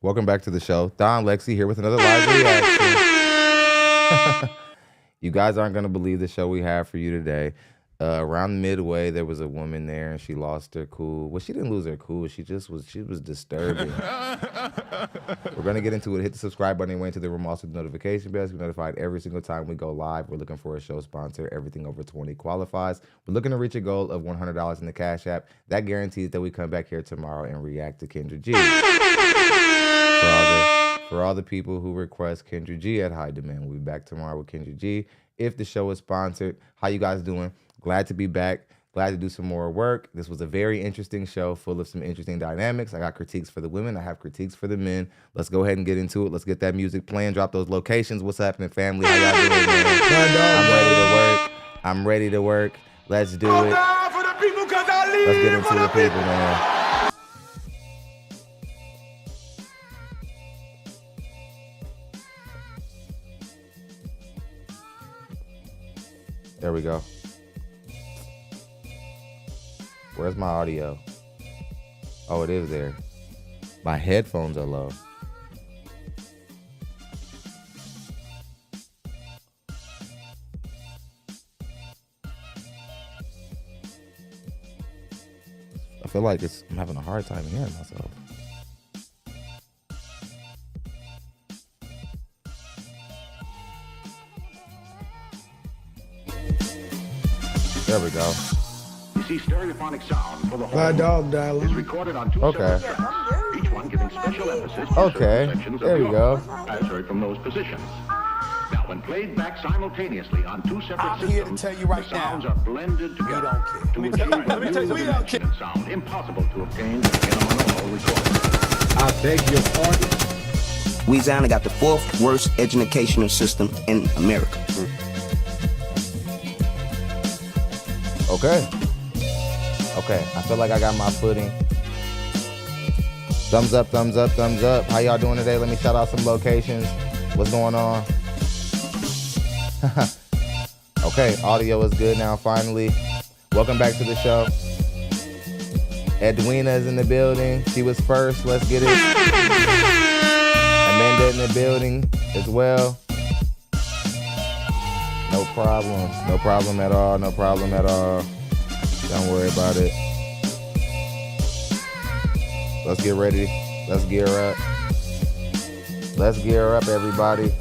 Welcome back to the show. ThonLexy here with another live reaction. You guys aren't going to believe the show we have for you today. Around midway, there was a woman there, and she lost her cool. Well, she didn't lose her cool. She was disturbing. We're going to get into it. Hit the subscribe button and wait into the room. Also, the notification bell. We're notified every single time we go live. We're looking for a show sponsor. Everything over 20 qualifies. We're looking to reach a goal of $100 in the Cash App. That guarantees that we come back here tomorrow and react to Kendra G. For all the people who request Kendra G at high demand, we'll be back tomorrow with Kendra G. If the show is sponsored, how you guys doing? Glad to be back. Glad to do some more work. This was a very interesting show full of some interesting dynamics. I got critiques for the women. I have critiques for the men. Let's go ahead and get into it. Let's get that music playing. Drop those locations. What's happening, family? How y'all doing, man? I'm ready to work. I'm ready to work. Let's do it. Let's get into the people, man. There we go. Where's my audio? Oh, it is there. My headphones are low. I feel like I'm having a hard time hearing myself. There we go. You see, stereophonic sound for the whole My dog dial is recorded on two separate tracks, each one giving special emphasis to certain sections there of we the go. audio, as heard from those positions. Now, when played back simultaneously on two separate I'm systems, here to tell you right the sounds now, are blended together don't care. to achieve a new dimension in sound impossible to obtain in a mono recording. I beg your pardon. Louisiana got the 4th worst educational system in America. Okay. Okay, I feel like I got my footing. Thumbs up, thumbs up, thumbs up. How y'all doing today? Let me shout out some locations. What's going on? Okay, audio is good now, finally. Welcome back to the show. Edwina is in the building. She was first. Let's get it. Amanda in the building as well. No problem. No problem at all. No problem at all. Don't worry about it. Let's get ready. Let's gear up. Let's gear up, everybody.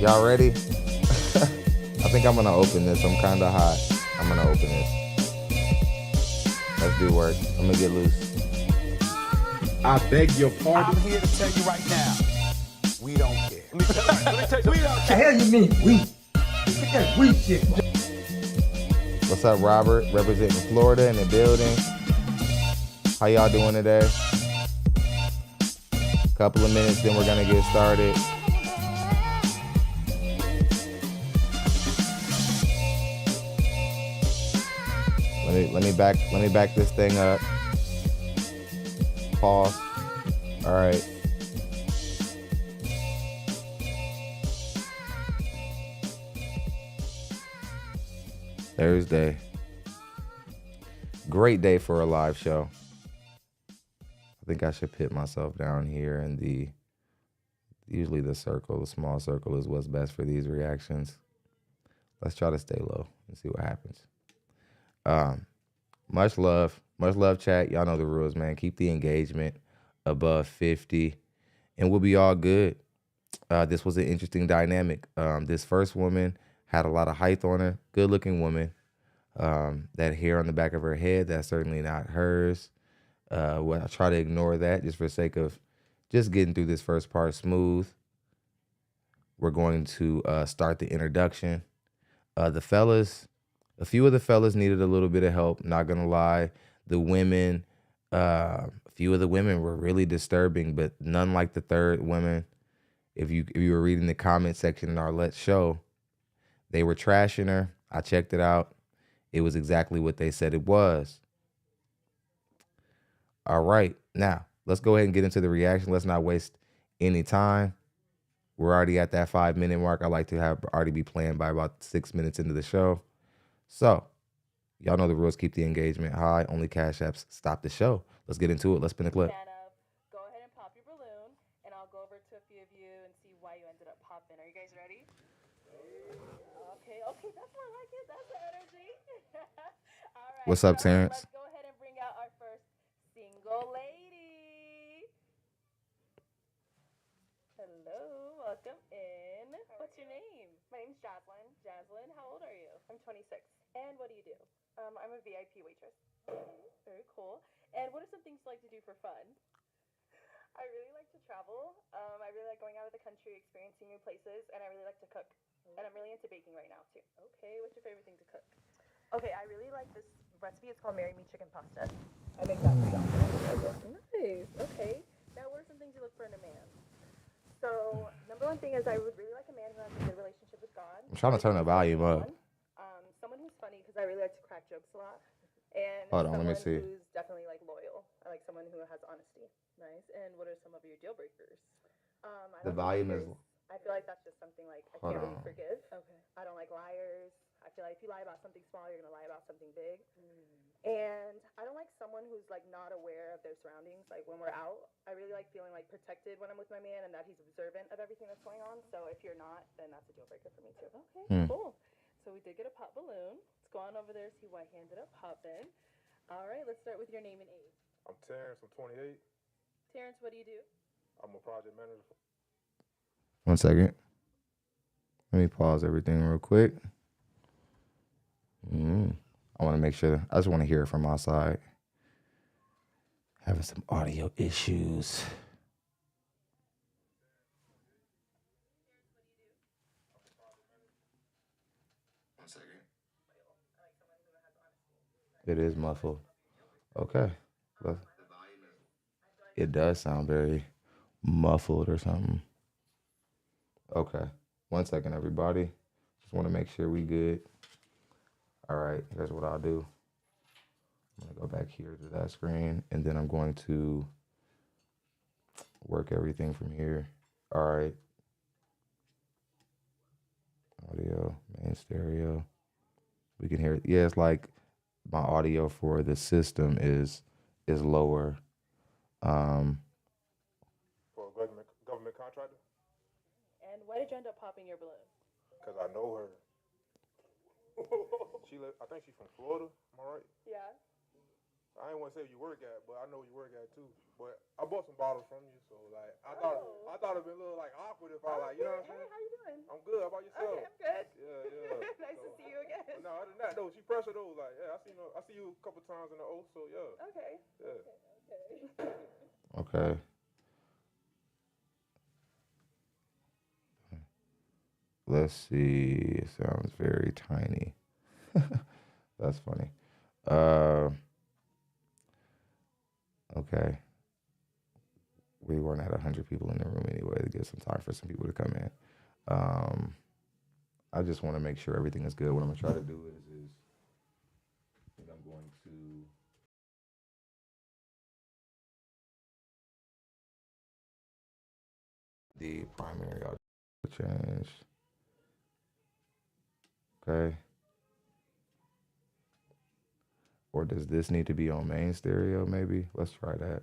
Y'all ready? I think I'm gonna open this. I'm kind of hot. I'm gonna open this. Let's do work. I'm gonna get loose. I beg your pardon. I'm here to tell you right now, we don't care. Let me tell you, we don't The hell you mean we? Look at that we shit. What's up, Robert? Representing Florida in the building. How y'all doing today? Couple of minutes, then we're gonna get started. Let me back this thing up. Pause. All right. Thursday. Great day for a live show. I think I should put myself down here in usually the circle, the small circle is what's best for these reactions. Let's try to stay low and see what happens. Much love, chat. Y'all know the rules, man. Keep the engagement above 50 and we'll be all good. This was an interesting dynamic. This first woman had a lot of height on her, good looking woman. That hair on the back of her head, that's certainly not hers. Well, I try to ignore that just for the sake of just getting through this first part smooth. We're going to start the introduction. The fellas, a few of the fellas needed a little bit of help, not gonna lie. The women, a few of the women were really disturbing, but none like the third woman. If you were reading the comment section in our Let's Show, they were trashing her. I checked it out. It was exactly what they said it was. All right, now let's go ahead and get into the reaction. Let's not waste any time. We're already at that 5-minute mark. I like to have already be playing by about 6 minutes into the show. So y'all know the rules. Keep the engagement high. Only Cash Apps stop the show. Let's get into it. Let's spin the clip. Go ahead and pop your balloon and I'll go over to a few of you and see why you ended up popping. Are you guys ready? Okay, that's more like it. That's the energy. All right. What's up, so Terrence? Let's go ahead and bring out our first single lady. Hello, welcome in. What's your name? My name's Jaslyn. Jaslyn, how old are you? I'm 26. And what do you do? I'm a VIP waitress. Very cool. And what are some things you like to do for fun? I really like to travel. I really like going out of the country, experiencing new places, and I really like to cook. And I'm really into baking right now, too. Okay, what's your favorite thing to cook? Okay, I really like this recipe. It's called Marry Me Chicken Pasta. I make that for y'all. Nice. Okay. Now, what are some things you look for in a man? So, number one thing is I would really like a man who has a good relationship with God. I'm trying to turn the volume up. Someone who's funny, because I really like to crack jokes a lot. And Hold on, let me someone see. who's definitely, like, loyal. I like someone who has honesty. Nice. And what are some of your deal breakers? The volume is. I feel like that's just something, like, I Hold can't really on. forgive. Okay. I don't like liars. I feel like if you lie about something small, you're going to lie about something big. And I don't like someone who's, like, not aware of their surroundings. Like, when we're out, I really like feeling, like, protected when I'm with my man and that he's observant of everything that's going on. So if you're not, then that's a deal breaker for me, too. Okay, cool. So we did get a pop balloon. Let's go on over there and see why he ended up popping. All right, let's start with your name and age. I'm Terrence. I'm 28. Terrence, what do you do? I'm a project manager. 1 second. Let me pause everything real quick. I want to make sure. I just want to hear it from my side. Having some audio issues. It is muffled. Okay. It does sound very muffled or something. Okay. 1 second, everybody. Just want to make sure we good. All right. Here's what I'll do. I'm going to go back here to that screen, and then I'm going to work everything from here. All right. Audio, main stereo. We can hear it. Yeah, it's like my audio for the system is lower. For a government contractor? And why did you end up popping your balloon? Because I know her. I think she's from Florida. Am I right? Yeah. I ain't want to say where you work at, but I know where you work at too. But I bought some bottles from you, so like I thought it'd be a little like awkward if I like, you know what I'm saying? Hey, how you doing? I'm good. How about yourself? Okay, I'm good. Yeah. Nice to see you again. But no, other than that though, she pressure though. Like, yeah, I see you a couple times in the O, so yeah. Okay. Yeah. Okay. Let's see. It sounds very tiny. That's funny. Okay. We weren't at 100 people in the room anyway to give some time for some people to come in. I just want to make sure everything is good. What I'm going to try to do is I think I'm going to the primary audio change. Okay. Or does this need to be on main stereo maybe? Let's try that.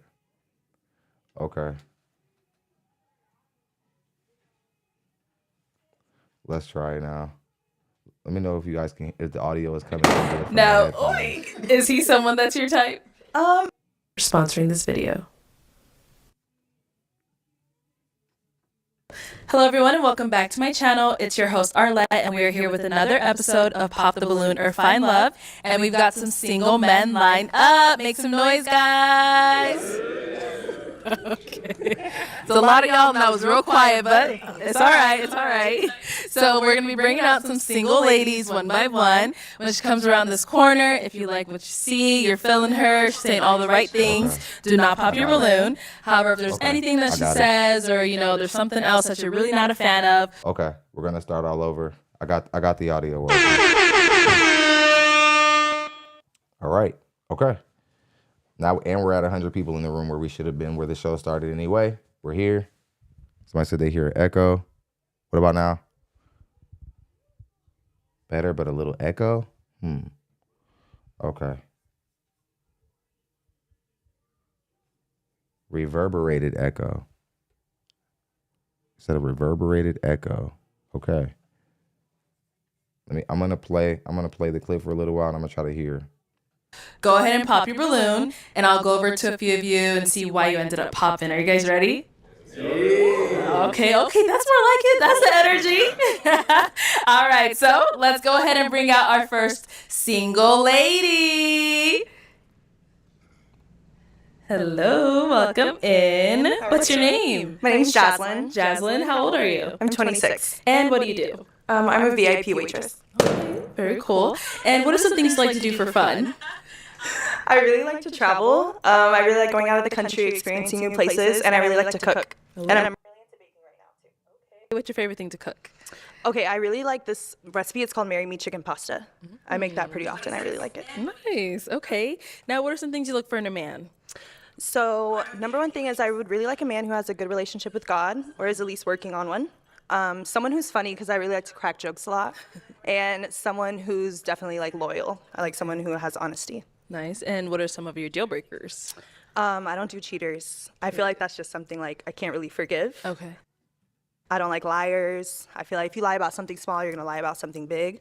Okay. Let's try it now. Let me know if you guys can, if the audio is coming in. Now, is he someone that's your type? Sponsoring this video. Hello everyone and welcome back to my channel. It's your host Arlette and we are here with another episode of Pop the Balloon or Find Love. And we've got some single men lined up. Make some noise, guys. Okay. So a lot of y'all, that was real quiet, but it's all right. It's all right. So we're going to be bringing out some single ladies one by one. When she comes around this corner, if you like what you see, you're feeling her, she's saying all the right things, do not pop your balloon. However, if there's anything that she says or, you know, there's something else that you're really not a fan of. Okay, we're going to start all over. I got the audio working. All right. Okay. Now, and we're at 100 people in the room where we should have been where the show started anyway. We're here. Somebody said they hear an echo. What about now? Better, but a little echo? Okay. Reverberated echo. Instead of reverberated echo. Okay. I'm gonna play the clip for a little while and I'm gonna try to hear. Go ahead and pop your balloon, and I'll go over to a few of you and see why you ended up popping. Are you guys ready? Yeah. Okay, that's more like it. That's the energy. All right, so let's go ahead and bring out our first single lady. Hello, welcome in. What's your name? My name's Jaslyn. Jaslyn, how old are you? I'm 26. And what do you do? I'm a VIP waitress. Very cool. And what are some things you like to do for fun? I really like to travel. I really like going out of the country, experiencing new places, and I really like to cook. And I'm really into baking right now, too. Okay. What's your favorite thing to cook? Okay, I really like this recipe. It's called Marry Me Chicken Pasta. I make that pretty often. I really like it. Nice. Okay. Now, what are some things you look for in a man? So, number one thing is I would really like a man who has a good relationship with God, or is at least working on one. Someone who's funny, because I really like to crack jokes a lot. And someone who's definitely like loyal. I like someone who has honesty. Nice. And what are some of your deal breakers? I don't do cheaters. I feel like that's just something like I can't really forgive. Okay. I don't like liars. I feel like if you lie about something small, you're gonna lie about something big.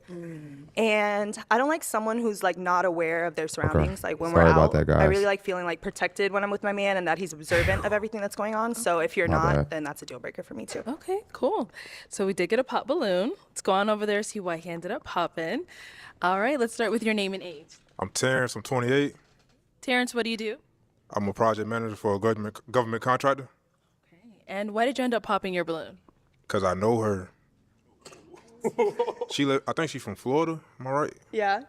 And I don't like someone who's like not aware of their surroundings. Like when Sorry we're about out, that, guys. I really like feeling like protected when I'm with my man and that he's observant of everything that's going on. So if you're My not, bad. then that's a deal breaker for me too. Okay, cool. So we did get a pop balloon. Let's go on over there, see why he ended up popping. All right, let's start with your name and age. I'm Terrence. I'm 28. Terrence, what do you do? I'm a project manager for a government contractor. And why did you end up popping your balloon? Cause I know her. I think she's from Florida. Am I right? Yeah.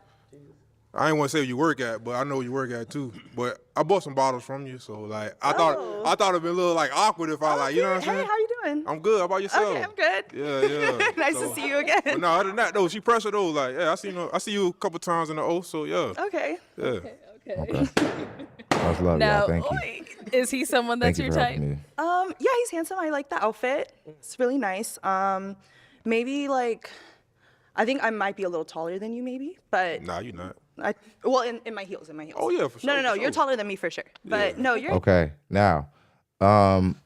I ain't want to say where you work at, but I know where you work at too. But I bought some bottles from you, so like I thought it'd be a little like awkward if I like, you know what I'm saying? Hey, how you doing? I'm good. How about yourself? Okay, I'm good. Yeah. Nice to see you again. But no, other than that though, she pressure though. Like, yeah, I see you a couple times in the O, so yeah. Okay. Yeah. Okay. Much love, Now, y'all. Thank you. is he someone that's Thank you your for type? helping me. Yeah, he's handsome. I like the outfit. It's really nice. Maybe like, I think I might be a little taller than you, maybe, but Nah, you not. in my heels, Oh yeah, for sure. No, for you're sure. taller than me for sure. But no, you're Okay. Now,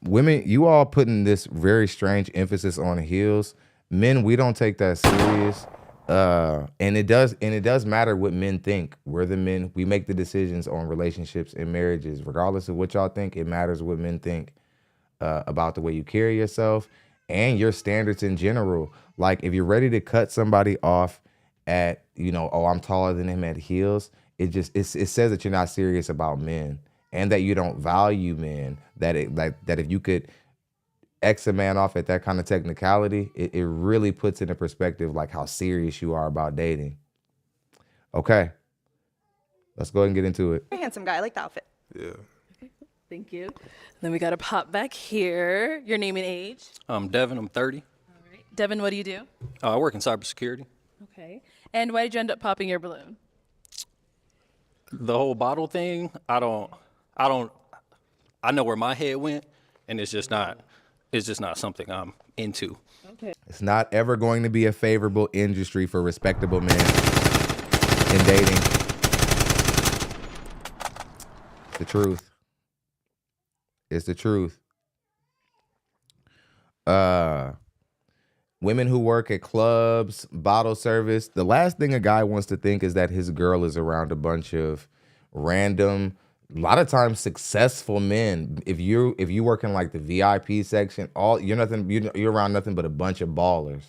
women, you all putting this very strange emphasis on heels. Men, we don't take that serious. And it does matter what men think. We're the men. We make the decisions on relationships and marriages, regardless of what y'all think. It matters what men think about the way you carry yourself and your standards in general. Like if you're ready to cut somebody off at, oh, I'm taller than him at heels. It says that you're not serious about men and that you don't value men. That if you could X a man off at that kind of technicality, it really puts into perspective like how serious you are about dating. Okay, let's go ahead and get into it. a handsome guy. I like the outfit. Yeah. Thank you. Then we got to pop back here. Your name and age. I'm Devin. I'm 30. All right. Devin, what do you do? I work in cybersecurity. Okay. And why did you end up popping your balloon? The whole bottle thing, I know where my head went, and it's just not something I'm into. Okay. It's not ever going to be a favorable industry for respectable men in dating. The truth. It's the truth. Women who work at clubs, bottle service, the last thing a guy wants to think is that his girl is around a bunch of random, a lot of times successful men. If you work in like the VIP section, you're around nothing but a bunch of ballers.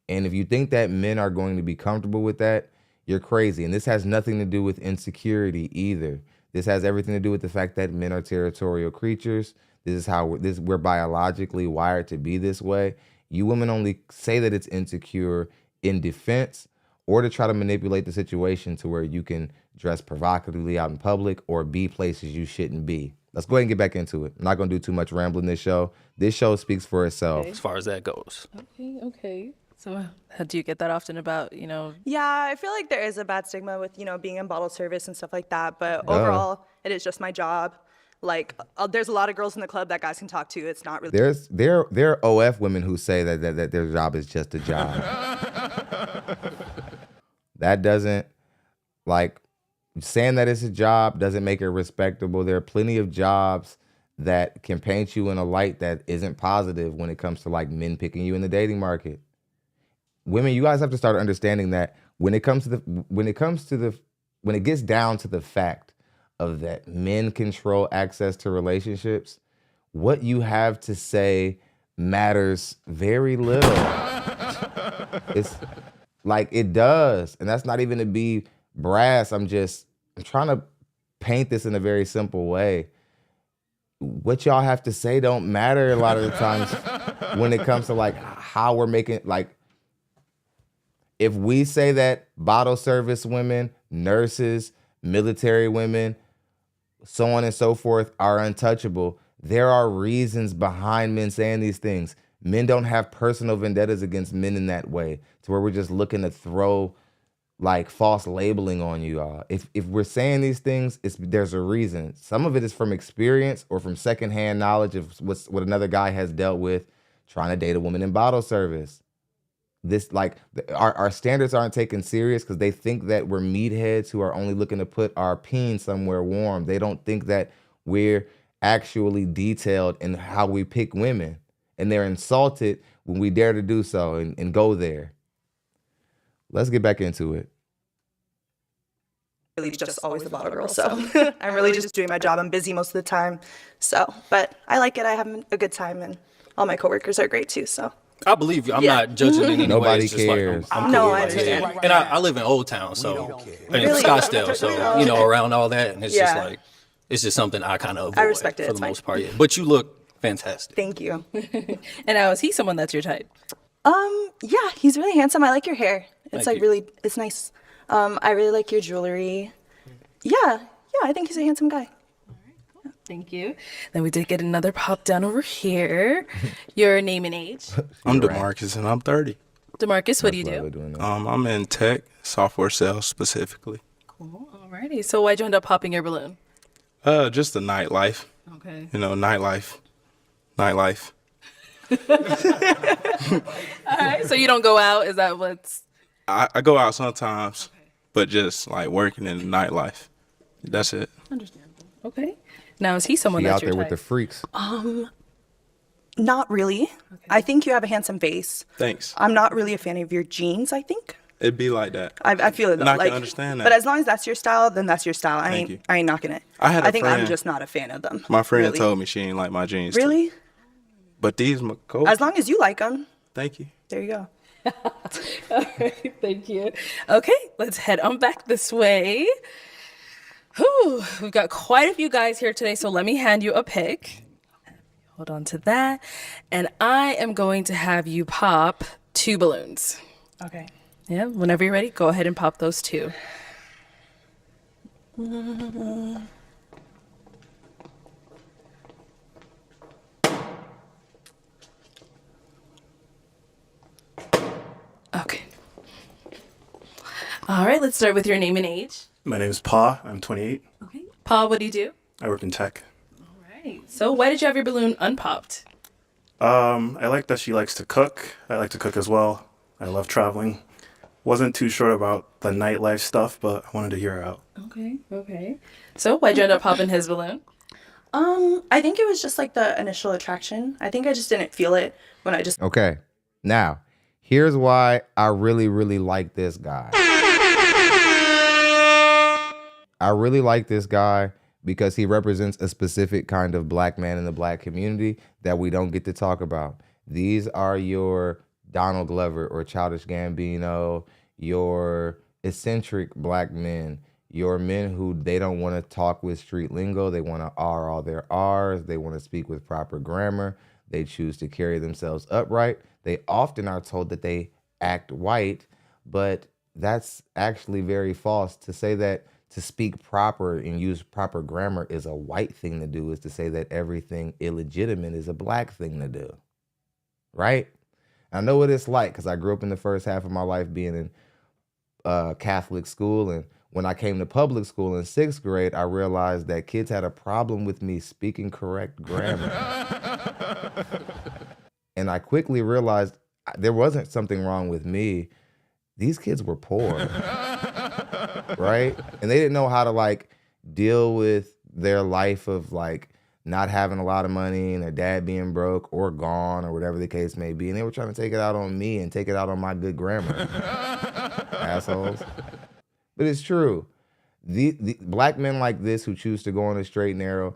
And if you think that men are going to be comfortable with that, you're crazy. And this has nothing to do with insecurity either. This has everything to do with the fact that men are territorial creatures. This is how we're biologically wired to be this way. You women only say that it's insecure in defense or to try to manipulate the situation to where you can dress provocatively out in public or be places you shouldn't be. Let's go ahead and get back into it. I'm not going to do too much rambling this show. This show speaks for itself. As far as that goes. Okay. So how do you get that often about, Yeah, I feel like there is a bad stigma with, being in bottle service and stuff like that. But overall, it is just my job. Like, there's a lot of girls in the club that guys can talk to. It's not really. There are OF women who say that their job is just a job. That doesn't, like, saying that it's a job doesn't make it respectable. There are plenty of jobs that can paint you in a light that isn't positive when it comes to like men picking you in the dating market. Women, you guys have to start understanding that when it gets down to the fact of that men control access to relationships, what you have to say matters very little. It's like it does. And that's not even to be brass. I'm trying to paint this in a very simple way. What y'all have to say don't matter a lot of the times when it comes to like how we're making, like, if we say that bottle service women, nurses, military women, so on and so forth are untouchable, there are reasons behind men saying these things. Men don't have personal vendettas against men in that way, to where we're just looking to throw like false labeling on you all. If we're saying these things, there's a reason. Some of it is from experience or from secondhand knowledge of what another guy has dealt with trying to date a woman in bottle service. This like our standards aren't taken serious because they think that we're meatheads who are only looking to put our peen somewhere warm. They don't think that we're actually detailed in how we pick women, and they're insulted when we dare to do so and go there. Let's get back into it. Really just always the bottle girl, so I'm really just doing my job. I'm busy most of the time, so but I like it. I have a good time, and all my coworkers are great too. So I believe you. I'm not judging in any way. Nobody It's just cares. Like, I'm No, cool I with it. understand. And I live in Old Town, so in Really? Scottsdale, so around all that, and it's just Yeah. like it's just something I kind of avoid I respect it. for It's the fine. most part. Yeah. But you look fantastic. thank you. And now, is he someone that's your type? Yeah, he's really handsome. I like your hair. It's Thank like you. really, it's nice. I really like your jewelry. Yeah, I think he's a handsome guy. Thank you. Then we did get another pop down over here. Your name and age. I'm DeMarcus, and I'm 30. DeMarcus, what do you do? I'm in tech, software sales specifically. Cool. Alrighty. So why'd you end up popping your balloon? Just the nightlife. Okay. You know, nightlife. All right. So you don't go out? Is that what's... I go out sometimes, but just like working in the nightlife. That's it. Understandable. Okay. Now, is he someone She that's out your there with type? the freaks. Not really. I think you have a handsome face. Thanks. I'm not really a fan of your jeans, I think. It'd be like that. I feel it though. And I like, can understand that. But as long as that's your style, then that's your style. Thank you. I ain't knocking it. I think I'm friend- just not a fan of them. My friend really. told me she ain't like my jeans. too. Really? But these my coat. As long as you like them. Thank you. There you go. All right. Thank you. Okay. Let's head on back this way. Whew, we've got quite a few guys here today, so let me hand you a pick. Hold on to that. And I am going to have you pop 2 balloons. Okay. Yeah, whenever you're ready, go ahead and pop those 2. Okay. All right, let's start with your name and age. My name is Pa. I'm 28. Okay. Paul, what do you do? I work in tech. Right. So why did you have your balloon unpopped? I like that she likes to cook. I like to cook as well. I love traveling. Wasn't too sure about the nightlife stuff, but I wanted to hear her out. Okay. So why'd you end up popping his balloon? I think it was just like the initial attraction. I think I just didn't feel it when I just. Okay. Now, here's why I really, really like this guy. I really like this guy because he represents a specific kind of black man in the black community that we don't get to talk about. These are your Donald Glover or Childish Gambino, your eccentric black men, your men who they don't want to talk with street lingo. They want to R all their R's. They want to speak with proper grammar. They choose to carry themselves upright. They often are told that they act white, but that's actually very false. To say that to speak proper and use proper grammar is a white thing to do is to say that everything illegitimate is a black thing to do, right? I know what it's like because I grew up in the first half of my life being in Catholic school, and when I came to public school in 6th grade, I realized that kids had a problem with me speaking correct grammar. And I quickly realized there wasn't something wrong with me. These kids were poor, right? And they didn't know how to like deal with their life of like not having a lot of money and their dad being broke or gone or whatever the case may be. And they were trying to take it out on me and take it out on my good grammar. Assholes. But it's true. The black men like this who choose to go on a straight and narrow,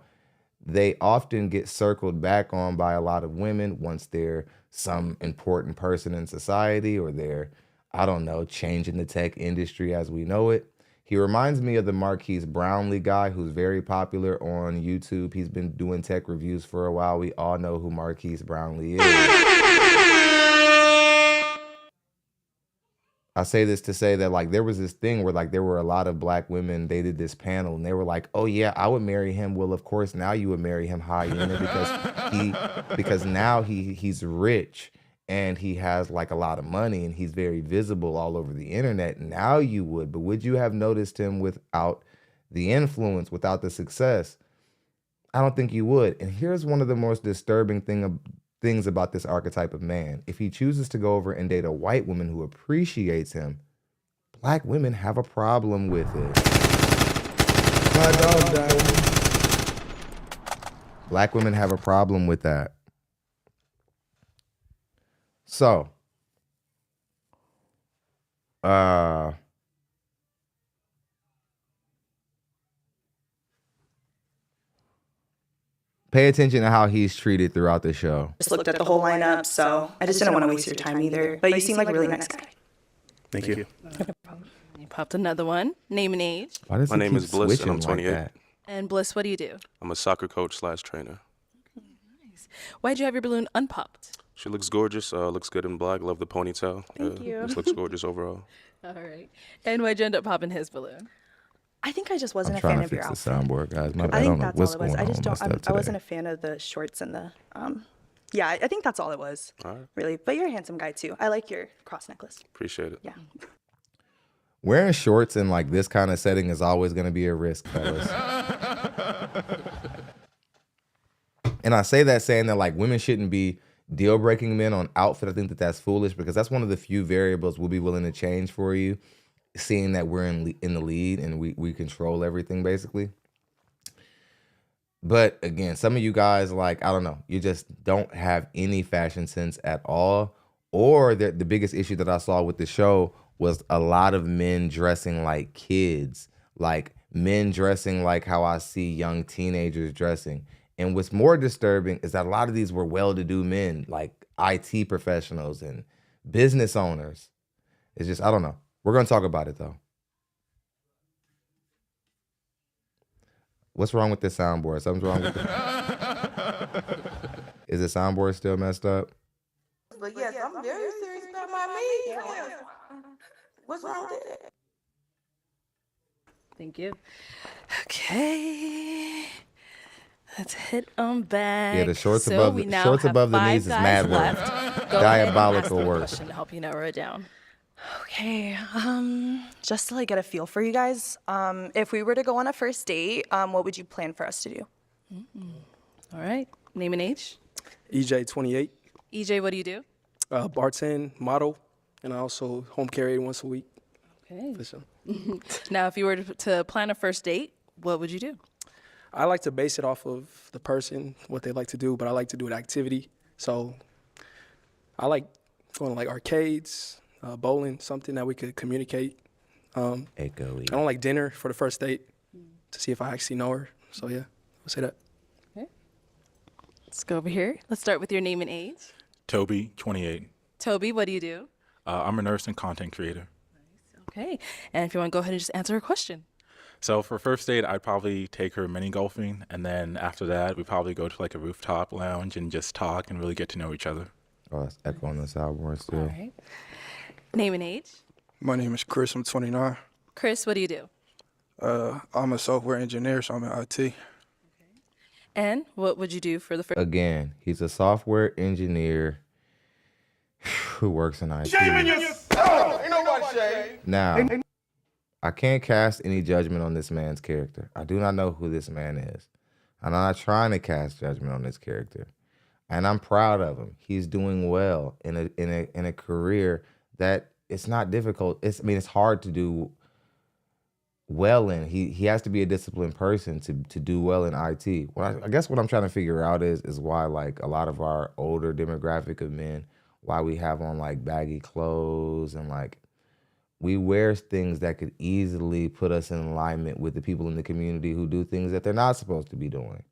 they often get circled back on by a lot of women once they're some important person in society or they're, I don't know, changing the tech industry as we know it. He reminds me of the Marquise Brownlee guy who's very popular on YouTube. He's been doing tech reviews for a while. We all know who Marquise Brownlee is. I say this to say that like there was this thing where like there were a lot of black women, they did this panel and they were like, oh yeah, I would marry him. Well, of course, now you would marry him, hyena, because now he's rich and he has like a lot of money and he's very visible all over the internet. Now you would, but would you have noticed him without the influence, without the success? I don't think you would. And here's one of the most disturbing things about this archetype of man. If he chooses to go over and date a white woman who appreciates him, black women have a problem with it. My dog died. Black women have a problem with that. So, pay attention to how he's treated throughout the show. Just looked at the whole lineup, so I just didn't want to waste your time either. But you seem like a really nice guy. Thank you. You popped another one. Name and age. Why does My he name keep is Bliss, and I'm switching like 28. that? And Bliss, what do you do? I'm a soccer coach / trainer. Nice. Why'd you have your balloon unpopped? She looks gorgeous. Looks good in black. Love the ponytail. Thank you. Just looks gorgeous overall. All right. And why'd you end up popping his balloon? I think I just wasn't I'm a trying fan to of your fix the outfit. soundboard, guys. My bad. I I don't think know that's what's all it was. going I on just with my don't. stuff I today. wasn't a fan of the shorts and the. Yeah, I think that's all it was. All right. Really, but you're a handsome guy too. I like your cross necklace. Appreciate it. Yeah. Wearing shorts in like this kind of setting is always going to be a risk, fellas. And I say that saying that like women shouldn't be deal breaking men on outfit. I think that that's foolish because that's one of the few variables we'll be willing to change for you, seeing that we're in the lead and we control everything basically. But again, some of you guys, like, I don't know, you just don't have any fashion sense at all. Or the biggest issue that I saw with the show was a lot of men dressing like kids, like men dressing like how I see young teenagers dressing. And what's more disturbing is that a lot of these were well-to-do men, like IT professionals and business owners. It's just, I don't know. We're going to talk about it, though. What's wrong with this soundboard? Something's wrong with it. Is the soundboard still messed up? But yes, I'm very serious about my meat. What's wrong with that? Thank you. Okay. Let's hit them back. Yeah, the shorts So above we the now shorts have above the 5 knees is guys mad work. left. Go ahead and ask Diabolical them a work. question to help you narrow it down. Okay. Just to like get a feel for you guys, if we were to go on a first date, what would you plan for us to do? All right. Name and age. EJ, 28. EJ, what do you do? Bartend, model, and I also home care aide once a week. Okay. For sure. Now, if you were to plan a first date, what would you do? I like to base it off of the person, what they like to do, but I like to do an activity. So I like going to like arcades, bowling, something that we could communicate. I don't like dinner for the first date to see if I actually know her. So yeah, I'll say that. Okay. Let's go over here. Let's start with your name and age. Toby, 28. Toby, what do you do? I'm a nurse and content creator. Okay. And if you want to go ahead and just answer a question. So for first date, I'd probably take her mini golfing, and then after that, we'd probably go to like a rooftop lounge and just talk and really get to know each other. Oh, it's echoing the soundboard still. All right. Name and age. My name is Chris. I'm 29. Chris, what do you do? I'm a software engineer, so I'm in IT. And what would you do for the first? Again, he's a software engineer who works in IT. Shaming yourself! Ain't nobody shaming. Now, I can't cast any judgment on this man's character. I do not know who this man is. I'm not trying to cast judgment on this character. And I'm proud of him. He's doing well in a career that it's not difficult. It's hard to do well in. He has to be a disciplined person to do well in IT. I guess what I'm trying to figure out is why like a lot of our older demographic of men, why we have on like baggy clothes and like we wear things that could easily put us in alignment with the people in the community who do things that they're not supposed to be doing.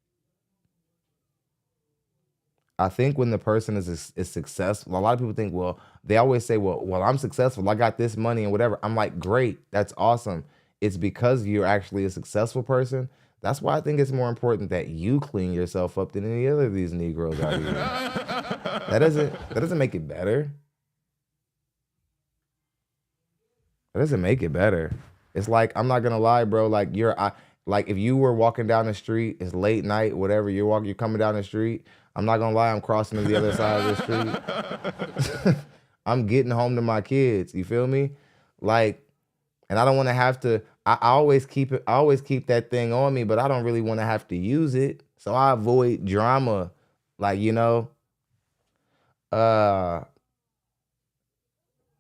I think when the person is successful, a lot of people think, well, they always say, well, I'm successful. I got this money and whatever. I'm like, great. That's awesome. It's because you're actually a successful person. That's why I think it's more important that you clean yourself up than any other of these Negroes out here. That doesn't make it better. That doesn't make it better. It's like, I'm not gonna lie, bro. Like like if you were walking down the street, it's late night, whatever, you're coming down the street. I'm not gonna lie, I'm crossing to the other side of the street. I'm getting home to my kids. You feel me? Like, and I don't want to have to. I always keep that thing on me, but I don't really want to have to use it. So I avoid drama, like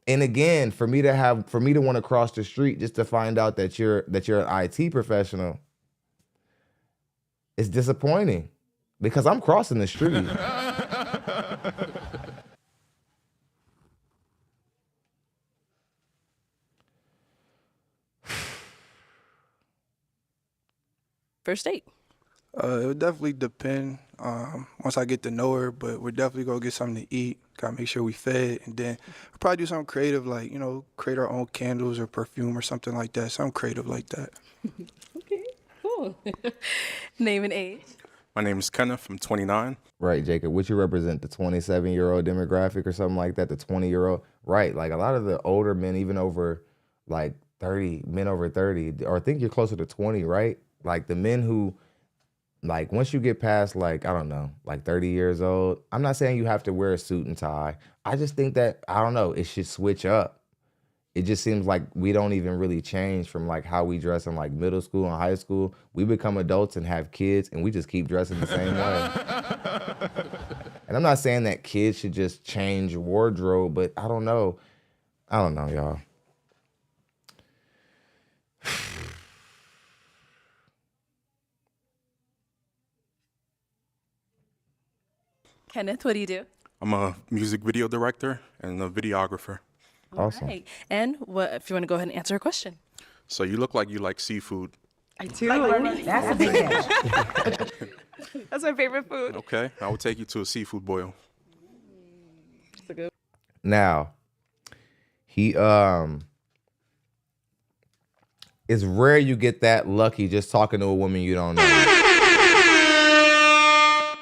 And again, for me to want to cross the street just to find out that you're an IT professional, it's disappointing because I'm crossing the street. First date? It would definitely depend once I get to know her, but we're definitely gonna get something to eat. Gotta make sure we fed, and then we'll probably do something creative, like, create our own candles or perfume or something like that. Something creative like that. Okay, cool. Name and age? My name is Kenneth. I'm 29. Right, Jacob. Would you represent the 27-year-old demographic or something like that? The 20-year-old, right? Like a lot of the older men, even over like 30, men over 30, or I think you're closer to 20, right? Like the men who, like once you get past like, I don't know, like 30 years old, I'm not saying you have to wear a suit and tie. I just think that, I don't know, it should switch up. It just seems like we don't even really change from like how we dress in like middle school and high school. We become adults and have kids and we just keep dressing the same way. And I'm not saying that kids should just change wardrobe, but I don't know. Y'all. Kenneth, what do you do? I'm a music video director and a videographer. Awesome. All right. And what if you want to go ahead and answer a question? So you look like you like seafood. I do. That's a big catch. That's my favorite food. Okay, I will take you to a seafood boil. Now, it's rare you get that lucky just talking to a woman you don't know.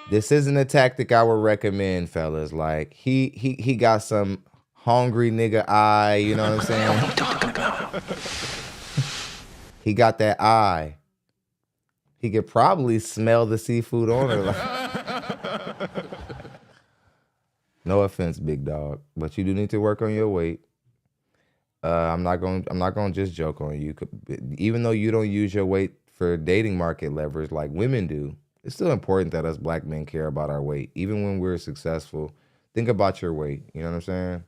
This isn't a tactic I would recommend, fellas. Like he got some hungry nigga eye, you know what I'm saying? What are you talking about? He got that eye. He could probably smell the seafood on her. No offense, big dog, but you do need to work on your weight. I'm not going to just joke on you. Even though you don't use your weight for dating market leverage like women do, it's still important that us black men care about our weight. Even when we're successful, think about your weight. You know what I'm saying?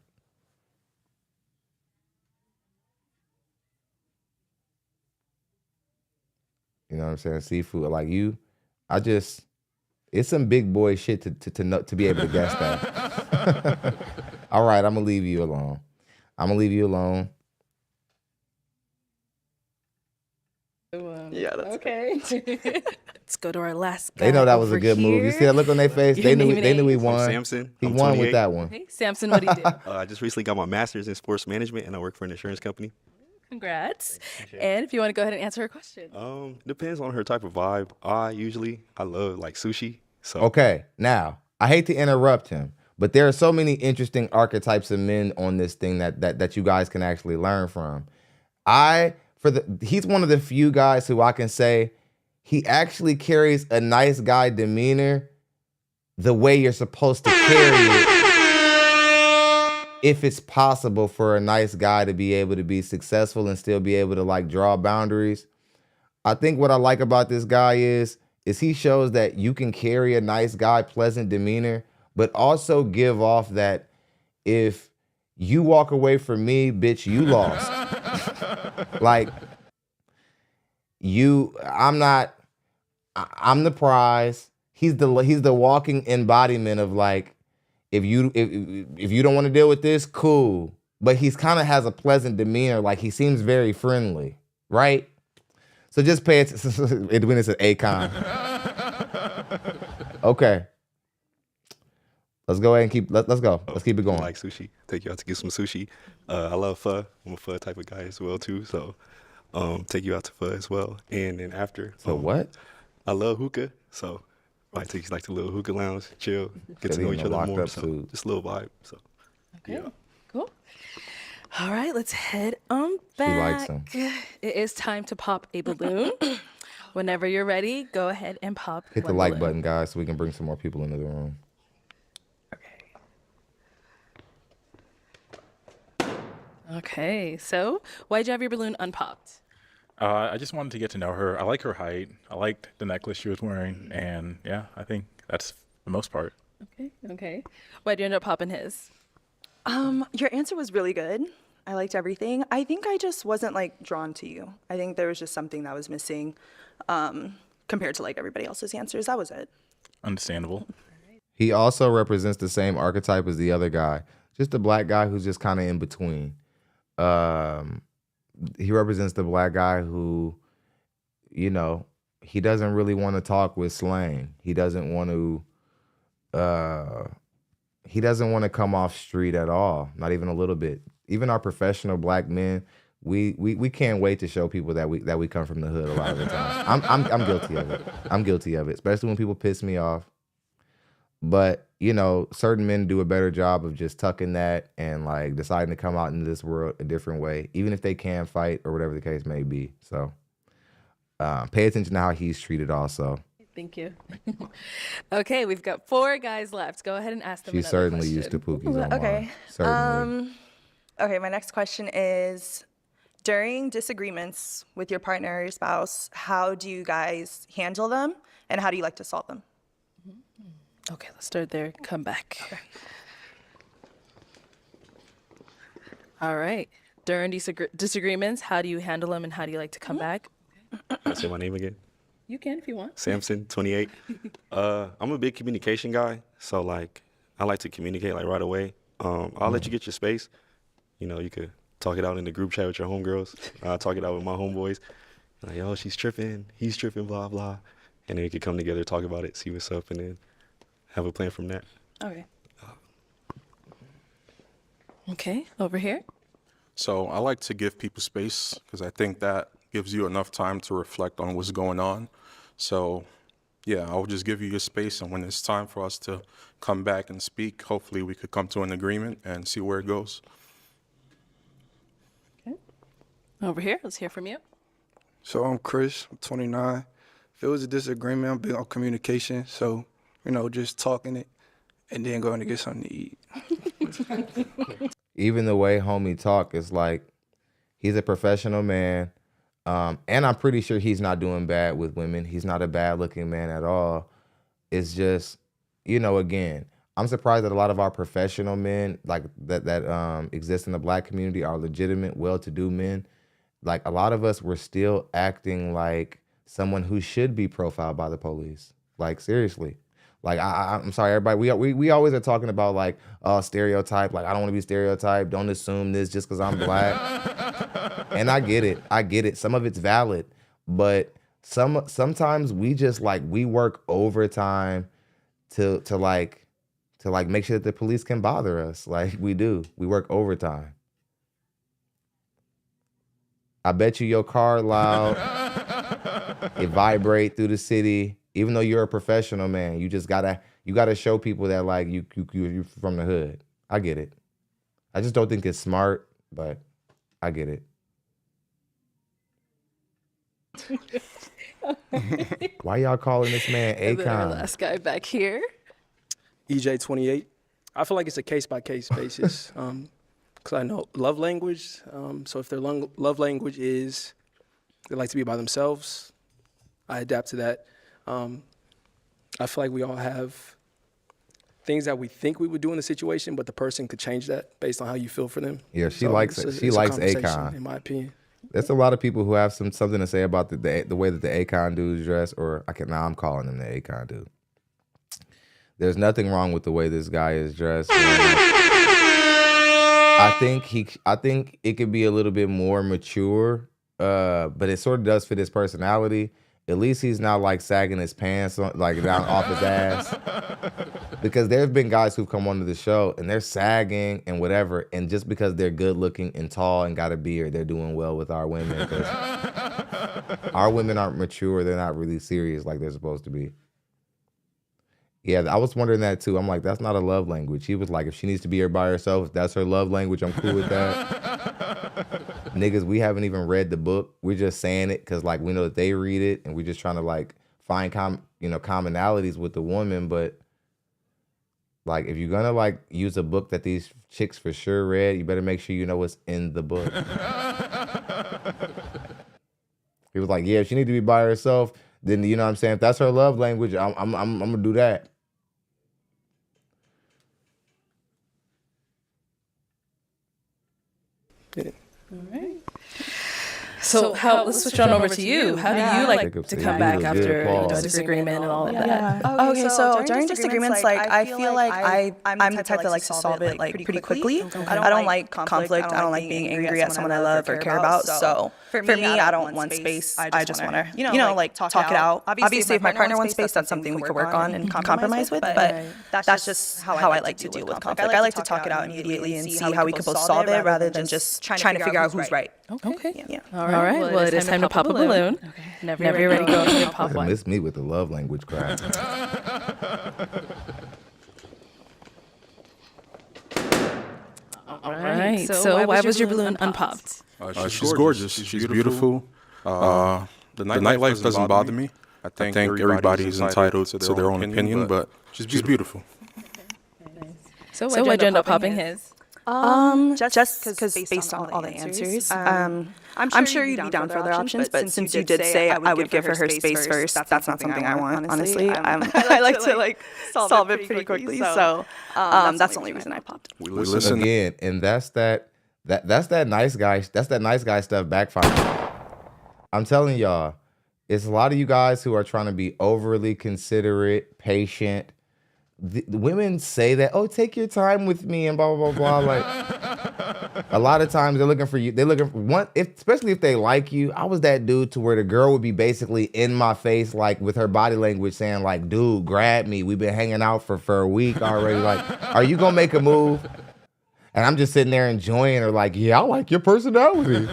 You know what I'm saying? Seafood, like you, it's some big boy shit to be able to guess that. All right, I'm gonna leave you alone. Yeah, that's okay. Let's go to our last guy. They know that was a good here. move. You see that look on their face? Your They name knew and he age? won. I'm Samson. He I'm won 28. with that one. Hey, Samson, what do you do? I just recently got my master's in sports management, and I work for an insurance company. Congrats. And if you want to go ahead and answer her question. Depends on her type of vibe. I love like sushi. So Okay, now I hate to interrupt him, but there are so many interesting archetypes of men on this thing that you guys can actually learn from. He's one of the few guys who I can say he actually carries a nice guy demeanor the way you're supposed to carry it. If it's possible for a nice guy to be able to be successful and still be able to like draw boundaries. I think what I like about this guy is he shows that you can carry a nice guy, pleasant demeanor, but also give off that if you walk away from me, bitch, you lost. Like, I'm the prize. He's the walking embodiment of like, if you don't want to deal with this, cool. But he's kind of has a pleasant demeanor. Like he seems very friendly, right? So just pay attention when it's an Akon. Okay. Let's go ahead and let's go. Let's keep it going. I like sushi. Take you out to get some sushi. I love pho. I'm a pho type of guy as well too. So take you out to pho as well. And then after. So what? I love hookah. So I take you like to the little hookah lounge, chill, get to know each other more. So just a little vibe. So okay. Yeah. Cool. All right, let's head on back. She likes him. It is time to pop a balloon. Whenever you're ready, go ahead and pop. Hit the like button, guys, so we can bring some more people into the room. Okay, so why'd you have your balloon unpopped? I just wanted to get to know her. I like her height. I liked the necklace she was wearing. And yeah, I think that's the most part. Okay. Why'd you end up popping his? Your answer was really good. I liked everything. I think I just wasn't like drawn to you. I think there was just something that was missing compared to like everybody else's answers. That was it. Understandable. He also represents the same archetype as the other guy. Just a black guy who's just kind of in between. He represents the black guy who, you know, he doesn't really want to talk with slang. He doesn't want to come off street at all, not even a little bit. Even our professional black men, we can't wait to show people that we come from the hood a lot of the time. I'm guilty of it. I'm guilty of it, especially when people piss me off. But, you know, certain men do a better job of just tucking that and like deciding to come out into this world a different way, even if they can fight or whatever the case may be. So pay attention to how he's treated also. Thank you. Okay, we've got 4 guys left. Go ahead and ask them. She's certainly used to Pookie's on Okay. Certainly. Okay, my next question is, during disagreements with your partner or your spouse, how do you guys handle them and how do you like to solve them? Okay, let's start there. Come back. Okay. All right. During disagreements, how do you handle them and how do you like to come back? Can I say my name again? You can if you want. Samson, 28. I'm a big communication guy, so like I like to communicate like right away. I'll let you get your space. You know, you could talk it out in the group chat with your homegirls. I'll talk it out with my homeboys. Like, oh, she's tripping, he's tripping, blah, blah. And then we could come together, talk about it, see what's up, and then have a plan from that. Okay. Okay, over here. So I like to give people space because I think that gives you enough time to reflect on what's going on. So yeah, I'll just give you your space, and when it's time for us to come back and speak, hopefully we could come to an agreement and see where it goes. Okay. Over here, let's hear from you. So I'm Chris, I'm 29. If it was a disagreement, I'm big on communication. So, you know, just talking it and then going to get something to eat. Even the way homie talk is like, he's a professional man. And I'm pretty sure he's not doing bad with women. He's not a bad looking man at all. It's just, you know, again, I'm surprised that a lot of our professional men like that exist in the black community are legitimate, well-to-do men. Like a lot of us were still acting like someone who should be profiled by the police. Like seriously. Like I'm sorry, everybody. We always are talking about like stereotype. Like I don't want to be stereotyped. Don't assume this just because I'm black. And I get it. Some of it's valid, but sometimes we just like we work overtime to make sure that the police can bother us. Like we do. We work overtime. I bet you your car loud. It vibrate through the city. Even though you're a professional man, you gotta show people that like you're from the hood. I get it. I just don't think it's smart, but I get it. Why y'all calling this man And then our Akon? last guy back here. EJ 28. I feel like it's a case-by-case basis. Because I know love language. So if their love language is they like to be by themselves, I adapt to that. I feel like we all have things that we think we would do in the situation, but the person could change that based on how you feel for them. Yeah, she So likes it's it. a- She it's a likes conversation, Akon. in my opinion. There's a lot of people who have something to say about the way that the Akon dudes dress, or I'm calling him the Akon dude. There's nothing wrong with the way this guy is dressed. I think it could be a little bit more mature, but it sort of does fit his personality. At least he's not like sagging his pants like down off his ass. Because there's been guys who've come onto the show and they're sagging and whatever, and just because they're good looking and tall and got a beard, they're doing well with our women. Our women aren't mature. They're not really serious like they're supposed to be. Yeah, I was wondering that too. I'm like, that's not a love language. He was like, if she needs to be here by herself, if that's her love language, I'm cool with that. Niggas, we haven't even read the book. We're just saying it because like we know that they read it, and we're just trying to like find commonalities with the woman. But like, if you're gonna like use a book that these chicks for sure read, you better make sure you know what's in the book. He was like, yeah, if she needs to be by herself, then you know what I'm saying. If that's her love language, I'm gonna do that. All right. So let's switch on over to you. How do you like to come back after a disagreement and all of that? Okay, so during disagreements, like I feel like I'm the type that likes to solve it like pretty quickly. I don't like conflict. I don't like being angry at someone I love or care about. So for me, I don't want space. I just want to, like talk it out. Obviously, if my partner wants space, that's something we could work on and compromise with. But that's just how I like to deal with conflict. I like to talk it out immediately and see how we could both solve it rather than just trying to figure out who's right. Okay. Yeah. All right. Well, it is time to pop a balloon. Okay. Whenever you're ready, go ahead and pop one. Miss me with the love language crap. All right. So why was your balloon unpopped? She's gorgeous. She's beautiful. The nightlife doesn't bother me. I think everybody's entitled to their own opinion, but she's beautiful. So why'd you end up popping his? Just because based on all the answers, I'm sure you'd be down for other options, but since you did say I would give her space first, that's not something I want, honestly. I like to like solve it pretty quickly, so that's the only reason I popped. We listen again, and that's that nice guy stuff backfiring. I'm telling y'all, it's a lot of you guys who are trying to be overly considerate, patient. The women say that, oh, take your time with me and blah, blah, blah, blah. Like, a lot of times they're looking for you. They're looking for one, especially if they like you. I was that dude to where the girl would be basically in my face, like with her body language saying like, dude, grab me. We've been hanging out for a week already. Like, are you going to make a move? And I'm just sitting there enjoying her like, yeah, I like your personality.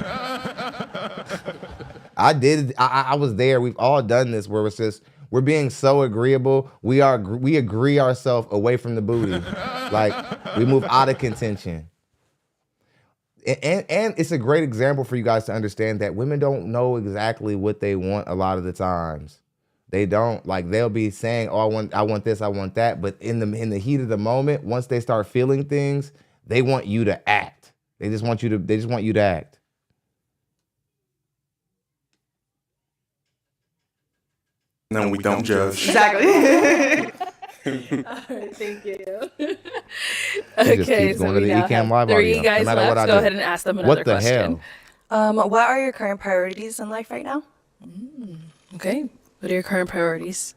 I was there. We've all done this where it's just, we're being so agreeable. We agree ourselves away from the booty. Like, we move out of contention. And it's a great example for you guys to understand that women don't know exactly what they want a lot of the times. They don't. Like, they'll be saying, oh, I want this, I want that. But in the heat of the moment, once they start feeling things, they want you to act. They just want you to act. And we don't judge. Exactly. All right, thank you. Okay, so we now have three guys left. Go ahead and ask them another question. What are your current priorities in life right now? Okay. What are your current priorities?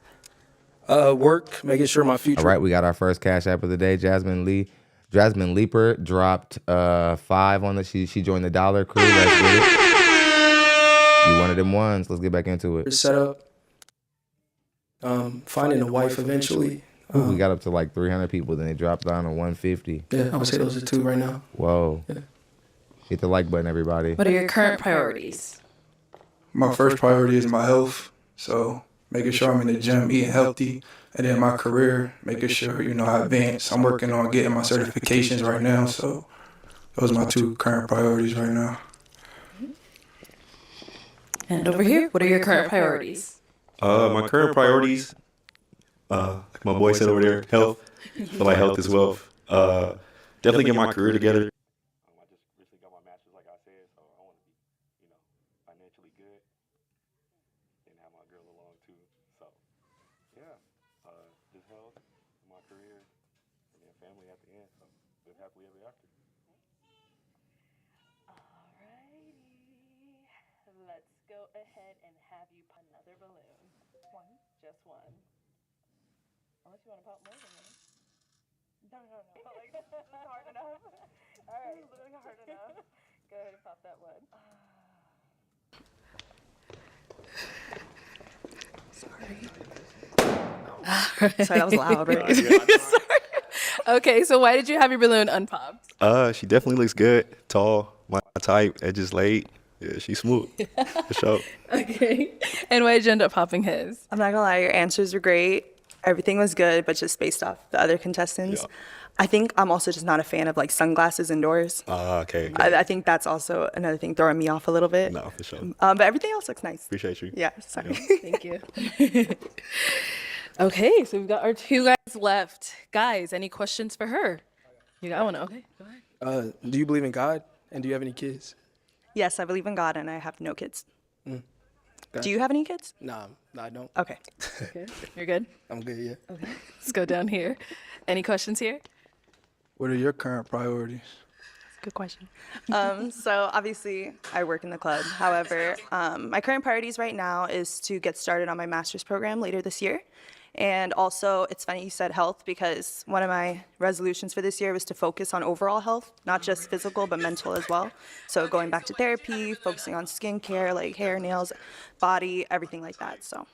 Work, making sure my future. All right, we got our first cash app of the day. Jasmine Leaper dropped 5 on the. She joined the dollar crew. Let's get it. You one of them ones. Let's get back into it. Set up. Finding a wife eventually. We got up to like 300 people, then they dropped down to 150. Yeah, I would say those are 2 right now. Whoa. Yeah. Hit the like button, everybody. What are your current priorities? My first priority is my health. So making sure I'm in the gym, eating healthy. And then my career, making sure, I advance. I'm working on getting my certifications right now. So those are my 2 current priorities right now. And over here, what are your current priorities? My current priorities, like my boy said over there, health. I feel like health is wealth. Definitely get my career together. I just recently got my master's, like I said, so I want to be, financially good and have my girl along too. So, yeah, just health, my career, and then family at the end. So, live happily ever after. Alrighty. let's go ahead and have you pop another balloon. One, just one. Unless you want to pop more than one. No. Like, this is hard enough. All right, literally hard enough. Go ahead and pop that one. Sorry, that was loud, right? Sorry. Okay, so why did you have your balloon unpopped? She definitely looks good. Tall, my type, edges laid. Yeah, she's smooth. For sure. Okay. And why did you end up popping his? I'm not gonna lie, your answers were great. Everything was good, but just based off the other contestants. Yeah. I think I'm also just not a fan of like sunglasses indoors. Okay. I think that's also another thing throwing me off a little bit. No, for sure. But everything else looks nice. Appreciate you. Yeah, sorry. Thank you. Okay, so we've got our two guys left. Guys, any questions for her? You got one? Okay, go ahead. Do you believe in God? And do you have any kids? Yes, I believe in God and I have no kids. Okay. Do you have any kids? Nah, I don't. Okay. Okay, you're good? I'm good, yeah. Okay, let's go down here. Any questions here? What are your current priorities? Good question. So obviously I work in the club. However, my current priorities right now is to get started on my master's program later this year. And also, it's funny you said health because one of my resolutions for this year was to focus on overall health, not just physical, but mental as well. So going back to therapy, focusing on skincare, like hair, nails, body, everything like that. So.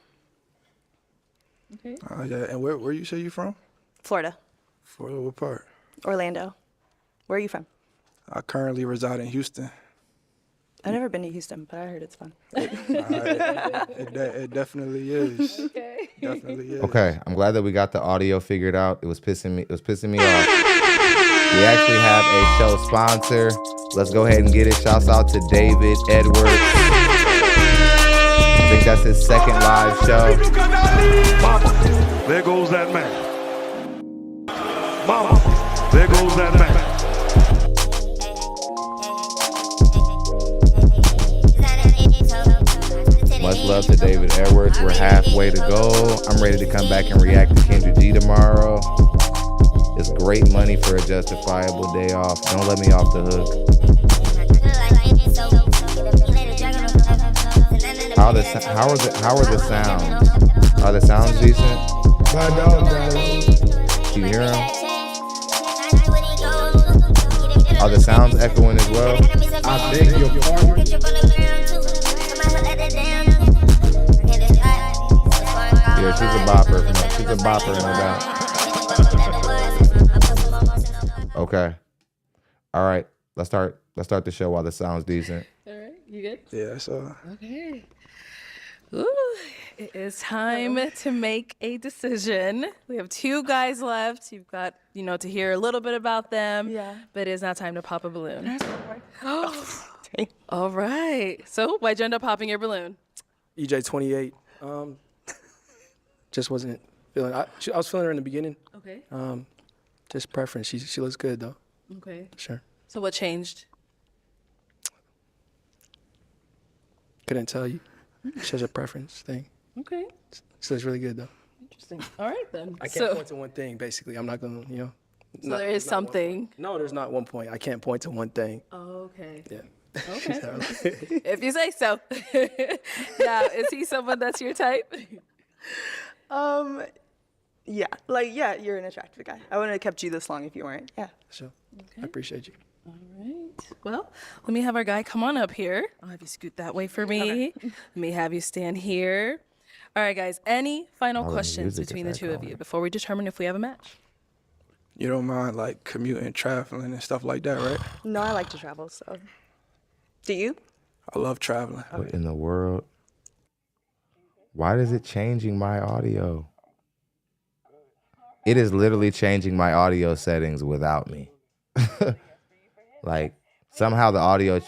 Okay. Yeah. And where you say you from? Florida. Florida, what part? Orlando. Where are you from? I currently reside in Houston. I've never been to Houston, but I heard it's fun. It definitely is. Okay. Definitely is. Okay, I'm glad that we got the audio figured out. It was pissing me off. We actually have a show sponsor. Let's go ahead and get it. Shouts out to David Edwards. I think that's his second live show. Mama, there goes that man. Mama, there goes that man. Much love to David Edwards. We're halfway to go. I'm ready to come back and react to Kendra G tomorrow. It's great money for a justifiable day off. Don't let me off the hook. How are the sounds? Are the sounds decent? My dog died. Can you hear them? Are the sounds echoing as well? I beg your pardon. Yeah, she's a bopper. She's a bopper, no doubt. Okay. All right. Let's start the show while the sound's decent. All right, you good? Yeah, so. Okay. Ooh, it is time to make a decision. We have two guys left. You've got, to hear a little bit about them. Yeah. But it is now time to pop a balloon. All right. So why'd you end up popping your balloon? EJ28. Just wasn't feeling. I was feeling her in the beginning. Okay. Just preference. She looks good though. Okay. Sure. So what changed? Couldn't tell you. It's just a preference thing. Okay. She looks really good though. Interesting. All right then. I can't point to one thing. Basically, I'm not gonna. So there is something. No, there's not one point. I can't point to one thing. Oh, okay. Yeah. Okay. If you say so. Now, is he someone that's your type? Yeah, you're an attractive guy. I wouldn't have kept you this long if you weren't. Yeah. Sure. Okay. I appreciate you. All right. Well, let me have our guy come on up here. I'll have you scoot that way for me. Let me have you stand here. All right, guys. Any final questions between the two of you before we determine if we have a match? You don't mind like commuting, traveling, and stuff like that, right? No, I like to travel, so. Do you? I love traveling. What in the world? Why is it changing my audio? It is literally changing my audio settings without me. Like, somehow the audio...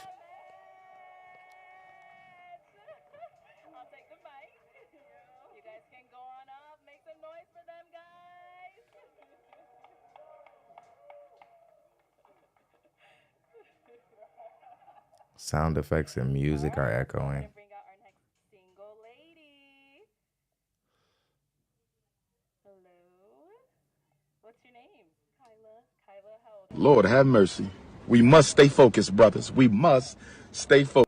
Sound effects and music are echoing. Lord have mercy. We must stay focused, brothers. We must stay focused.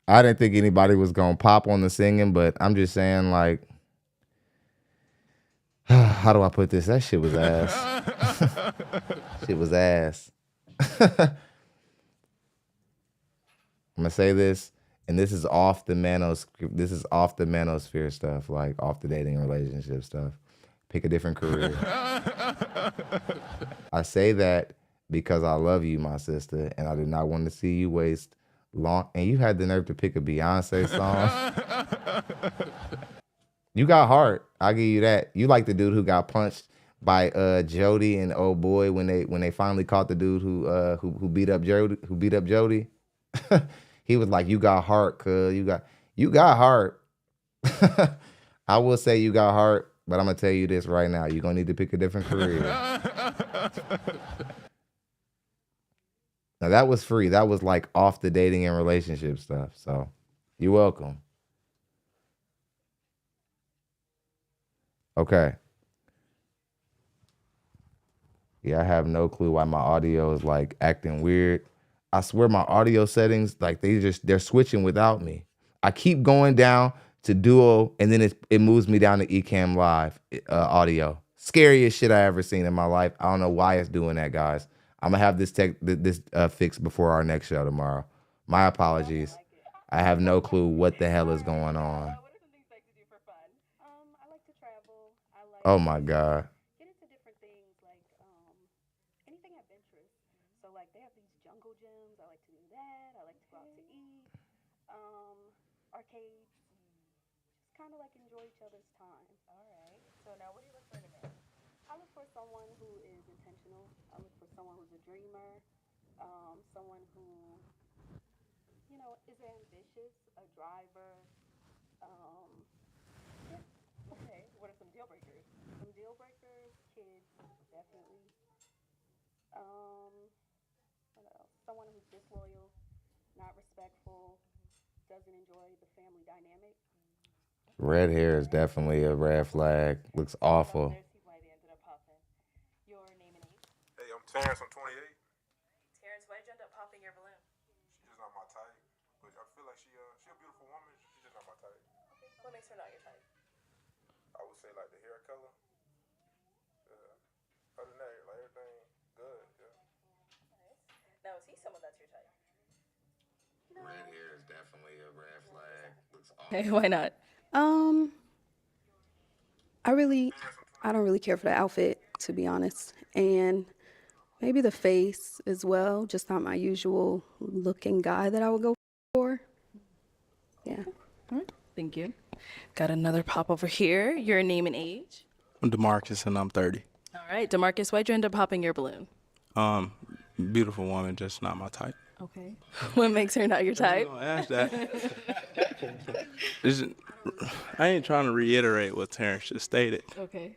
I didn't think anybody was gonna pop on the singing, but I'm just saying, like, how do I put this? That shit was ass. Shit was ass. I'm gonna say this, and this is off the manosphere stuff, like off the dating and relationship stuff. Pick a different career. I say that because I love you, my sister, and I do not want to see you waste long. And you had the nerve to pick a Beyonce song. You got heart. I'll give you that. You like the dude who got punched by Jody and old boy when they finally caught the dude who beat up Jody. He was like, "You got heart, cuz you got heart." I will say you got heart, but I'm gonna tell you this right now: you're gonna need to pick a different career. Now that was free. That was like off the dating and relationship stuff. So you're welcome. Okay. Yeah, I have no clue why my audio is like acting weird. I swear my audio settings, like they're switching without me. I keep going down to Duo and then it moves me down to Ecamm Live audio. Scariest shit I ever seen in my life. I don't know why it's doing that, guys. I'm gonna have this fixed before our next show tomorrow. My apologies. I have no clue what the hell is going on. Oh my God. Get into different things like anything adventurous. So like they have these jungle gyms. I like to do that. I like to go out to eat. Arcades. Just kind of like enjoy each other's time. All right. So now what do you look for in a man? I look for someone who is intentional. I look for someone who's a dreamer. Someone who, you know, is ambitious, a driver. Yeah. Okay. What are some deal breakers? Some deal breakers, kids, definitely. What else? Someone who's disloyal, not respectful, doesn't enjoy the family dynamic. Red hair is definitely a red flag. Looks awful. Your name and age? Hey, I'm Terrence. I'm 28. Terrence, why did you end up popping your balloon? She's just not my type, but I feel like she a beautiful woman. She's just not my type. Okay. What makes her not your type? I would say like the hair color. Other than that, like everything good. Yeah. Nice. Now is he someone that's your type? Red hair is definitely a red flag. Looks awful. Hey, why not? I don't really care for the outfit, to be honest. And maybe the face as well, just not my usual looking guy that I would go for. Yeah. All right. Thank you. Got another pop over here. Your name and age? I'm DeMarcus and I'm 30. All right, DeMarcus, why'd you end up popping your balloon? Beautiful woman, just not my type. Okay. What makes her not your type? Don't ask that. I ain't trying to reiterate what Terrence just stated. Okay.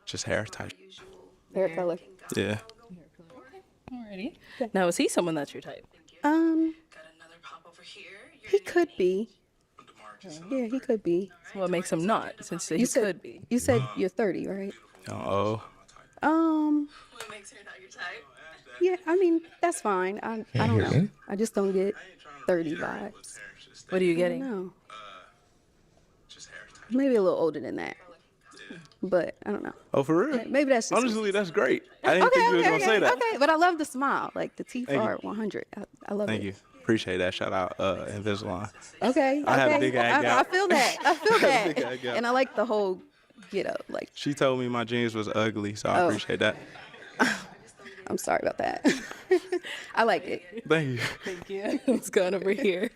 Just hair type. Hair color. Yeah. Alrighty. Now, is he someone that's your type? He could be. Yeah, he could be. So what makes him not? Since he could be. You said you're 30, right? Oh. What makes her not your type? Yeah, I mean, that's fine. I don't know. I just don't get 30 vibes. What are you getting? No. Maybe a little older than that. But I don't know. Oh, for real? Maybe that's just honestly, that's great. I didn't think you were gonna say that. Okay, but I love the smile. Like the teeth Thank are you. 100. I love Thank it. you. Appreciate that. Shout out Invisalign. Okay. I have big eye I gap. feel that. I feel Big eye that. gap. And I like the whole get up. Like She told me my jeans was ugly, so I Oh. appreciate that. I'm sorry about that. I like it. Thank you. Thank you. Let's go on over here.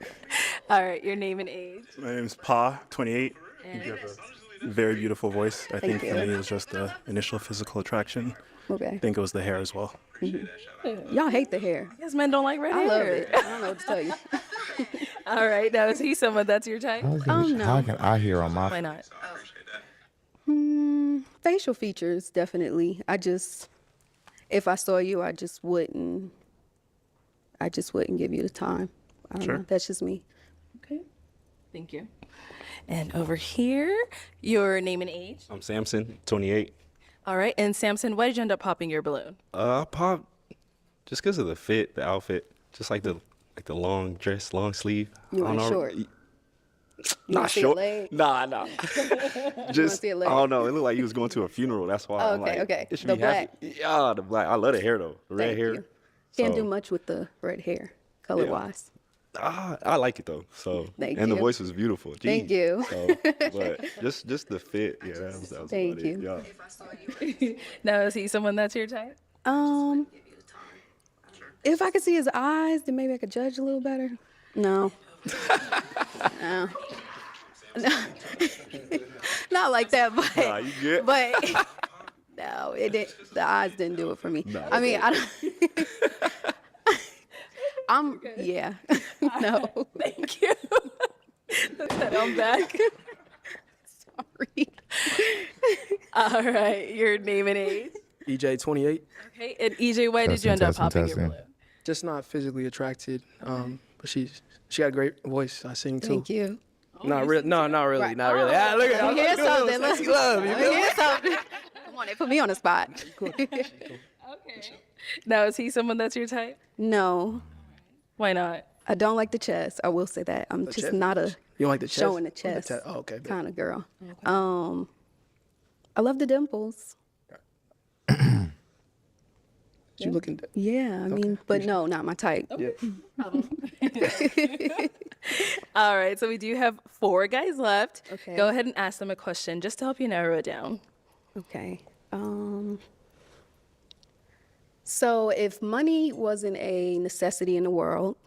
All right, your name and age. My name's Pa, 28. And- You have a very beautiful voice. I think Thank for you. me it was just the initial physical attraction. Okay. I think it was the hair as well. Y'all hate the hair. Yes, men don't like red I hair. love it. I don't know what to tell you. All right, now is he someone that's your type? How can I hear on my? Why not? Hmm. Facial features, definitely. If I saw you, I just wouldn't give you the time. I don't know. That's just me. Okay. Thank you. And over here, your name and age. I'm Samson, 28. All right. And Samson, why did you end up popping your balloon? I popped just because of the fit, the outfit, just like the long dress, long sleeve. You want short? Not short. Nah. Just see a I leg? don't know. It looked like you was going to a funeral. That's why. Oh, I'm okay, like, okay. it should The be happy. black. Yeah, the black. I love the hair though. The red Thank hair. you. Can't So, do much with the red hair, color-wise. I like it though. So Thank and you. the voice was beautiful. Jeez. Thank you. So, but just the fit. Yeah, that was Thank about you. it. Yeah. Now, is he someone that's your type? If I could see his eyes, then maybe I could judge a little better. No. No. No. Not like that, but Nah, you good? but no, it didn't. The eyes didn't do it for me. Nah, I mean, I don't. Yeah. No. Thank you. I'm back. Sorry. All right. Your name and age. EJ 28. Okay. And EJ, why did you end up popping your balloon? Just not physically attracted. But she got a great voice. I sing too. Thank you. Not really. No, not really. Right. Not really. Ah, look at Let me hear something. Sexy love. You Let me feel hear me? something. Come on, they put me on the spot. Okay. Now, is he someone that's your type? No. Why not? I don't like the chest. I will say that. I'm just chest? not a You don't like the chest? showing the Oh, chest oh, okay. kind of girl. I love the dimples. You looking? Yeah, I mean, but no, not my type. Yeah. All right. So we do have 4 guys left. Okay. Go ahead and ask them a question just to help you narrow it down. Okay. So if money wasn't a necessity in the world,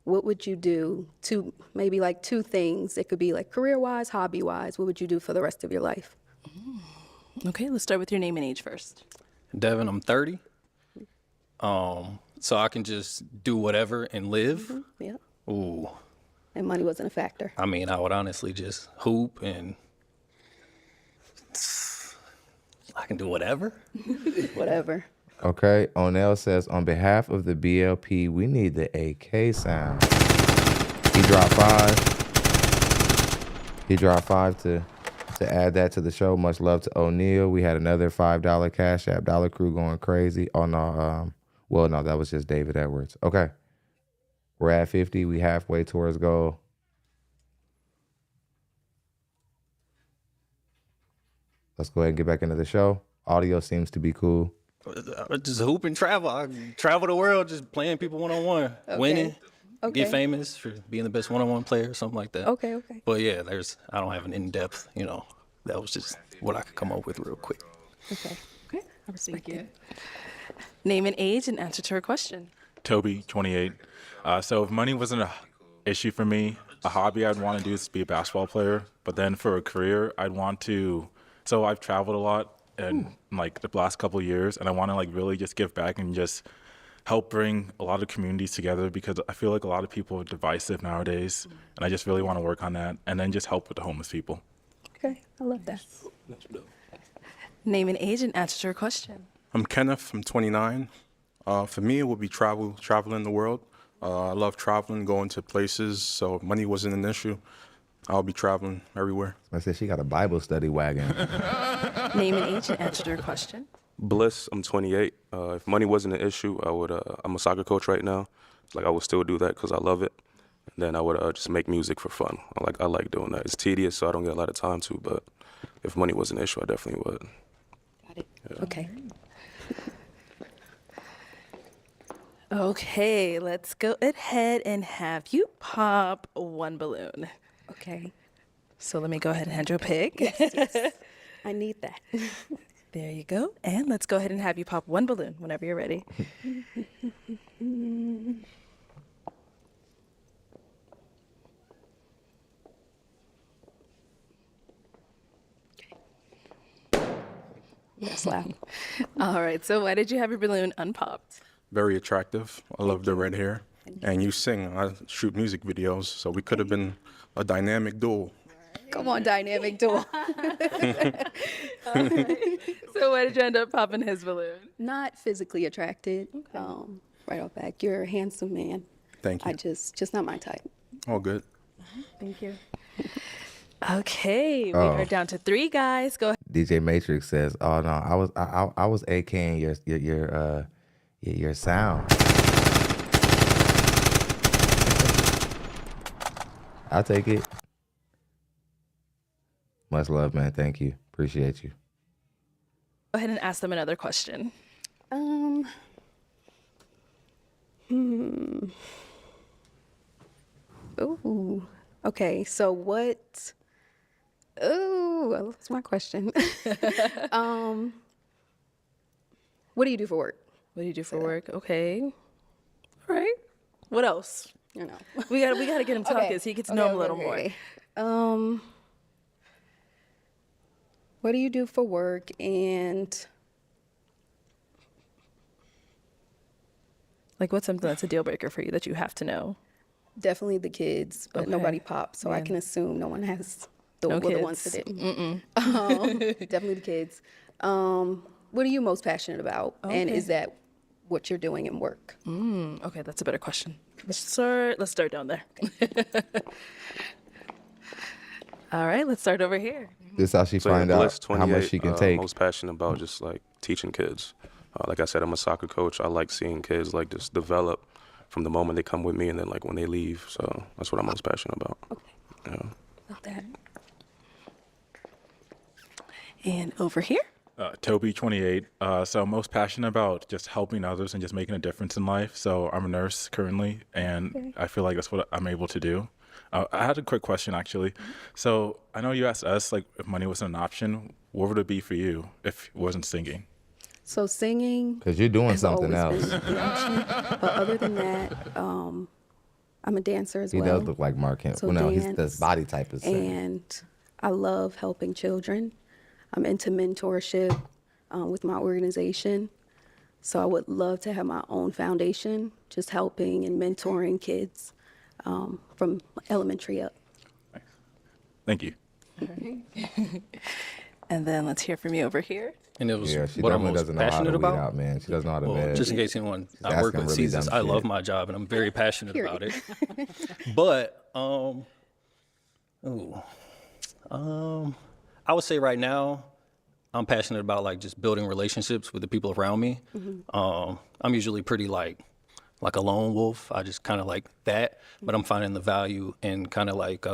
what would you do to maybe like 2 things? It could be like career-wise, hobby-wise. What would you do for the rest of your life? Okay. Let's start with your name and age first. Devin, I'm 30. So I can just do whatever and live. Yeah. Ooh. And money wasn't a factor. I mean, I would honestly just hoop and I can do whatever. Whatever. Okay, Onel says, on behalf of the BLP, we need the AK sound. He dropped 5. He dropped 5 to add that to the show. Much love to O'Neal. We had another $5 Cash App. Dollar Crew going crazy. Oh, no. Well, no, that was just David Edwards. Okay. We're at 50. We halfway towards goal. Let's go ahead and get back into the show. Audio seems to be cool. Just hoop and travel. I travel the world just playing people one-on-one, winning, get famous for being the best one-on-one player or something like that. Okay. But yeah, I don't have an in-depth, that was just what I could come up with real quick. Okay. I respect it. Name and age and answer to her question. Toby, 28. So if money wasn't an issue for me, a hobby I'd want to do is be a basketball player. But then for a career, I'd want to. So I've traveled a lot in like the last couple of years, and I want to like really just give back and just help bring a lot of communities together, because I feel like a lot of people are divisive nowadays, and I just really want to work on that, and then just help with the homeless people. Okay, I love that. Name and age and answer to her question. I'm Kenneth. I'm 29. For me, it would be traveling the world. I love traveling, going to places. So if money wasn't an issue, I'll be traveling everywhere. I said she got a Bible study wagon. Name and age and answer to her question. Bliss. I'm 28. If money wasn't an issue, I would. I'm a soccer coach right now. Like I would still do that because I love it. And then I would just make music for fun. I like doing that. It's tedious, so I don't get a lot of time to. But if money was an issue, I definitely would. Got it. Yeah. Okay. Okay, let's go ahead and have you pop 1 balloon. Okay. So let me go ahead and hand you a pick. Yes. I need that. There you go. And let's go ahead and have you pop 1 balloon whenever you're ready. That's loud. All right, so why did you have your balloon unpopped? Very attractive. I love the red hair. And you sing. I shoot music videos, so we could have been a dynamic duo. Come on, dynamic duo. So why did you end up popping his balloon? Not physically attracted. Right off back, you're a handsome man. Thank you. I just not my type. All good. Thank you. Okay, we are down to 3 guys. Go ahead. DJ Matrix says, "Oh no, I was AKing your sound." I'll take it. Much love, man. Thank you. Appreciate you. Go ahead and ask them another question. Ooh. Okay, so what? Ooh, that's my question. What do you do for work? What do you do for work? Okay. All right. What else? You know. We gotta get him talking so he gets to know him a little more. What do you do for work? And like, what's something that's a deal breaker for you that you have to know? Definitely the kids, but nobody pops, so I can assume no one has the ones that didn't. Definitely the kids. What are you most passionate about? And is that what you're doing in work? Okay, that's a better question. Let's start down there. All right, let's start over here. This is how she find out how much she can take. Most passionate about just like teaching kids. Like I said, I'm a soccer coach. I like seeing kids like just develop from the moment they come with me and then like when they leave. So that's what I'm most passionate about. Okay. Yeah. Love that. And over here? Toby, 28. So most passionate about just helping others and just making a difference in life. So I'm a nurse currently, and I feel like that's what I'm able to do. I had a quick question, actually. So I know you asked us, like, if money wasn't an option, what would it be for you if it wasn't singing? So singing. Because you're doing something else. But other than that, I'm a dancer as well. He does look like Mark Kemp. So Well, no, dance, his body type is singing. And I love helping children. I'm into mentorship with my organization. So I would love to have my own foundation, just helping and mentoring kids from elementary up. Nice. Thank you. And then let's hear from you over here. And it was she what I'm definitely most doesn't know how to passionate weed about. out, man. She doesn't know how to med. Just in case anyone She's I work asking with really sees this, dumb I shit. love my job and I'm very passionate about it. But I would say right now I'm passionate about like just building relationships with the people around me. I'm usually pretty like a lone wolf. I just kind of like that, but I'm finding the value in kind of like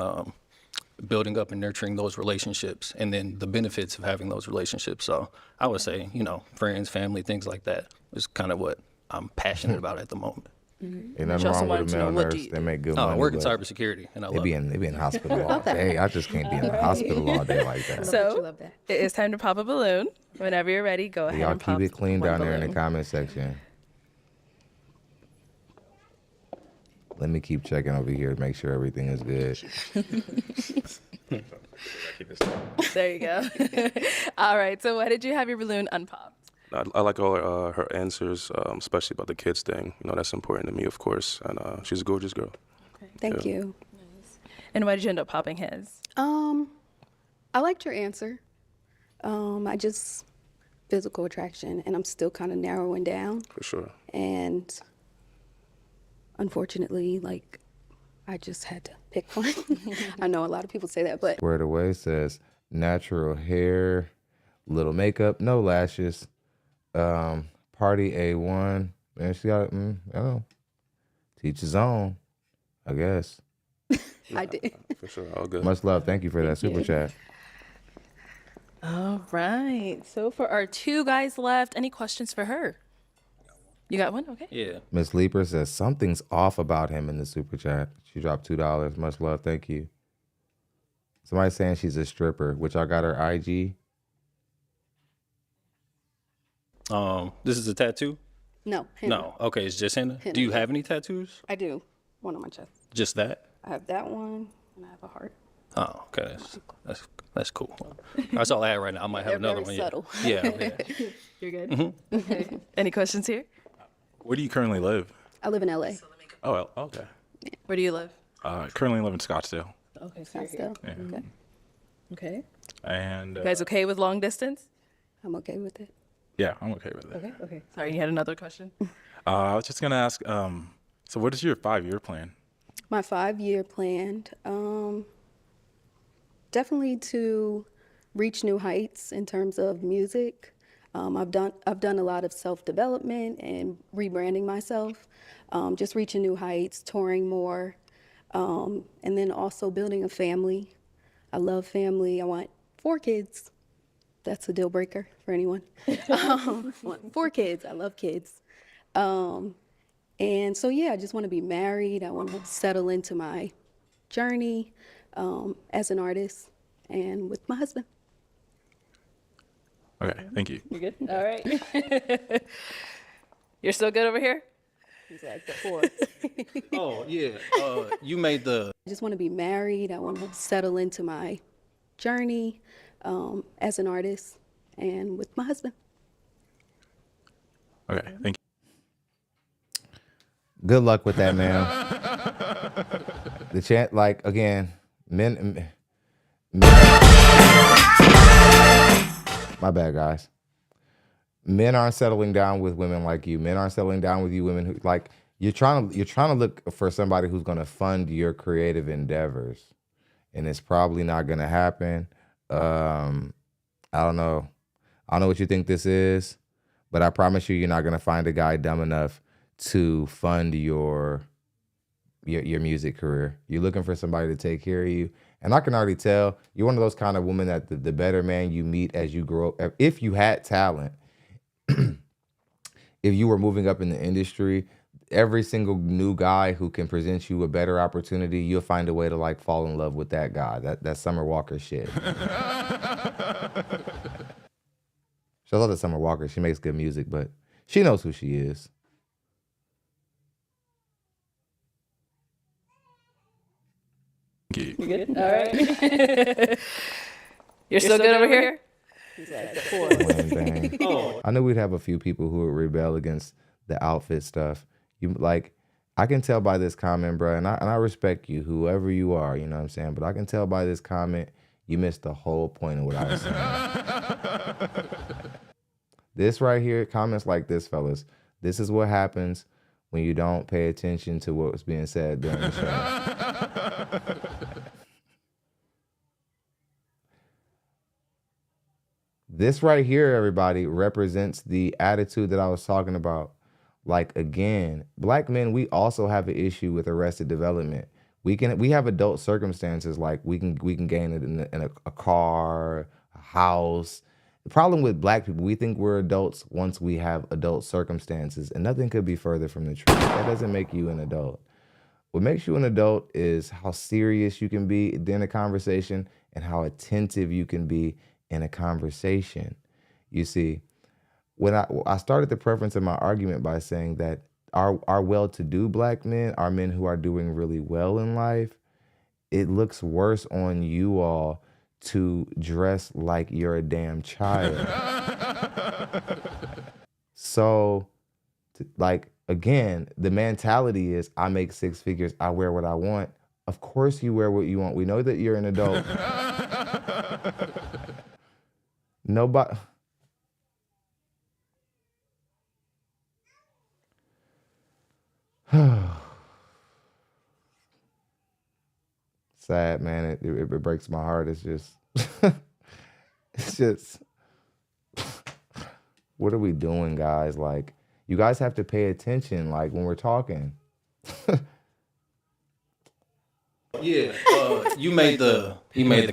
building up and nurturing those relationships and then the benefits of having those relationships. So I would say, friends, family, things like that is kind of what I'm passionate about at the moment. Ain't nothing wrong with a male nurse. They make good money. I work in but cybersecurity and I they love be it. in the hospital all day. I just can't be in the hospital all day like that. So it is time to pop a balloon. Whenever you're ready, go ahead Y'all and keep pop it clean one down there in the balloon. comment section. Let me keep checking over here to make sure everything is good. There you go. All right. So why did you have your balloon unpopped? I like all her answers, especially about the kids thing. That's important to me, of course. And she's a gorgeous girl. Thank you. And why did you end up popping his? I liked your answer. I just physical attraction, and I'm still kind of narrowing down. For sure. And unfortunately, like, I just had to pick one. I know a lot of people say that, but Squared Away says natural hair, little makeup, no lashes. Party A1. Man, she got teach his own, I guess. I did. For sure. All good. Much love. Thank you for that super chat. All right. So for our 2 guys left, any questions for her? You got one? Okay. Yeah. Miss Leaper says something's off about him in the super chat. She dropped $2. Much love. Thank you. Somebody saying she's a stripper, which I got her IG. This is a tattoo? no. henna. No. Okay, it's just henna. Henna. Do you have any tattoos? I do. One on my chest. Just that? I have that one, and I have a heart. Oh, okay. That's cool. That's all I have right now. I might have They're another very one. subtle. Yeah. You're good? Mm-hmm. Okay. Any questions here? Where do you currently live? I live in LA. Oh, well, okay. Where do you live? Currently live in Scottsdale. Okay, Scottsdale. Yeah. Okay. Okay. And You guys okay with long distance? I'm okay with it. yeah, I'm okay with it. Okay. Sorry, you had another question? I was just gonna ask. So what is your 5-year plan? My 5-year plan, definitely to reach new heights in terms of music. I've done a lot of self-development and rebranding myself, just reaching new heights, touring more, and then also building a family. I love family. I want 4 kids. That's a deal breaker for anyone. I want 4 kids. I love kids. And so, yeah, I just want to be married. I want to settle into my journey as an artist and with my husband. Okay, thank you. You good? All right. You're still good over here? He's like the 4. Oh, yeah. You made the... I just want to be married. I want to settle into my journey as an artist and with my husband. Okay, thank you. Good luck with that, man. The chant, like, again, men. My bad, guys. Men aren't settling down with women like you. Men aren't settling down with you women who, like, you're trying to look for somebody who's going to fund your creative endeavors, and it's probably not going to happen. I don't know what you think this is, but I promise you're not going to find a guy dumb enough to fund your music career. You're looking for somebody to take care of you. And I can already tell you're one of those kind of women that the better man you meet as you grow up, if you had talent, if you were moving up in the industry, every single new guy who can present you a better opportunity, you'll find a way to like fall in love with that guy. That Summer Walker shit. Shout out to Summer Walker. She makes good music, but she knows who she is. You good? All right. You're still good over here? He's like the 4. Oh. I knew we'd have a few people who would rebel against the outfit stuff. You like, I can tell by this comment, bro, and I respect you, whoever you are, you know what I'm saying? But I can tell by this comment, you missed the whole point of what I was saying. This right here, comments like this, fellas, this is what happens when you don't pay attention to what was being said during the show. This right here, everybody, represents the attitude that I was talking about. Like, again, black men, we also have an issue with arrested development. We have adult circumstances, like we can gain it in a car, a house. The problem with black people, we think we're adults once we have adult circumstances, and nothing could be further from the truth. That doesn't make you an adult. What makes you an adult is how serious you can be in a conversation and how attentive you can be in a conversation. You see, when I started the preference of my argument by saying that our well-to-do black men are men who are doing really well in life, it looks worse on you all to dress like you're a damn child. So, like, again, the mentality is, I make 6 figures, I wear what I want. Of course you wear what you want. We know that you're an adult. Nobody... Sad, man. It breaks my heart. It's just, it's just, what are we doing, guys? Like, you guys have to pay attention, like, when we're talking. Yeah, he made the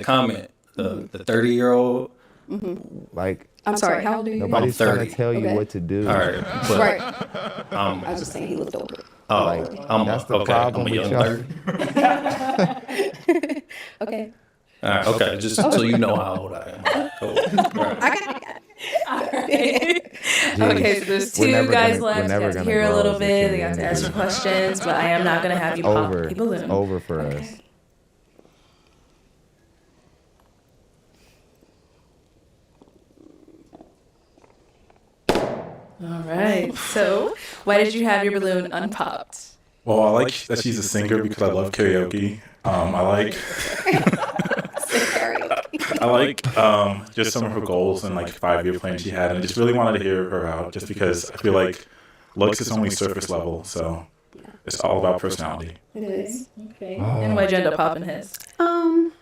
comment, the 30-year-old. Mm-hmm. Like, I'm sorry, how old are you? Nobody's trying to tell you what to do. All right, but, right. I was just saying he looked older. Oh, like, that's the problem I'm a with young y'all. 30. Okay. All right, okay, just so you know how old I am. Cool. All right. I got it. All right. Okay, so there's 2 guys left. You got to hear a little bit. They got to ask some questions, but I am not going to have you pop a balloon. It's over for us. All right. So, why did you have your balloon unpopped? Well, I like that she's a singer because I love karaoke. I like I like just some of her goals and like 5-year plan she had, and I just really wanted to hear her out, just because I feel like looks is only surface level, so it's all about personality. It is. Okay. And why'd you end up popping his? To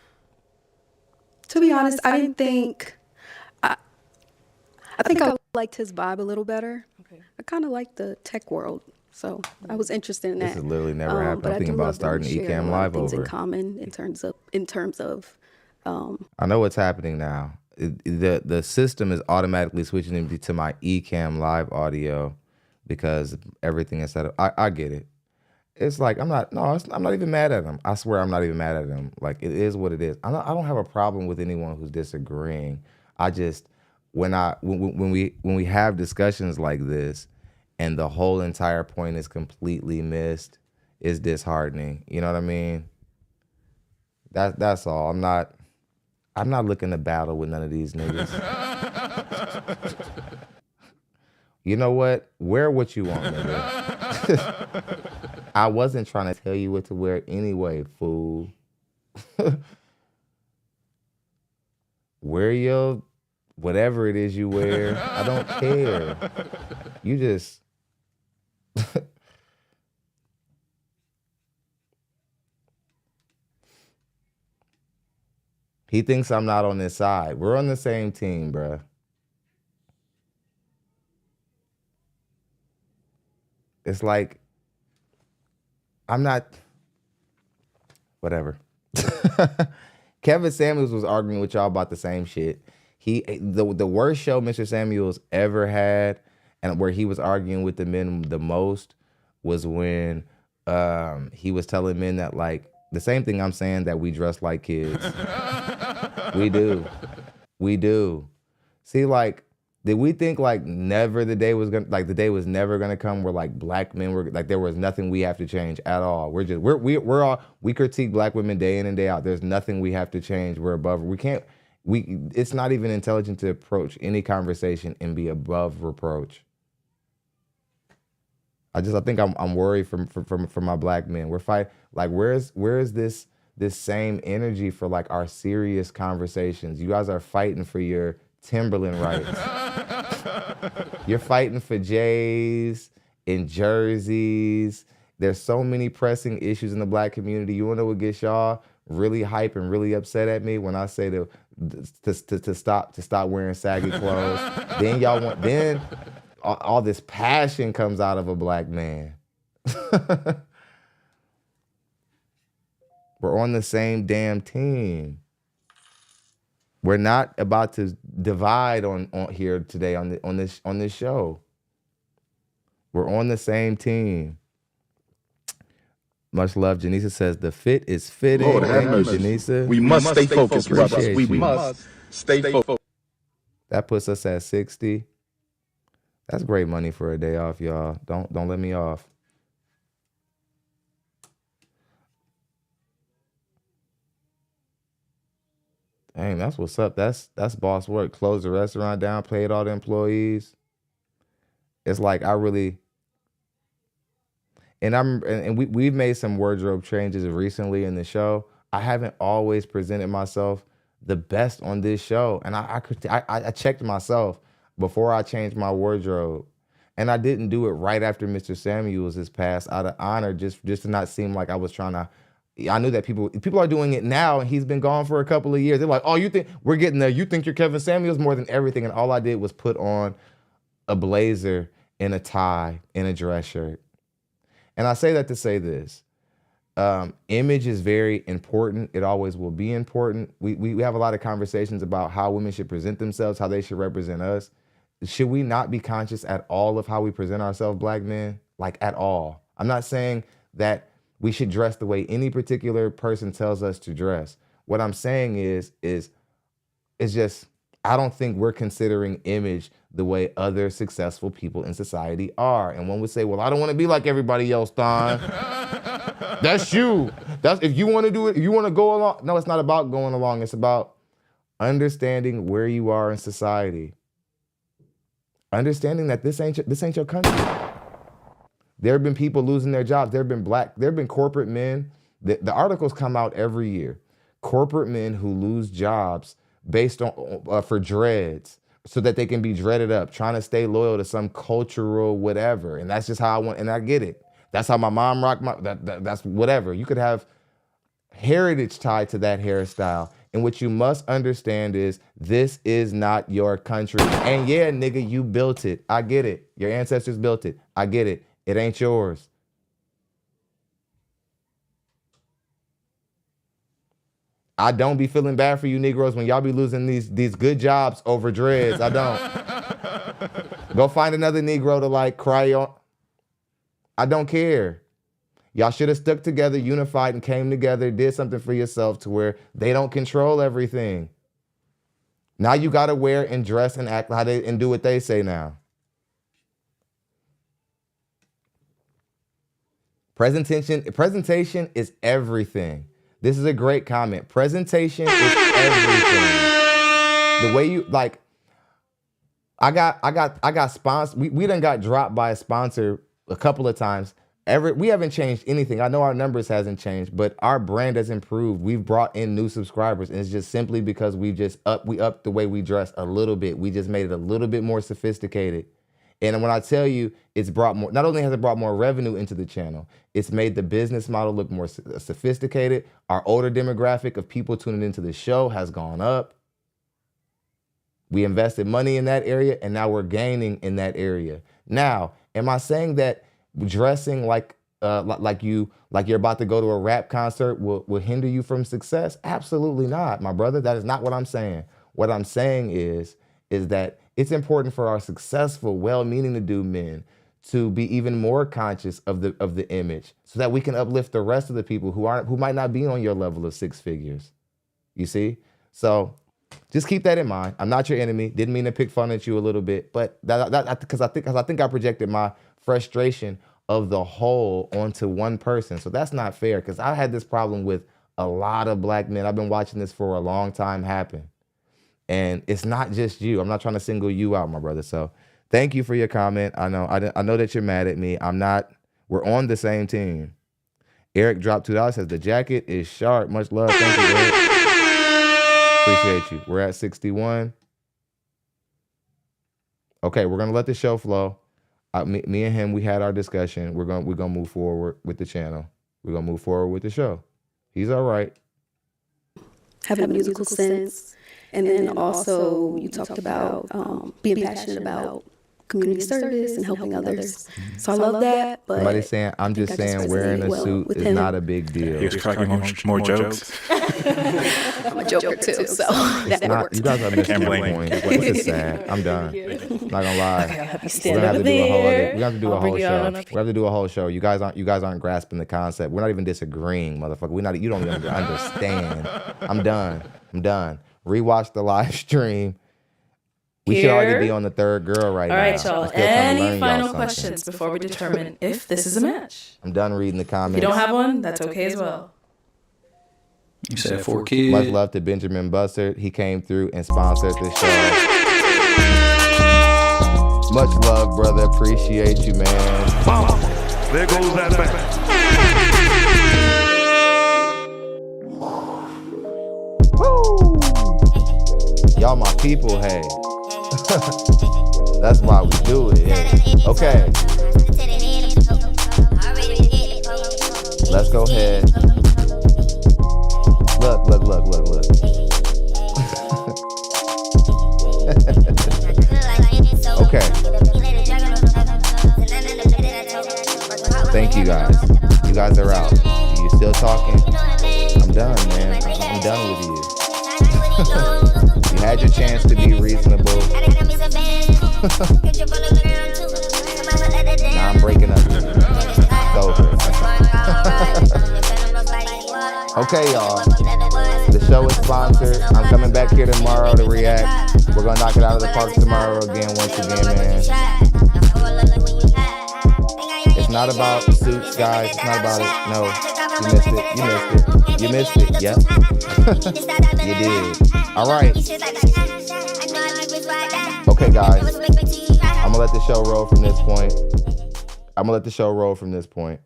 be honest, I didn't think. I think I liked his vibe a little better. Okay. I kind of like the tech world, so I was interested in that. This has literally never happened. I'm thinking about starting Ecamm Live things over. in common in terms of. I know what's happening now. The system is automatically switching to my Ecamm Live audio because everything is set up. I get it. It's like I'm not even mad at him. I swear I'm not even mad at him. Like, it is what it is. I don't have a problem with anyone who's disagreeing. I just when we have discussions like this and the whole entire point is completely missed, it's disheartening. You know what I mean? That's all. I'm not looking to battle with none of these niggas. You know what? Wear what you want, nigga. I wasn't trying to tell you what to wear anyway, fool. Wear your whatever it is you wear. I don't care. You just He thinks I'm not on his side. We're on the same team, bruh. It's like, I'm not, whatever. Kevin Samuels was arguing with y'all about the same shit. The worst show Mr. Samuels ever had, and where he was arguing with the men the most, was when he was telling men that, like, the same thing I'm saying, that we dress like kids. We do. We do. See, like, did we think like never the day was gonna, like the day was never gonna come where like black men were like there was nothing we have to change at all? We critique black women day in and day out. There's nothing we have to change. We're above. It's not even intelligent to approach any conversation and be above reproach. I think I'm worried for my black men. We're fighting, like, where's this same energy for like our serious conversations? You guys are fighting for your Timberland rights. You're fighting for J's and jerseys. There's so many pressing issues in the black community. You wanna know what gets y'all really hype and really upset at me? When I say to stop wearing saggy clothes. Then all this passion comes out of a black man. We're on the same damn team. We're not about to divide on here today on this show. We're on the same team. Much love. Janisa says the fit is fitting. Lord have mercy. Janisa. We must stay focused, brothers. We must stay focused. That puts us at 60. That's great money for a day off, y'all. Don't let me off. Dang, that's what's up. That's boss work. Close the restaurant down, paid all the employees. It's like we've made some wardrobe changes recently in the show. I haven't always presented myself the best on this show, and I checked myself before I changed my wardrobe, and I didn't do it right after Mr. Samuels has passed out of honor, just to not seem like I was trying to. I knew that people are doing it now, and he's been gone for a couple of years. They're like, oh, you think we're getting there? You think you're Kevin Samuels more than everything? And all I did was put on a blazer and a tie and a dress shirt. And I say that to say this. Image is very important. It always will be important. We have a lot of conversations about how women should present themselves, how they should represent us. Should we not be conscious at all of how we present ourselves, black men? Like, at all. I'm not saying that we should dress the way any particular person tells us to dress. What I'm saying is just, I don't think we're considering image the way other successful people in society are. And one would say, well, I don't want to be like everybody else, Thon. That's you. That's if you want to do it, if you want to go along. No, it's not about going along. It's about understanding where you are in society. Understanding that this ain't your country. There have been people losing their jobs. There have been corporate men. The articles come out every year. Corporate men who lose jobs based on for dreads so that they can be dreaded up, trying to stay loyal to some cultural whatever. And that's just how I want, and I get it. That's how my mom rocked that's whatever. You could have heritage tied to that hairstyle. And what you must understand is this is not your country. And yeah, nigga, you built it. I get it. Your ancestors built it. I get it. It ain't yours. I don't be feeling bad for you Negroes when y'all be losing these good jobs over dreads. I don't. Go find another Negro to like cry on. I don't care. Y'all should have stuck together, unified, and came together, did something for yourself to where they don't control everything. Now you gotta wear and dress and act how they and do what they say now. Presentation is everything. This is a great comment. Presentation is everything. The way you like, I got sponsored. We done got dropped by a sponsor a couple of times. We haven't changed anything. I know our numbers hasn't changed, but our brand has improved. We've brought in new subscribers, and it's just simply because we upped the way we dress a little bit. We just made it a little bit more sophisticated. And when I tell you it's brought more, not only has it brought more revenue into the channel, it's made the business model look more sophisticated. Our older demographic of people tuning into the show has gone up. We invested money in that area, and now we're gaining in that area. Now, am I saying that dressing like you're about to go to a rap concert will hinder you from success? Absolutely not, my brother. That is not what I'm saying. What I'm saying is that it's important for our successful, well-meaning to do men to be even more conscious of the image so that we can uplift the rest of the people who might not be on your level of six figures. You see? So just keep that in mind. I'm not your enemy. Didn't mean to pick fun at you a little bit, but because I think I projected my frustration of the whole onto one person. So that's not fair, because I had this problem with a lot of black men. I've been watching this for a long time happen. And it's not just you. I'm not trying to single you out, my brother. So thank you for your comment. I know that you're mad at me. I'm not. We're on the same team. Eric dropped $2, says the jacket is sharp. Much love. Thank you, Eric. Appreciate you. We're at 61. Okay, we're gonna let the show flow. Me and him, we had our discussion. We're gonna move forward with the channel. We're gonna move forward with the show. He's all right. Having a musical sense. And then also you talked about being passionate about community service and helping others. So I love that. But somebody's saying, I'm just saying wearing a suit is not a big deal. He was cracking more jokes. I'm a joker too, so that works. You guys are missing the point. This is sad. I'm done. Not gonna lie. We're gonna have to do a whole show. We have to do a whole show. You guys aren't grasping the concept. We're not even disagreeing, motherfucker. You don't even understand. I'm done. Rewatch the live stream. We should already be on the third girl right now. All right, y'all. Any final questions before we determine if this is a match? I'm done reading the comments. If you don't have one, that's okay as well. You said 4 kids. Much love to Benjamin Bussard. He came through and sponsored the show. Much love, brother. Appreciate you, man. Mama, there goes that man. Y'all my people, hey. That's why we do it. Yeah. Okay. Let's go ahead. Look. Okay. Thank you guys. You guys are out. You still talking? I'm done, man. I'm done with you. You had your chance to be reasonable. Now I'm breaking up. It's over. Okay, y'all. The show is sponsored. I'm coming back here tomorrow to react. We're gonna knock it out of the park tomorrow again, once again, man. It's not about suits, guys. It's not about it. No. You missed it. Yep. You did. All right. Okay, guys. I'm gonna let the show roll from this point.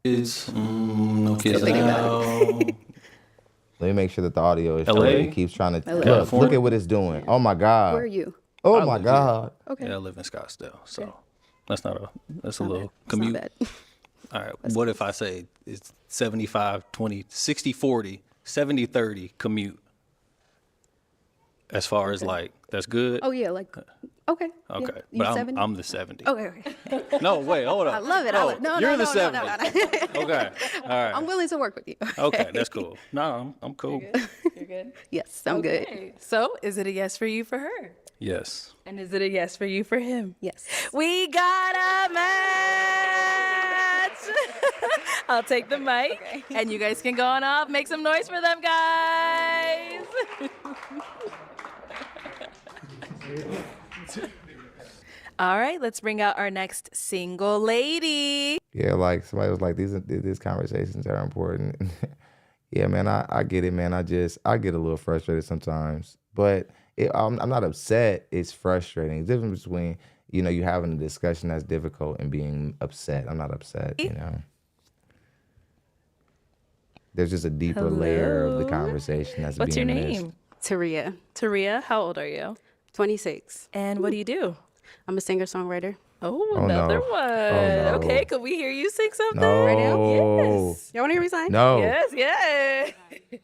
Kids, no kids now. Let me make sure that the audio is LA? showing. It keeps trying to LA. look at what it's doing. Oh my God. Where are you? Oh I my live here. God. Okay. Yeah, I live in Scottsdale, so that's a little Not bad. It's commute. not bad. All right, what if I say it's 75-20, 60-40, 70-30 commute? As far as like, that's good? Oh yeah, like okay. Okay, Yeah. You but 70? I'm the 70. Okay. No, wait, hold up. I love it. Oh, No, you're no, the no, 70. no. Okay, all right. I'm willing to work with you. Okay, that's cool. No, I'm cool. You're good? Yes, I'm good. Okay. So, is it a yes for you for her? Yes. And is it a yes for you for him? Yes. We got a match! I'll take the mic, and you guys can go on off. Make some noise for them, guys! All right, let's bring out our next single lady. Yeah, like somebody was like, these conversations are important. Yeah, man, I get it, man. I get a little frustrated sometimes, but I'm not upset. It's frustrating. The difference between, you having a discussion that's difficult and being upset. I'm not upset, There's just a deeper layer of the conversation that's What's being your missed. name? Taria, Taria, how old are you? 26. And what do you do? I'm a singer-songwriter. Oh, Oh, another no. one. Oh, no. Okay, could we hear you sing something? No. Right now? Yes. Y'all want to hear me sing? No. Yes, yes.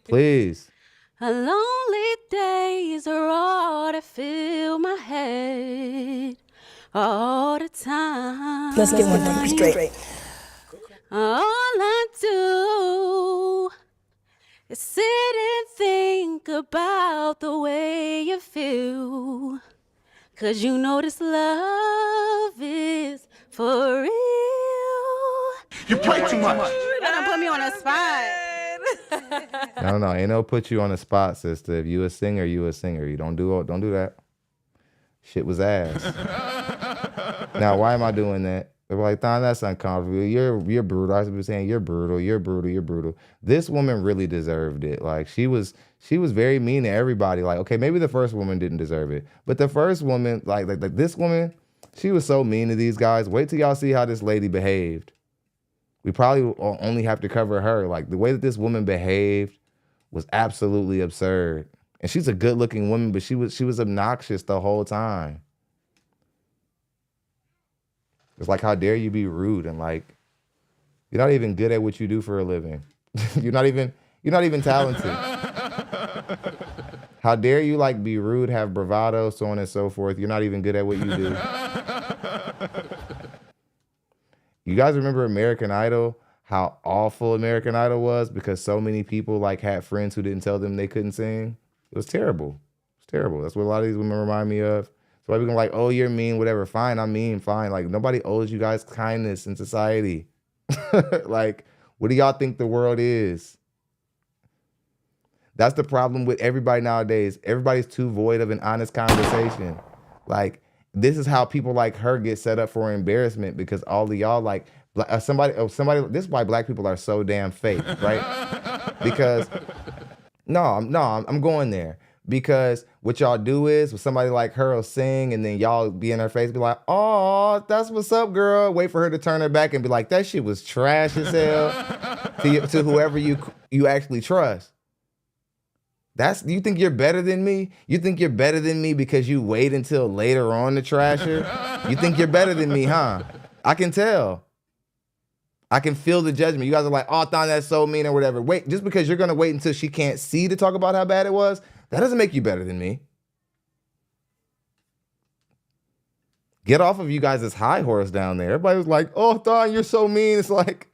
Please. A lonely days are all that fill my head all the time. Let's get one thing straight. All I do is sit and think about the way you feel. 'Cause you know this love is for real. You play too much. You done put me on a spot. No, ain't no put you on the spot, sister. If you a singer, you a singer. You don't do that. Shit was ass. Now, why am I doing that? They're like, Thon, that's uncomfortable. You're brutal. I was saying you're brutal. This woman really deserved it. Like she was very mean to everybody. Like, okay, maybe the first woman didn't deserve it, but the first woman, like this woman, she was so mean to these guys. Wait till y'all see how this lady behaved. We probably only have to cover her. Like the way that this woman behaved was absolutely absurd. And she's a good-looking woman, but she was obnoxious the whole time. It's like, how dare you be rude, and like, you're not even good at what you do for a living. You're not even talented. How dare you like be rude, have bravado, so on and so forth. You're not even good at what you do. You guys remember American Idol? How awful American Idol was because so many people like had friends who didn't tell them they couldn't sing. It was terrible. It's terrible. That's what a lot of these women remind me of. So why we can like, oh, you're mean, whatever. Fine, I'm mean, fine. Like nobody owes you guys kindness in society. Like, what do y'all think the world is? That's the problem with everybody nowadays. Everybody's too void of an honest conversation. Like, this is how people like her get set up for embarrassment because all of y'all like somebody. This is why black people are so damn fake, right? Because I'm going there. Because what y'all do is when somebody like her will sing and then y'all be in her face, be like, oh, that's what's up, girl. Wait for her to turn her back and be like, that shit was trash as hell to whoever you actually trust. You think you're better than me? You think you're better than me because you wait until later on to trash her? You think you're better than me, huh? I can tell. I can feel the judgment. You guys are like, oh, Thon, that's so mean or whatever. Wait, just because you're going to wait until she can't see to talk about how bad it was, that doesn't make you better than me. Get off of you guys' high horse down there. Everybody was like, oh, Thon, you're so mean. It's like,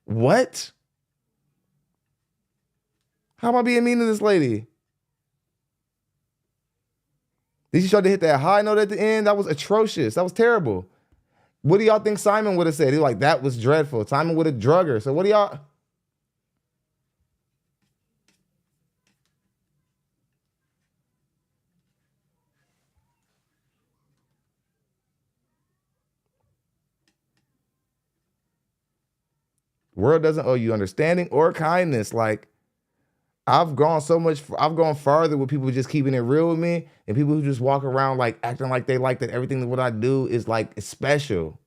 what? How am I being mean to this lady? Did she try to hit that high note at the end? That was atrocious. That was terrible. What do y'all think Simon would have said? He was like, that was dreadful. Simon would have drug her. So what do y'all... World doesn't owe you understanding or kindness. Like, I've gone farther with people just keeping it real with me and people who just walk around like acting like they like that everything that what I do is like it's special.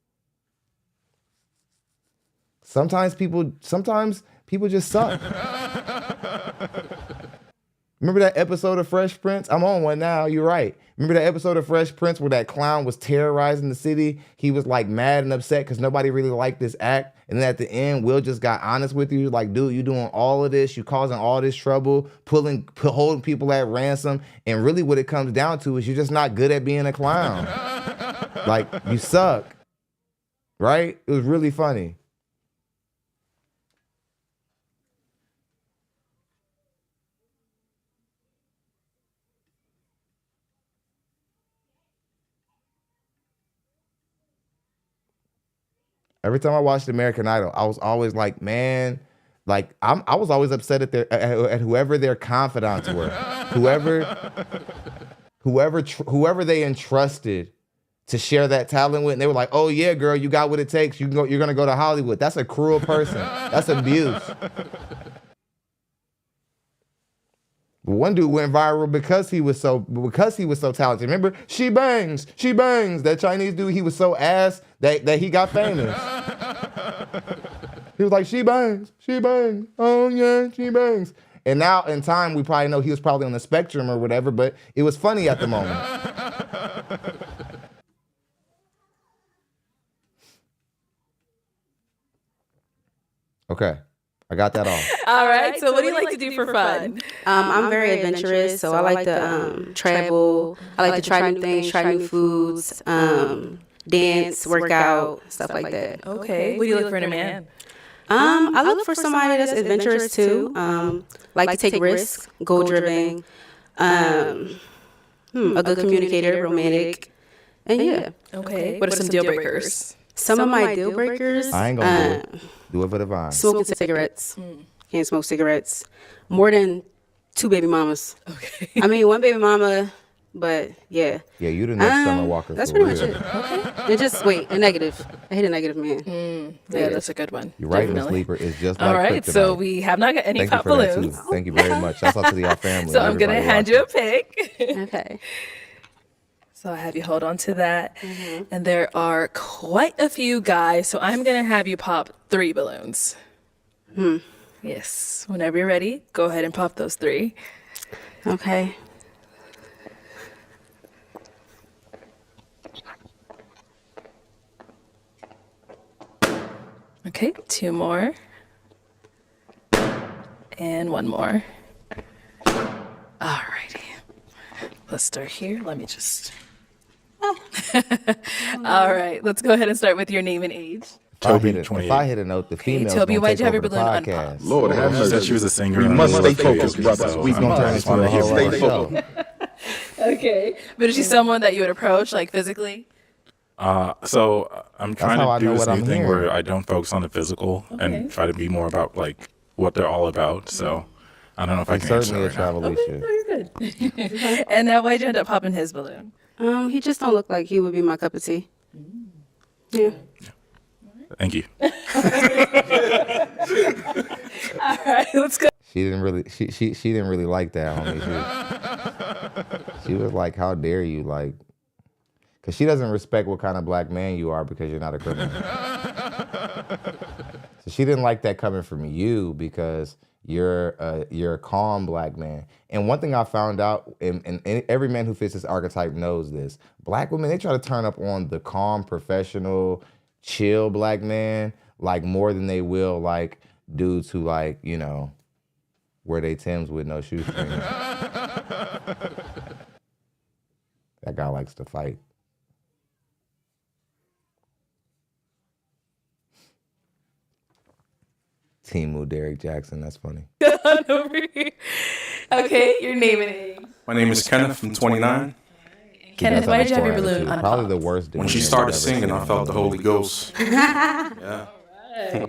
Sometimes people just suck. Remember that episode of Fresh Prince? I'm on one now. You're right. Remember that episode of Fresh Prince where that clown was terrorizing the city? He was like mad and upset because nobody really liked this act. And then at the end, Will just got honest with you. Like, dude, you doing all of this. You causing all this trouble, holding people at ransom. And really what it comes down to is you're just not good at being a clown. Like, you suck. Right? It was really funny. Every time I watched American Idol, I was always like, man, like I was always upset at whoever their confidants were, whoever they entrusted to share that talent with. And they were like, oh yeah, girl, you got what it takes. You're gonna go to Hollywood. That's a cruel person. That's abuse. One dude went viral because he was so talented. Remember, she bangs. That Chinese dude, he was so ass that he got famous. He was like, she bangs. Oh yeah, she bangs. And now in time, we probably know he was probably on the spectrum or whatever, but it was funny at the moment. Okay. I got that all. All right. So what do you like to do for fun? I'm very adventurous, so I like to travel. I like to try new things, try new foods, dance, work out, stuff like that. Okay. What do you look for in a man? I look for somebody that's adventurous too. Like to take risks, goal-driven, a good communicator, romantic, and yeah. Okay. What are some deal breakers? Some of my deal breakers. I ain't gonna do it for the vine. Smoking cigarettes. Can't smoke cigarettes. More than 2 baby mamas. Okay. I mean, 1 baby mama, but yeah. Yeah, you the next Summer Walker. That's for pretty real. much it. Okay. And just wait, a negative. I hate a negative man. Yeah, that's a good one. You're right, Miss Definitely. Leaper. It's just All like right, kryptonite. so we have not got any Thank you pop for that, balloons. too. Thank you very much. Shout out to y'all family. So I'm going to everybody hand you a pick. Okay. So I have you hold on to that. And there are quite a few guys, so I'm going to have you pop 3 balloons. Yes. Whenever you're ready, go ahead and pop those 3. Okay. Okay, 2 more. And 1 more. Alrighty. Let's start here. Let me just... All right, let's go ahead and start with your name and age. Toby, If 28. I hit a note, the female's Toby, gonna why'd take you have over your the balloon podcast. unpopped? Lord have She mercy. said she was a singer. We and must I stay was focused, so brothers. We I gonna turn just this into wanted a to hear whole from other you. show. Okay, but is she someone that you would approach, like physically? So I'm That's how I trying to know do this what new I'm thing hearing. where I don't focus on the physical Okay. and try to be more about like what they're all about. So I don't know if I He's can answer certainly a that right now. travelisha. You're good. And now why'd you end up popping his balloon? He just don't look like he would be my cup of tea. Yeah. Thank you. All right, let's go. She didn't really like that, homie. She was like, how dare you, like, because she doesn't respect what kind of black man you are because you're not a criminal. So she didn't like that coming from you because you're a calm black man. And one thing I found out, and every man who fits this archetype knows this, black women, they try to turn up on the calm, professional, chill black man, like more than they will like dudes who like, you know, wear they Timbs with no shoestrings. That guy likes to fight. Timu Derek Jackson, that's funny. On over here. Okay, your name and age. My name is Kenneth. I'm 29. Kenneth, why did you have your Attitude. balloon Probably unpopped? the worst. When she dude started I've ever singing, seen I in felt my the life. Holy Ghost. Yeah.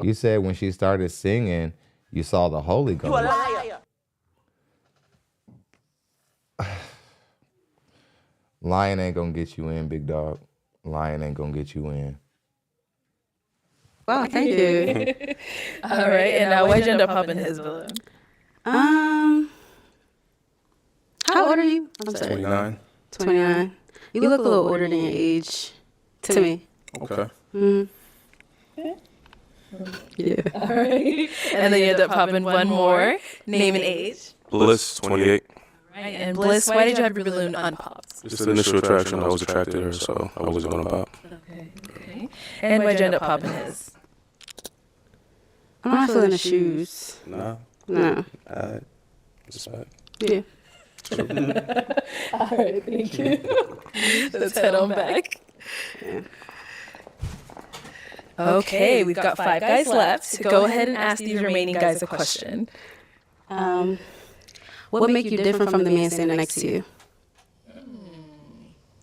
You said when she started singing, you saw the Holy Ghost. You a liar. Lion ain't gonna get you in, big dog. Lion ain't gonna get you in. Wow, thank you. All right, and now why'd you end up popping his balloon? How old are you? I'm sorry. 29. 29. You look a little older than your age to me. Okay. Yeah. All right. And then you end up popping one more. Name and age. Bliss, 28. Right. And Bliss, why did you have your balloon unpopped? Just the initial attraction. I was attracted to her, so I wasn't going to pop. Okay. And why'd you end up popping his? I'm not feeling the shoes. Nah. No. Respect. Yeah. All right, thank you. Let's head on back. Yeah. Okay, we've got 5 guys left. Go ahead and ask these remaining guys a question. What make you different from the man standing next to you?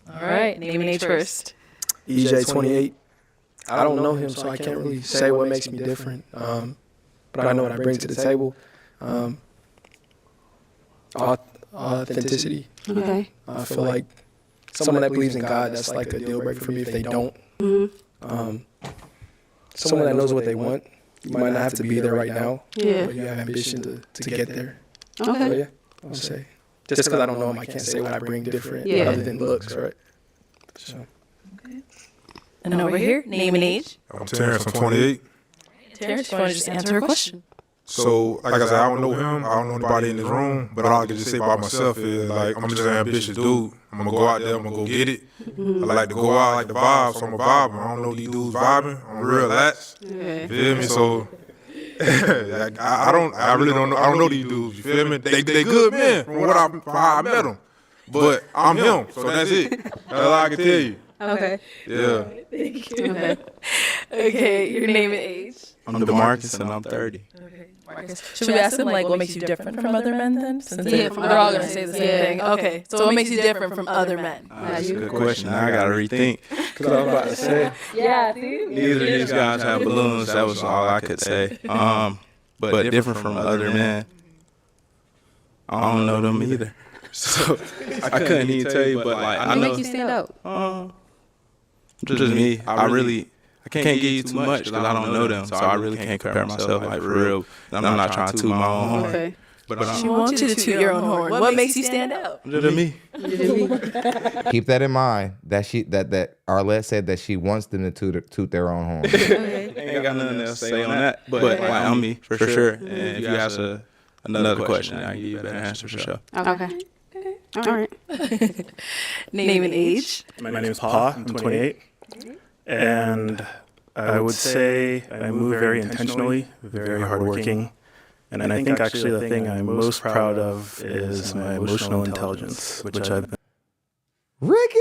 All right, name and age first. EJ 28. I don't know him, so I can't really say what makes me different. But I know what I bring to the table. Authenticity. Okay. I feel like someone that believes in God, that's like a deal breaker for me if they don't. Someone that knows what they want. You might not have to be there right now, but you have ambition to get there. Okay. So yeah, I'll say. Just because I don't know him, I can't say what I bring different other than looks, right? So. And over here, name and age. I'm Terrence, I'm 28. Terrence, you want to just answer a question? So, like I said, I don't know him. I don't know anybody in this room. But all I can just say about myself is, like, I'm just an ambitious dude. I'm going to go out there. I'm going to go get it. I like to go out, I like the vibe, so I'm a vibing. I don't know these dudes vibing. I'm real lax. You feel me? So, I really don't know. I don't know these dudes. You feel me? They good men from how I met them. But I'm him, so that's it. That's all I can tell you. Okay. Yeah. Thank you. Okay, your name and age. I'm DeMarcus and I'm 30. Okay, Marcus. Should we ask him, like, what makes you different from other men then? Since Yeah, they're all going to say the same thing. Okay, so what makes you different from other men? That's a good question. I got to rethink. Because I was about to say. Yeah, see? Neither of these guys have balloons. That was all I could say. But different from other men, I don't know them either. So I couldn't even tell you, but like I know. What make you stand out? Just me. I can't give you too much because I don't know them, so I really can't compare myself like for real. I'm not trying to toot my own horn. Okay. But She wants you to toot your own horn. What makes you stand out? Just me. Keep that in mind. That Arlette said that she wants them to toot their own horn. Ain't got nothing else to say on that. But like I'm me for sure. And if you ask another question, I can give you a better answer for sure. Okay. All right. Name and age. My name is Pa. I'm 28. And I would say I move very intentionally, very hardworking. And I think actually the thing I'm most proud of is my emotional intelligence, which I've been. Ricky!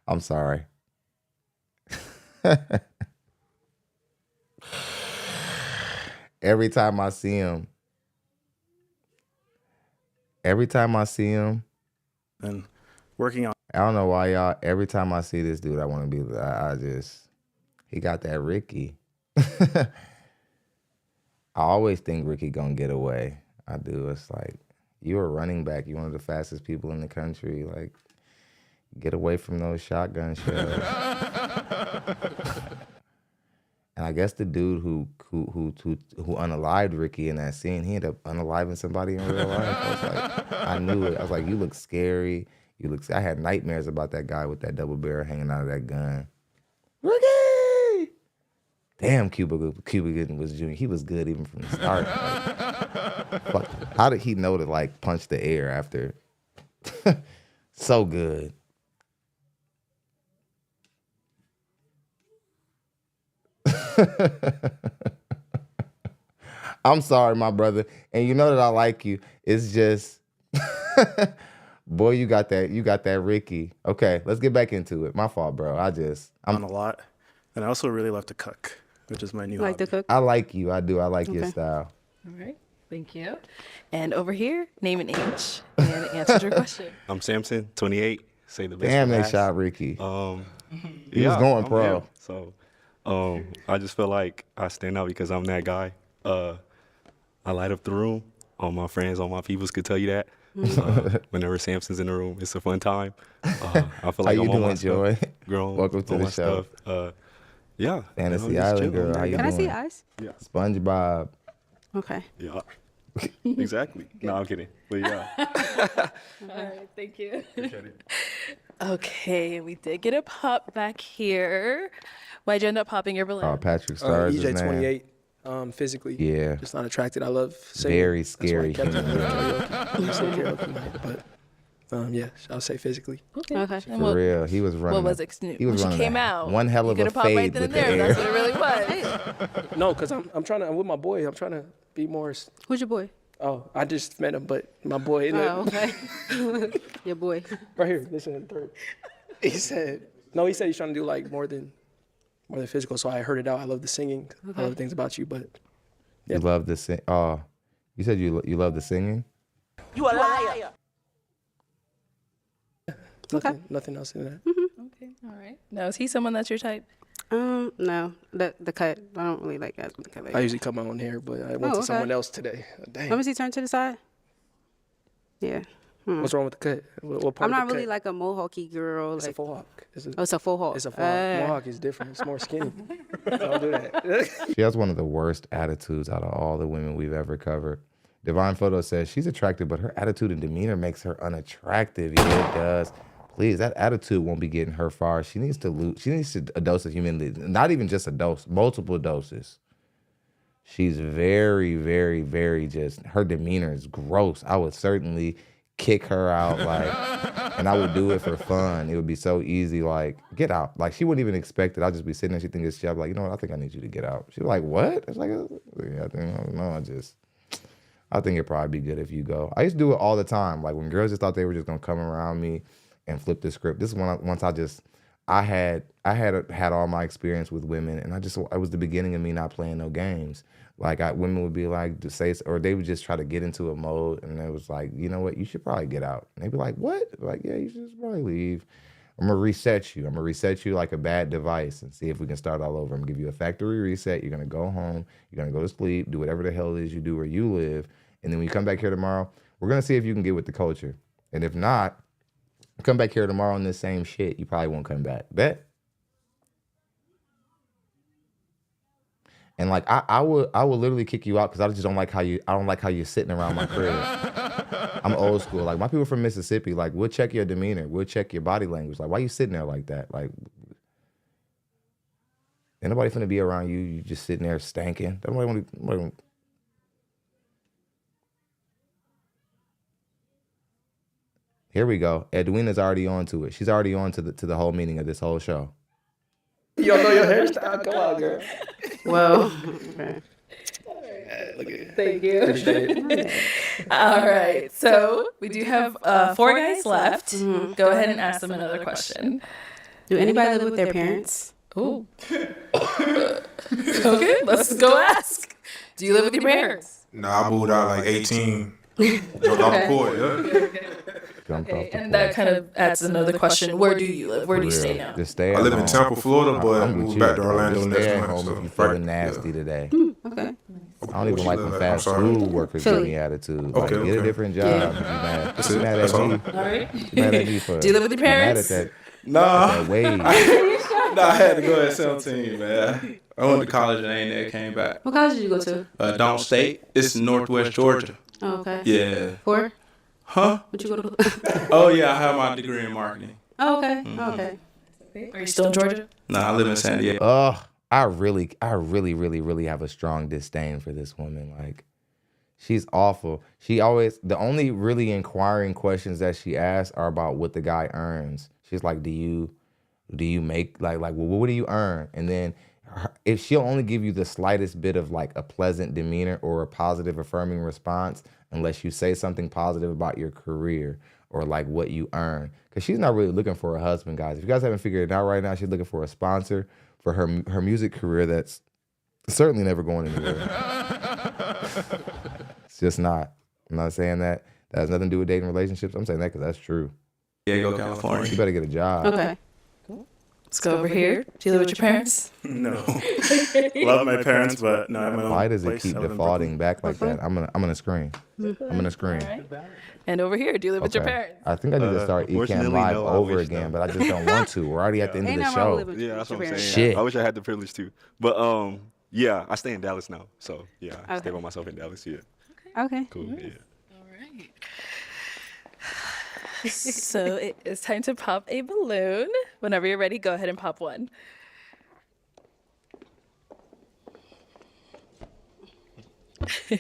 I'm sorry. Every time I see him, and working on. I don't know why y'all. Every time I see this dude, I want to be. He got that Ricky. I always think Ricky gonna get away. I do. It's like you're a running back. You're one of the fastest people in the country. Like, get away from those shotgun shells. And I guess the dude who unalived Ricky in that scene, he ended up unaliving somebody in real life. I was like, I knew it. I was like, you look scary. I had nightmares about that guy with that double barrel hanging out of that gun. Ricky! Damn, Cuba Gooding was junior. He was good even from the start. Like, fuck, how did he know to like punch the air after? So good. I'm sorry, my brother. And you know that I like you. It's just boy, you got that Ricky. Okay, let's get back into it. My fault, bro. I'm a lot. And I also really love to cook, which is my new Like hobby. to cook? I like you. I do. I like your style. All right. Thank you. And over here, name and age, and answer your question. I'm Samson, 28. Say the best. Damn, for they last. shot Ricky. He Yeah, was going I'm pro. him. So, I just feel like I stand out because I'm that guy. I light up the room. All my friends, all my peoples could tell you that. Whenever Samson's in the room, it's a fun time. I feel like How you I'm on my doing, Joy? stuff, grown, Welcome to on the my show. Stuff. Yeah. Fantasy just Island chilling. girl. How you Can I doing? see eyes? Yeah. SpongeBob. Okay. Yeah. Exactly. No, I'm kidding. But yeah. All right. Thank you. Appreciate it. Okay, we did get a pop back here. Why'd you end up popping your balloon? Patrick Stars, EJ man. 28. Physically, Yeah. just not attracted. I love singing. Very That's why I scary kept it human in being. karaoke. I say karaoke night, but yeah, I'll say physically. Okay. For real, he was running. What was a- it? He was When she running came a- out, one hell you of could a have popped right fade then with and the there. air. That's what it really was. No, because I'm with my boy. I'm trying to be more. Who's your boy? Oh, I just met him, but my boy. Oh, okay. Your boy. Right here. Listen to the third. He said he's trying to do like more than physical. So I heard it out. I love the singing. I love things about you, but You love the sing. Oh, you said you love the singing. You a liar. nothing else in that. Okay, all right. Now, is he someone that's your type? No, the cut. I don't really like guys with the cut. Like I usually cut my own hair, but I went to someone else today. Dang. Let me see. Turn to the side. Yeah. What's wrong with the cut? What part I'm of not the really cut? like a mohawky girl. It's like, a faux hawk. It's a faux hawk. It's a faux hawk. Mohawk is different. It's more skinny. Don't do that. She has one of the worst attitudes out of all the women we've ever covered. Divine Photo says she's attractive, but her attitude and demeanor makes her unattractive. Yeah, it does. Please, that attitude won't be getting her far. She needs to lose. She needs a dose of humility. Not even just a dose, multiple doses. She's very, very, very just, her demeanor is gross. I would certainly kick her out, and I would do it for fun. It would be so easy, get out. She wouldn't even expect it. I'd just be sitting there, she'd think it's shit. I'd be like, you know what, I think I need you to get out. She'd be like, what? It's like, yeah, I think it'd probably be good if you go. I used to do it all the time. When girls just thought they were just gonna come around me and flip the script. This is once I had all my experience with women, and it was the beginning of me not playing no games. Women would be to say, or they would just try to get into a mode, and it was like, you know what, you should probably get out. And they'd be like, what? Yeah, you should just probably leave. I'm gonna reset you. I'm gonna reset you like a bad device and see if we can start all over. I'm gonna give you a factory reset. You're gonna go home. You're gonna go to sleep. Do whatever the hell it is you do where you live. And then when you come back here tomorrow, we're gonna see if you can get with the culture. And if not, come back here tomorrow on this same shit. You probably won't come back. Bet. And I would literally kick you out because I just don't like how you're sitting around my crib. I'm old school. My people from Mississippi, we'll check your demeanor, we'll check your body language. Why you sitting there like that? Ain't nobody finna be around you. You just sitting there stanking. Nobody want. Here we go. Edwina's already on to it. She's already on to the whole meaning of this whole show. You don't know your hairstyle? Come on, girl. Well, okay. Thank you. All right. So we do have 4 guys left. Go ahead and ask them another question. Do anybody live with their parents? Ooh. Okay, let's go ask. Do you live with your parents? Nah, I moved out 18. Jumped off the court, yeah. Okay, and that kind of adds another question. Where do you live? Where do you stay now? Just stay at I live home. in Tampa, Florida, but I I'm moved with back to you. Orlando Just next stay at month. home So, if you feeling nasty today. Okay. I don't even like when fast food workers give me attitude. Get a different job. Yeah. You mad? That's You it. mad That's at all. me? All right. You mad at me for? Do you live with your parents? You mad at Nah. that wage? Nah, I had to go at 17, man. I went to college and I ain't never came back. What college did you go to? Don't State. It's in Northwest Georgia. Oh, okay. Yeah. For? Huh? What you go to? Oh, yeah, I have my degree in marketing. Oh, okay. Okay. Are you still in Georgia? Nah, I live in San Diego. I really have a strong disdain for this woman. She's awful. She always, the only really inquiring questions that she asks are about what the guy earns. She's like, do you make, well, what do you earn? And then if she'll only give you the slightest bit of a pleasant demeanor or a positive affirming response, unless you say something positive about your career or what you earn. Because she's not really looking for a husband, guys. If you guys haven't figured it out right now, she's looking for a sponsor for her music career that's certainly never going anywhere. It's just not. I'm not saying that. That has nothing to do with dating relationships. I'm saying that because that's true. Diego, California. You better get a job. Okay. Let's go over here. Do you live with your parents? No. Love my parents, but no, I have my own Why does it place. keep I live in defaulting back like that? I'm gonna scream. I'm gonna scream. All right. And over here, do you live with your parents? I think I need to start Ecam Fortunately, Live no, I over wish again, so. but I just don't want to. We're already at the end Ain't of the nothing wrong with show. living with Yeah, that's what I'm saying. Shit. I wish I had the privilege too. But yeah, I stay in Dallas now. So yeah, I stay Okay. by myself in Dallas. Yeah. Okay. Cool. Yeah. All right. So it is time to pop a balloon. Whenever you're ready, go ahead and pop one. All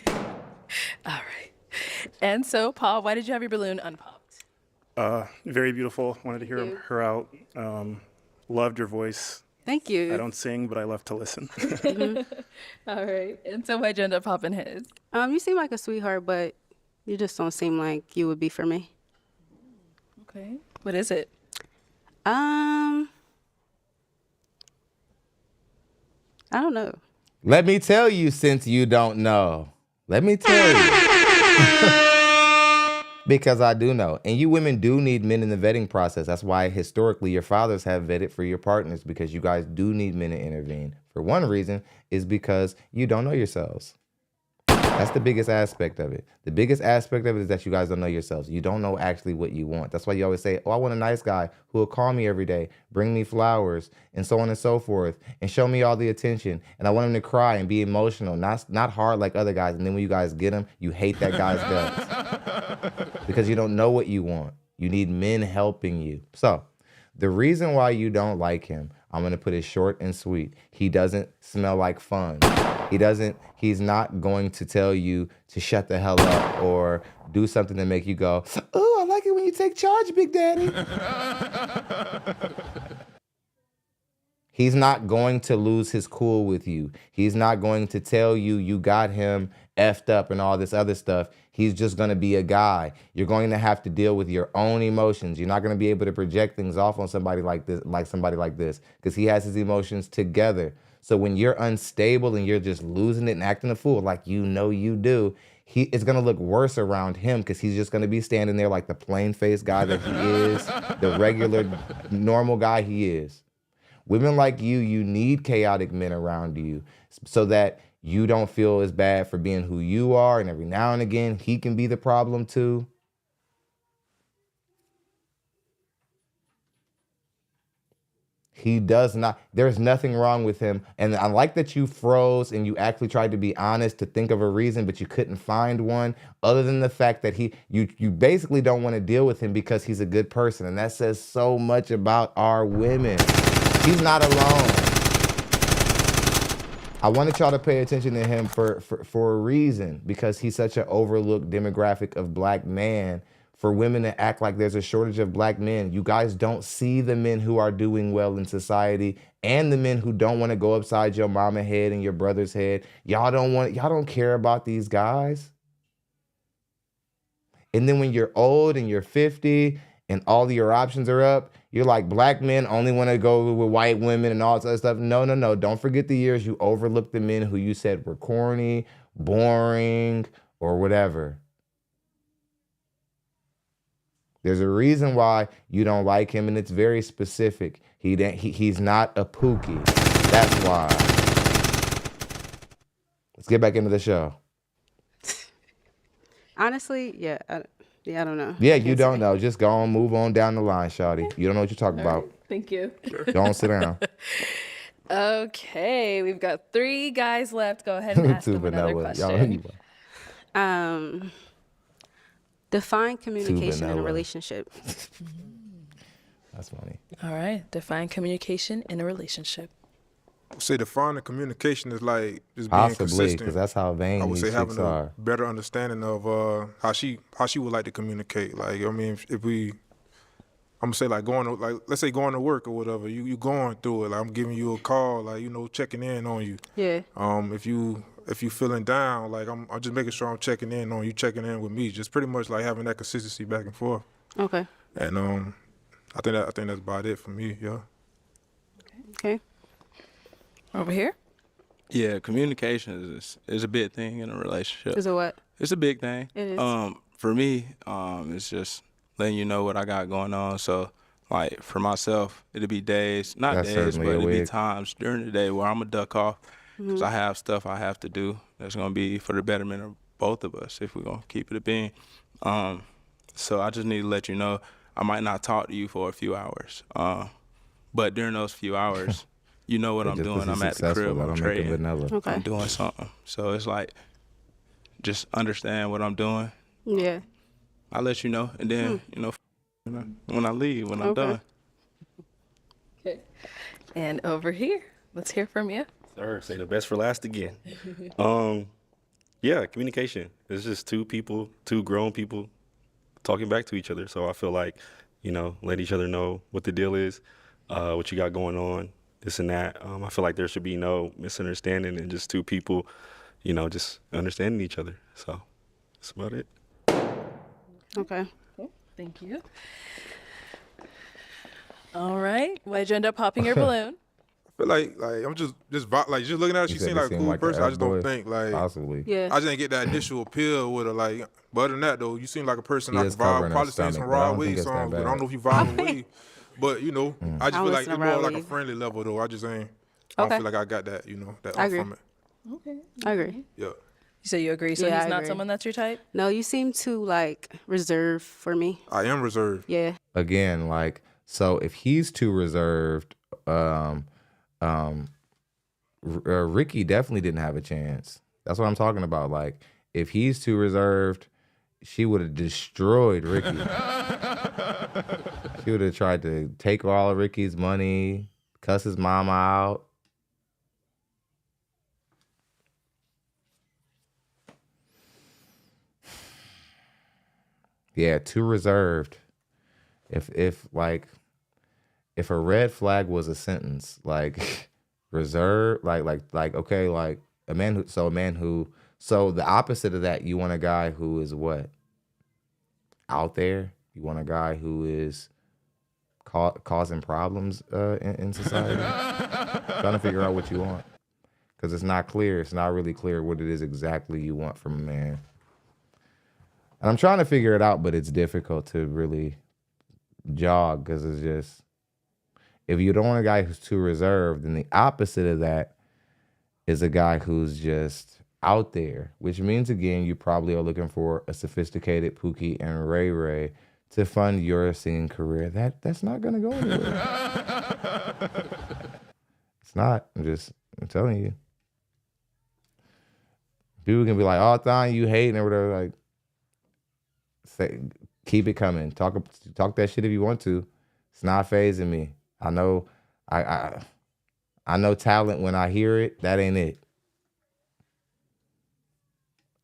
right. And so, Paul, why did you have your balloon unpopped? Very beautiful. Wanted to hear her out. Loved your voice. Thank you. I don't sing, but I love to listen. All right. And so why'd you end up popping his? You seem like a sweetheart, but you just don't seem like you would be for me. Okay. What is it? I don't know. Let me tell you, since you don't know. Let me tell you. Because I do know. And you women do need men in the vetting process. That's why historically your fathers have vetted for your partners, because you guys do need men to intervene. For one reason is because you don't know yourselves. That's the biggest aspect of it. The biggest aspect of it is that you guys don't know yourselves. You don't know actually what you want. That's why you always say, oh, I want a nice guy who will call me every day, bring me flowers, and so on and so forth, and show me all the attention. And I want him to cry and be emotional, not hard like other guys. And then when you guys get him, you hate that guy's guts because you don't know what you want. You need men helping you. So the reason why you don't like him, I'm going to put it short and sweet. He doesn't smell like fun. He's not going to tell you to shut the hell up or do something to make you go, oh, I like it when you take charge, Big Daddy. He's not going to lose his cool with you. He's not going to tell you you got him effed up and all this other stuff. He's just going to be a guy. You're going to have to deal with your own emotions. You're not going to be able to project things off on somebody like this, because he has his emotions together. So when you're unstable and you're just losing it and acting a fool like you know you do, it's going to look worse around him, because he's just going to be standing there like the plain-faced guy that he is, the regular, normal guy he is. Women like you need chaotic men around you so that you don't feel as bad for being who you are, and every now and again, he can be the problem too. He does not, there's nothing wrong with him. And I like that you froze and you actually tried to be honest to think of a reason, but you couldn't find one other than the fact that you basically don't want to deal with him because he's a good person. And that says so much about our women. He's not alone. I wanted y'all to pay attention to him for a reason, because he's such an overlooked demographic of black man. For women to act like there's a shortage of black men. You guys don't see the men who are doing well in society and the men who don't want to go upside your mama head and your brother's head. Y'all don't care about these guys. And then when you're old and you're 50 and all of your options are up, you're like, black men only want to go with white women and all this other stuff. No. Don't forget the years you overlooked the men who you said were corny, boring, or whatever. There's a reason why you don't like him, and it's very specific. He's not a pookie. That's why. Let's get back into the show. Honestly, yeah, I don't know. Yeah, you don't know. Just go on, move on down the line, shawty. You don't know what you're talking about. Right. Thank you. Go on, sit down. Okay, we've got 3 guys left. Go ahead and ask them another question. Define communication in a relationship. That's funny. All right. Define communication in a relationship. I would say defining communication is like just being Possibly, consistent. because that's how vain I would these say chicks having are. a better understanding of how she would like to communicate. Like, I mean, if we, I'm gonna say like let's say going to work or whatever, you going through it. Like, I'm giving you a call, like, checking in on you. Yeah. If you feeling down, like I'm just making sure I'm checking in on you, checking in with me. Just pretty much like having that consistency back and forth. Okay. And I think that's about it for me. Yeah. Okay. Over here. Yeah, communication is a big thing in a relationship. Is it what? It's a big thing. It is. For me, it's just letting you know what I got going on. So, like, for myself, it'll be days, not That's days, but it'll be wig. times during the day where I'm going to duck off because I have stuff I have to do that's going to be for the betterment of both of us if we're going to keep it a being. So I just need to let you know I might not talk to you for a few hours. But during those few hours, you know what I'm doing. I'm at the crib, I'm trading, Okay. I'm doing something. So it's like, just understand what I'm doing. Yeah. I'll let you know. And then, When I leave, when I'm Okay. done. Okay. And over here, let's hear from you. Sir, say the best for last again. Yeah, communication. It's just two people, two grown people talking back to each other. So I feel like, let each other know what the deal is, what you got going on, this and that. I feel like there should be no misunderstanding and just two people, just understanding each other. So that's about it. Okay. Thank you. All right. Why'd you end up popping your balloon? I feel like I'm just looking at her. She You said seemed it like a seemed cool like a person. I just don't F-boy, think like possibly. Yeah. I just didn't get that initial appeal with her. Like, but other than that though, you seem like a person She I is can vibe. covering her Probably sing some stomach, but I Rod don't think Wave it's that songs, but I bad. don't know if you vibe with Wave. But I just I feel don't like listen it's to more Rod like a Wave. friendly level though. I just ain't. I don't Okay. feel like I got that. That I up agree. from it. Okay. I agree. Yeah. You say you agree, so Yeah, he's I not agree. someone that's your type? No, you seem too like reserved for me. I am reserved. Yeah. Again, like, so if he's too reserved, Ricky definitely didn't have a chance. That's what I'm talking about. Like, if he's too reserved, she would have destroyed Ricky. She would have tried to take all of Ricky's money, cuss his mama out. Yeah, too reserved. If a red flag was a sentence, like reserve, like okay, like a man who so the opposite of that, you want a guy who is what? Out there. You want a guy who is causing problems in society. Trying to figure out what you want, because it's not clear. It's not really clear what it is exactly you want from a man. And I'm trying to figure it out, but it's difficult to really jog, because it's just, if you don't want a guy who's too reserved, then the opposite of that is a guy who's just out there, which means, again, you probably are looking for a sophisticated Pookie and Ray Ray to fund your singing career. That's not going to go anywhere. It's not. I'm telling you. People can be like, oh, Thon, you hating or whatever. Like, say, keep it coming. Talk that shit if you want to. It's not phasing me. I know I know talent when I hear it. That ain't it.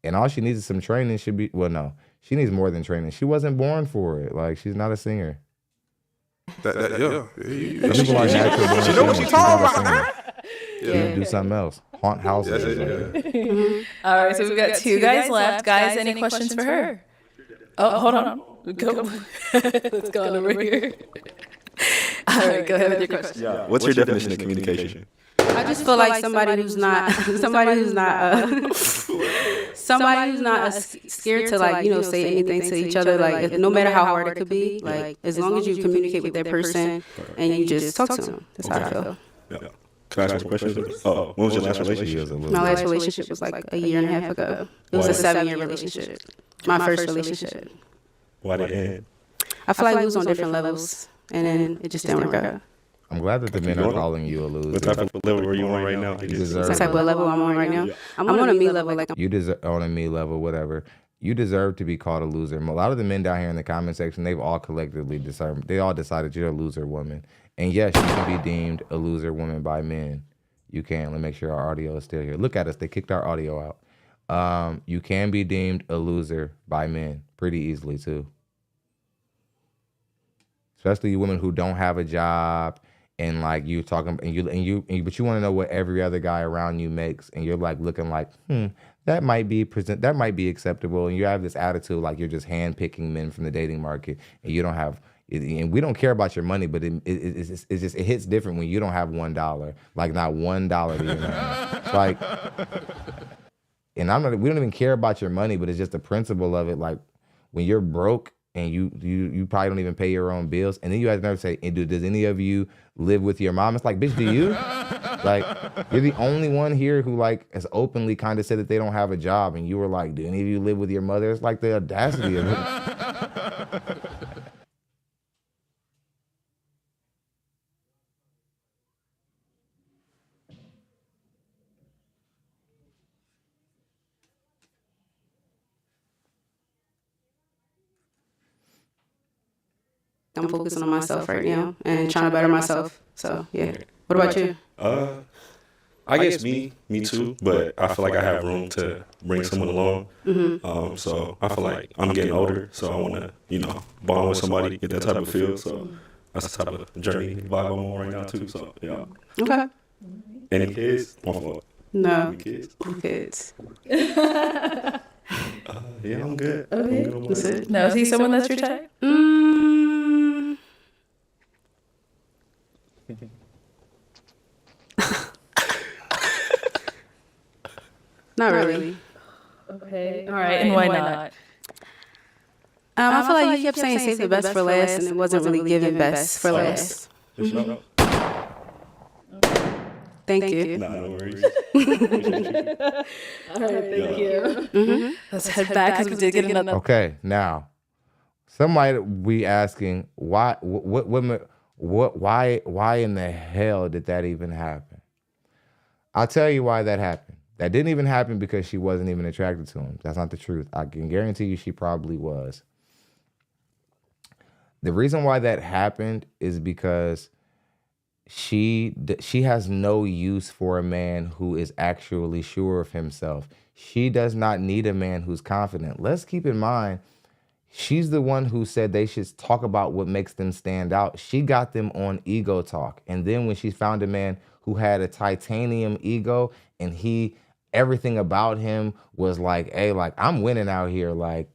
And all she needs is some training. No, she needs more than training. She wasn't born for it. Like, she's not a singer. Yeah. Some people are natural born She know what singers. she She's talking not a about. singer. She would do something else. Haunt houses. All right, so we've got two guys left. Guys, any questions for her? Oh, hold on. Go. Let's go on over here. All right, go ahead with your question. Yeah. What's your definition of communication? I just feel like somebody who's not scared to say anything to each other, like no matter how hard it could be, like as long as you communicate with that person and you just talk to them. That's how I feel. Yeah. Can I ask you a question? Oh, when was your last relationship? My last relationship was like a year and a half ago. It was a 7-year relationship. My first relationship. Why did it end? I feel like we was on different levels, and then it just didn't work out. I'm glad that the men are calling you a loser. What type of level are you on right now? You deserve What type of level I'm on right now? I'm on a me level. You deserve on a me level, whatever. You deserve to be called a loser. A lot of the men down here in the comment section, they've all collectively decided. They all decided you're a loser woman, and yes, you can be deemed a loser woman by men. You can. Let me make sure our audio is still here. Look at us. They kicked our audio out. You can be deemed a loser by men pretty easily too. Especially you women who don't have a job and like you talking but you want to know what every other guy around you makes, and you're like looking like that might be acceptable, and you have this attitude like you're just handpicking men from the dating market, and you don't have. And we don't care about your money, but it hits different when you don't have $1, like not $1 to your name. It's like, and we don't even care about your money, but it's just the principle of it. Like when you're broke and you probably don't even pay your own bills, and then you have to never say, does any of you live with your mom? It's like, bitch, do you? Like, you're the only one here who like has openly kind of said that they don't have a job, and you were like, do any of you live with your mother? It's like the audacity of it. I'm focusing on myself right now and trying to better myself. So, yeah. What about you? I guess me too, but I feel like I have room to bring someone along. Mm-hmm. So I feel like I'm getting older, so I want to, bond with somebody, get that type of feel. So that's the type of journey vibe I'm on right now too. So yeah. Okay. Any kids? My fault. No. Any kids? Kids. Yeah, I'm good. I'm Okay. good on my That's end. it. Now, is he someone that's your type? Not really. Okay. All right. And why not? I feel like you kept saying save the best for last, and it wasn't really giving best for last. Mm-hmm. Thank you. Nah, no worries. All right. Thank you. Mm-hmm. Let's head back because we did get another. Okay, now somebody be asking why why in the hell did that even happen? I'll tell you why that happened. That didn't even happen because she wasn't even attracted to him. That's not the truth. I can guarantee you she probably was. The reason why that happened is because she has no use for a man who is actually sure of himself. She does not need a man who's confident. Let's keep in mind, she's the one who said they should talk about what makes them stand out. She got them on ego talk. And then when she found a man who had a titanium ego and everything about him was like, hey, like, I'm winning out here. Like,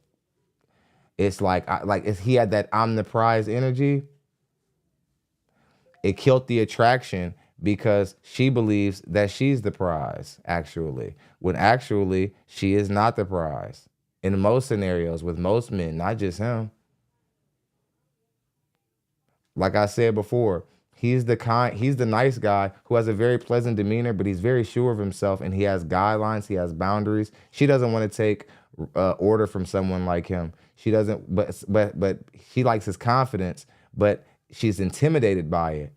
it's like, he had that I'm the prize energy. It killed the attraction because she believes that she's the prize, actually. When actually, she is not the prize. In most scenarios, with most men, not just him. Like I said before, he's the nice guy who has a very pleasant demeanor, but he's very sure of himself and he has guidelines, he has boundaries. She doesn't want to take order from someone like him. She doesn't, but she likes his confidence, but she's intimidated by it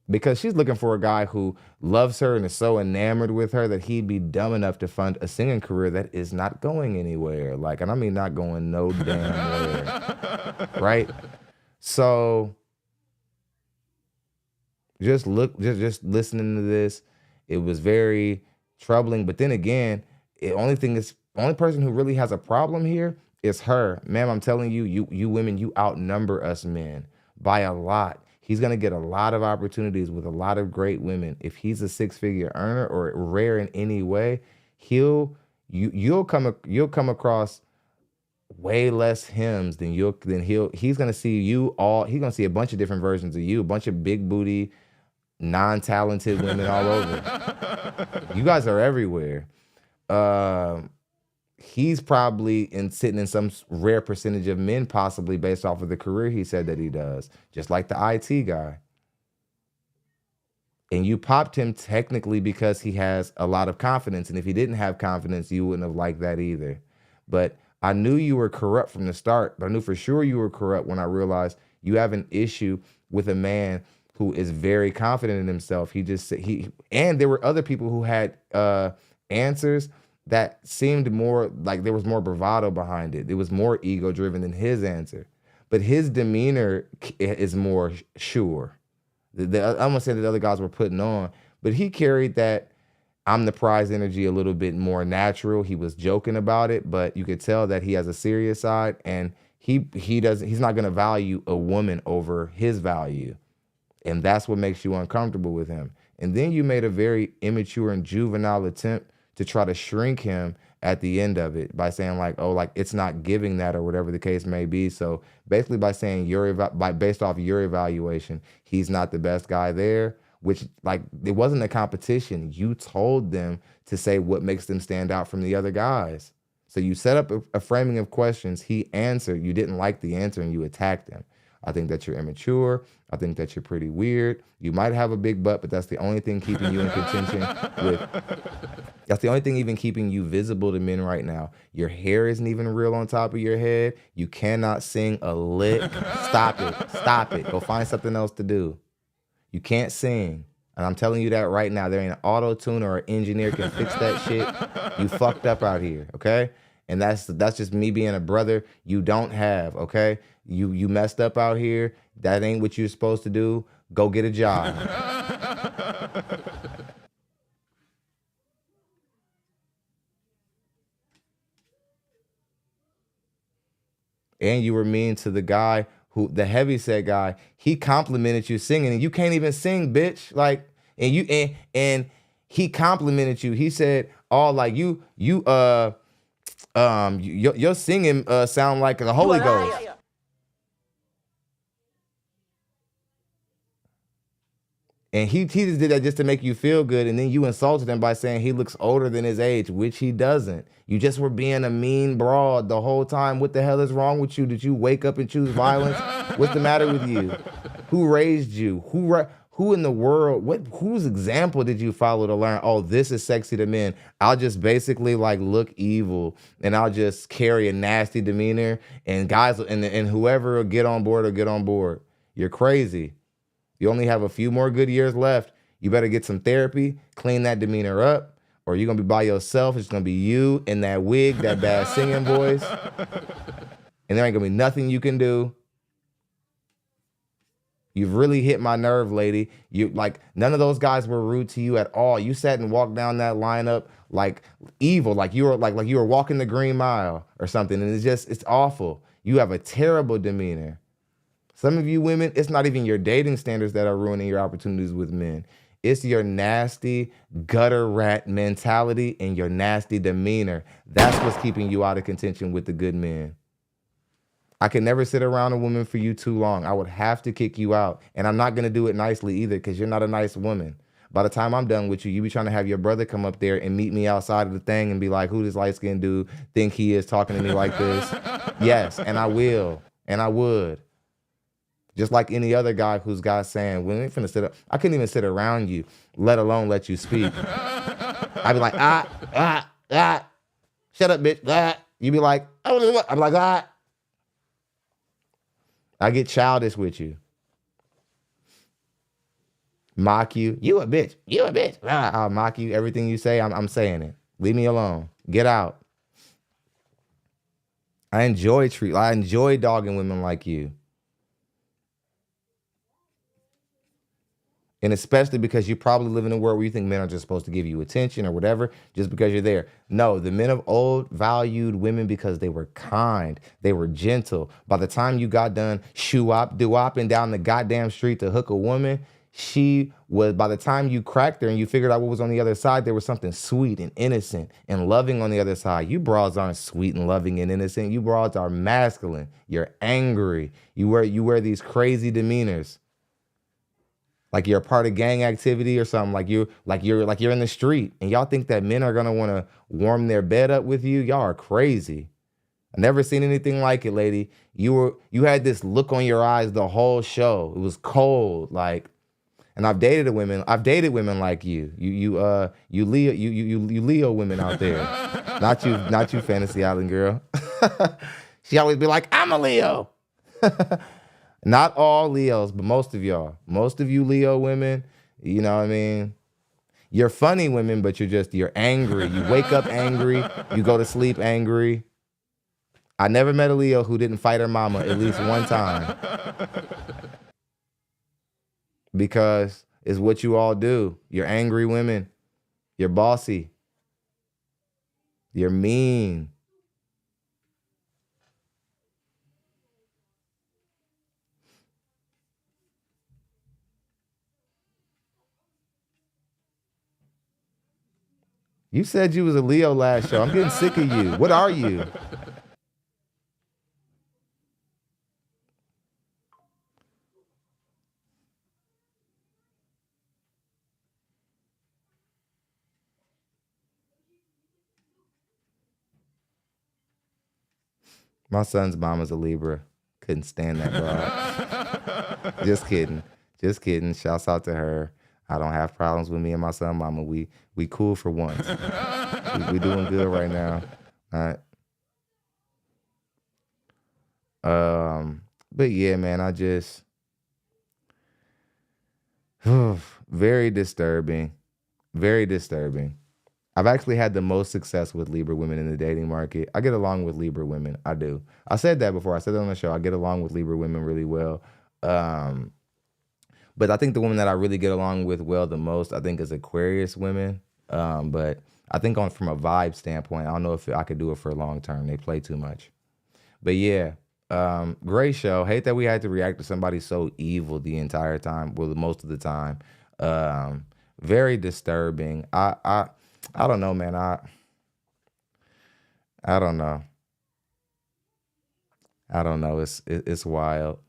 because she's looking for a guy who loves her and is so enamored with her that he'd be dumb enough to fund a singing career that is not going anywhere. Like, and I mean not going no damn where, right? So just listening to this, it was very troubling. But then again, the only person who really has a problem here is her. Ma'am, I'm telling you, you women, you outnumber us men by a lot. He's gonna get a lot of opportunities with a lot of great women. If he's a six-figure earner or rare in any way, you'll come across way less hymns than he's gonna see you all. He's gonna see a bunch of different versions of you, a bunch of big booty, non-talented women all over. You guys are everywhere. He's probably sitting in some rare percentage of men, possibly based off of the career he said that he does, just like the IT guy. And you popped him technically because he has a lot of confidence. And if he didn't have confidence, you wouldn't have liked that either. But I knew you were corrupt from the start, but I knew for sure you were corrupt when I realized you have an issue with a man who is very confident in himself. And there were other people who had answers that seemed more like there was more bravado behind it. It was more ego driven than his answer. But his demeanor is more sure. I'm gonna say that the other guys were putting on, but he carried that I'm the prize energy a little bit more natural. He was joking about it, but you could tell that he has a serious side, and he's not gonna value a woman over his value. And that's what makes you uncomfortable with him. And then you made a very immature and juvenile attempt to try to shrink him at the end of it by saying like, oh, like it's not giving that or whatever the case may be. So basically by saying based off your evaluation, he's not the best guy there, which like it wasn't a competition. You told them to say what makes them stand out from the other guys. So you set up a framing of questions. He answered. You didn't like the answer and you attacked him. I think that you're immature. I think that you're pretty weird. You might have a big butt, but that's the only thing keeping you in contention that's the only thing even keeping you visible to men right now. Your hair isn't even real on top of your head. You cannot sing a lick. Stop it. Go find something else to do. You can't sing. And I'm telling you that right now. There ain't an auto-tune or an engineer can fix that shit. You fucked up out here, okay? And that's just me being a brother you don't have, okay? You messed up out here. That ain't what you're supposed to do. Go get a job. And you were mean to the guy the heavyset guy. He complimented you singing, and you can't even sing, bitch. Like, and he complimented you. He said, "Oh, like your singing sound like the Holy Ghost." And he just did that just to make you feel good, and then you insulted him by saying he looks older than his age, which he doesn't. You just were being a mean broad the whole time. What the hell is wrong with you? Did you wake up and choose violence? What's the matter with you? Who raised you? Who in the world? Whose example did you follow to learn? Oh, this is sexy to men. I'll just basically like look evil, and I'll just carry a nasty demeanor, and guys and whoever will get on board will get on board. You're crazy. You only have a few more good years left. You better get some therapy, clean that demeanor up, or you're going to be by yourself. It's going to be you in that wig, that bad singing voice. And there ain't going to be nothing you can do. You've really hit my nerve, lady. None of those guys were rude to you at all. You sat and walked down that lineup like evil, like you were walking the Green Mile or something. And it's awful. You have a terrible demeanor. Some of you women, it's not even your dating standards that are ruining your opportunities with men. It's your nasty gutter rat mentality and your nasty demeanor. That's what's keeping you out of contention with the good men. I can never sit around a woman for you too long. I would have to kick you out. And I'm not going to do it nicely either, because you're not a nice woman. By the time I'm done with you, you be trying to have your brother come up there and meet me outside of the thing and be like, who this light-skinned dude think he is talking to me like this? Yes, and I will. And I would. Just like any other guy who's got saying, we ain't finna sit up. I couldn't even sit around you, let alone let you speak. I'd be like, shut up, bitch. You'd be like, oh, I'm like, I get childish with you. Mock you. You a bitch. You a bitch. I'll mock you. Everything you say, I'm saying it. Leave me alone. Get out. I enjoy dogging women like you. And especially because you probably live in a world where you think men are just supposed to give you attention or whatever, just because you're there. No, the men of old valued women because they were kind. They were gentle. By the time you got done doo-wopping down the goddamn street to hook a woman, by the time you cracked her and you figured out what was on the other side, there was something sweet and innocent and loving on the other side. You broads aren't sweet and loving and innocent. You broads are masculine. You're angry. You wear these crazy demeanors. Like you're a part of gang activity or something. Like you're in the street, and y'all think that men are gonna want to warm their bed up with you. Y'all are crazy. I never seen anything like it, lady. You had this look on your eyes the whole show. It was cold, like. And I've dated women like you. You Leo women out there. Not you, Fantasy Island girl. She always be like, I'm a Leo. Not all Leos, but most of y'all. Most of you Leo women, you know what I mean? You're funny women, but you're angry. You wake up angry. You go to sleep angry. I never met a Leo who didn't fight her mama at least one time. Because it's what you all do. You're angry women. You're bossy. You're mean. You said you was a Leo last show. I'm getting sick of you. What are you? My son's mom is a Libra. Couldn't stand that broad. Just kidding. Just kidding. Shouts out to her. I don't have problems with me and my son, mama. We cool for once. we doing good right now. All right. But yeah, man, I just very disturbing. Very disturbing. I've actually had the most success with Libra women in the dating market. I get along with Libra women. I do. I said that before. I said that on the show. I get along with Libra women really well. But I think the woman that I really get along with well the most, I think, is Aquarius women. But I think from a vibe standpoint, I don't know if I could do it for long term. They play too much. But yeah, great show. Hate that we had to react to somebody so evil the entire time, well, most of the time. Very disturbing. I don't know, man. I don't know. I don't know. It's wild.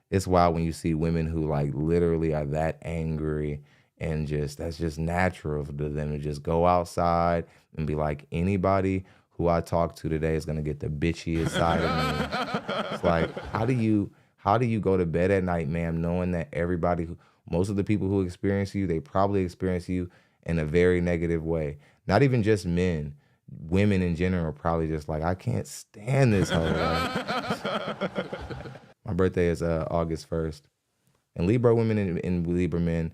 It's wild when you see women who like literally are that angry and that's just natural to them to just go outside and be like, anybody who I talk to today is gonna get the bitchiest side of me. It's like, how do you go to bed at night, ma'am, knowing that most of the people who experience you, they probably experience you in a very negative way. Not even just men. Women in general are probably just like, I can't stand this whole life. My birthday is August 1st. And Libra women and Libra men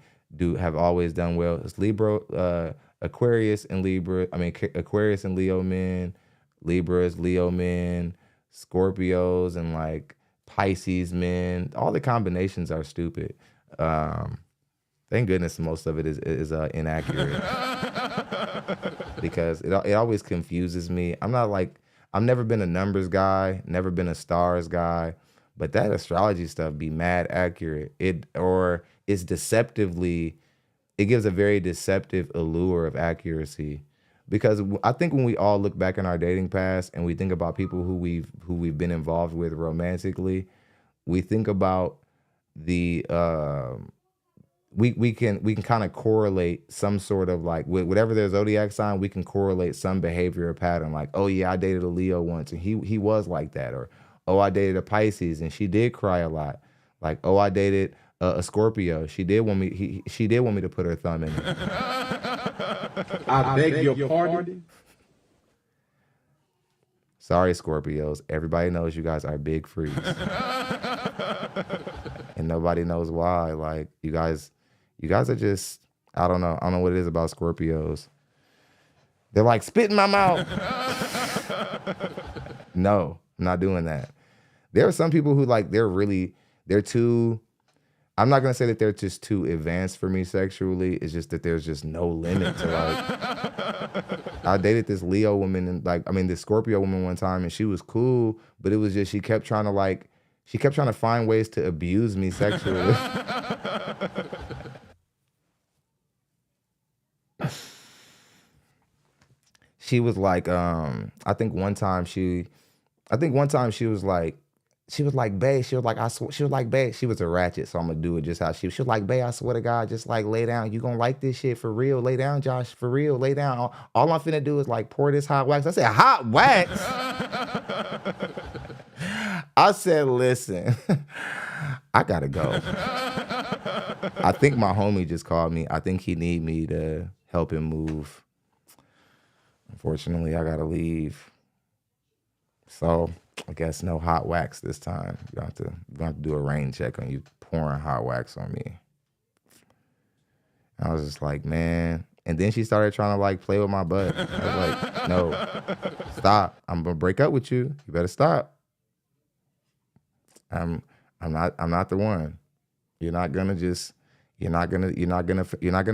have always done well. It's Libra, Aquarius and Aquarius and Leo men, Libras, Leo men, Scorpios and like Pisces men. All the combinations are stupid. Thank goodness most of it is inaccurate. Because it always confuses me. I've never been a numbers guy, never been a stars guy. But that astrology stuff be mad accurate. It gives a very deceptive allure of accuracy. Because I think when we all look back in our dating past and we think about people who we've been involved with romantically, we think about the we can kind of correlate some sort of like whatever their zodiac sign, we can correlate some behavioral pattern. Like, oh yeah, I dated a Leo once and he was like that, or oh, I dated a Pisces and she did cry a lot. Like, oh, I dated a Scorpio. She did want me to put her thumb in it. I beg your pardon. Sorry, Scorpios. Everybody knows you guys are big freaks. And nobody knows why. Like, you guys are just, I don't know what it is about Scorpios. They're like, spit in my mouth. No, I'm not doing that. There are some people who like, they're too, I'm not going to say that they're just too advanced for me sexually. It's just that there's just no limit to like, I dated this Leo woman and this Scorpio woman one time and she was cool, but it was just, she kept trying to find ways to abuse me sexually. She was like, I think one time she was like, babe, babe, she was a ratchet, so I'm gonna do it just how she was like, babe, I swear to God, just like lay down. You gonna like this shit for real? Lay down, Josh, for real, lay down. All I'm finna do is like pour this hot wax. I said, hot wax? I said, listen, I gotta go. I think my homie just called me. I think he need me to help him move. Unfortunately, I gotta leave. So I guess no hot wax this time. You have to do a rain check on you pouring hot wax on me. I was just like, man. And then she started trying to like play with my butt. I was like, no, stop. I'm gonna break up with you. You better stop. I'm not the one. You're not gonna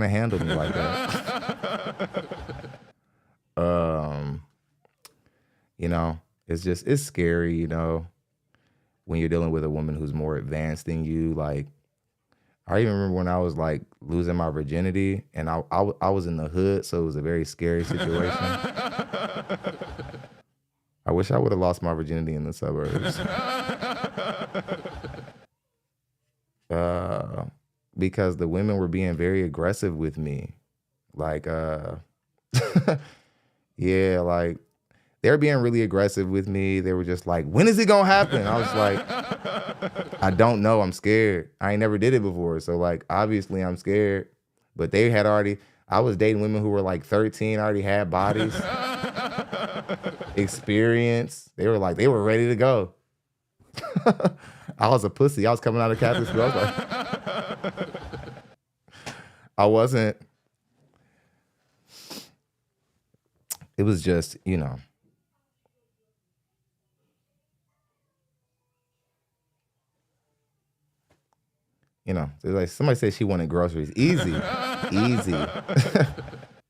handle me like that. It's scary, when you're dealing with a woman who's more advanced than you. Like, I even remember when I was like losing my virginity and I was in the hood, so it was a very scary situation. I wish I would have lost my virginity in the suburbs. Because the women were being very aggressive with me. Like, yeah, like, they were being really aggressive with me. They were just like, when is it gonna happen? I was like, I don't know, I'm scared. I ain't never did it before. So like, obviously I'm scared. But I was dating women who were like 13, already had bodies, experience. They were ready to go. I was a pussy. I was coming out of Catholic school. I was like, it was just, you know. You know, like somebody said she wanted groceries. Easy, easy.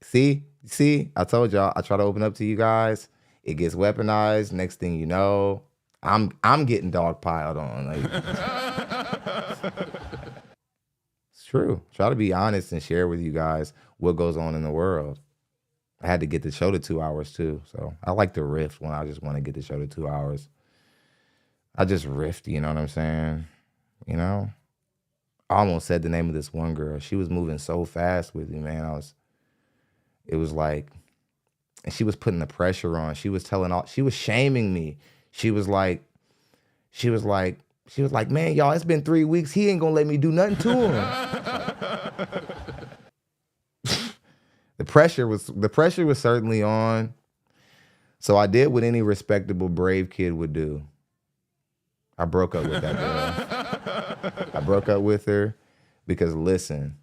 See, I told y'all. I try to open up to you guys. It gets weaponized. Next thing you know, I'm getting dogpiled on. Like, it's true. Try to be honest and share with you guys what goes on in the world. I had to get the show to 2 hours too, so I like to riff when I just want to get the show to 2 hours. I just riffed. You know what I'm saying? You know. I almost said the name of this one girl. She was moving so fast with me, man. It was like, and she was putting the pressure on. She was shaming me. She was like, man, y'all, it's been 3 weeks. He ain't gonna let me do nothing to him. The pressure was certainly on. So I did what any respectable, brave kid would do. I broke up with that girl. I broke up with her because, listen,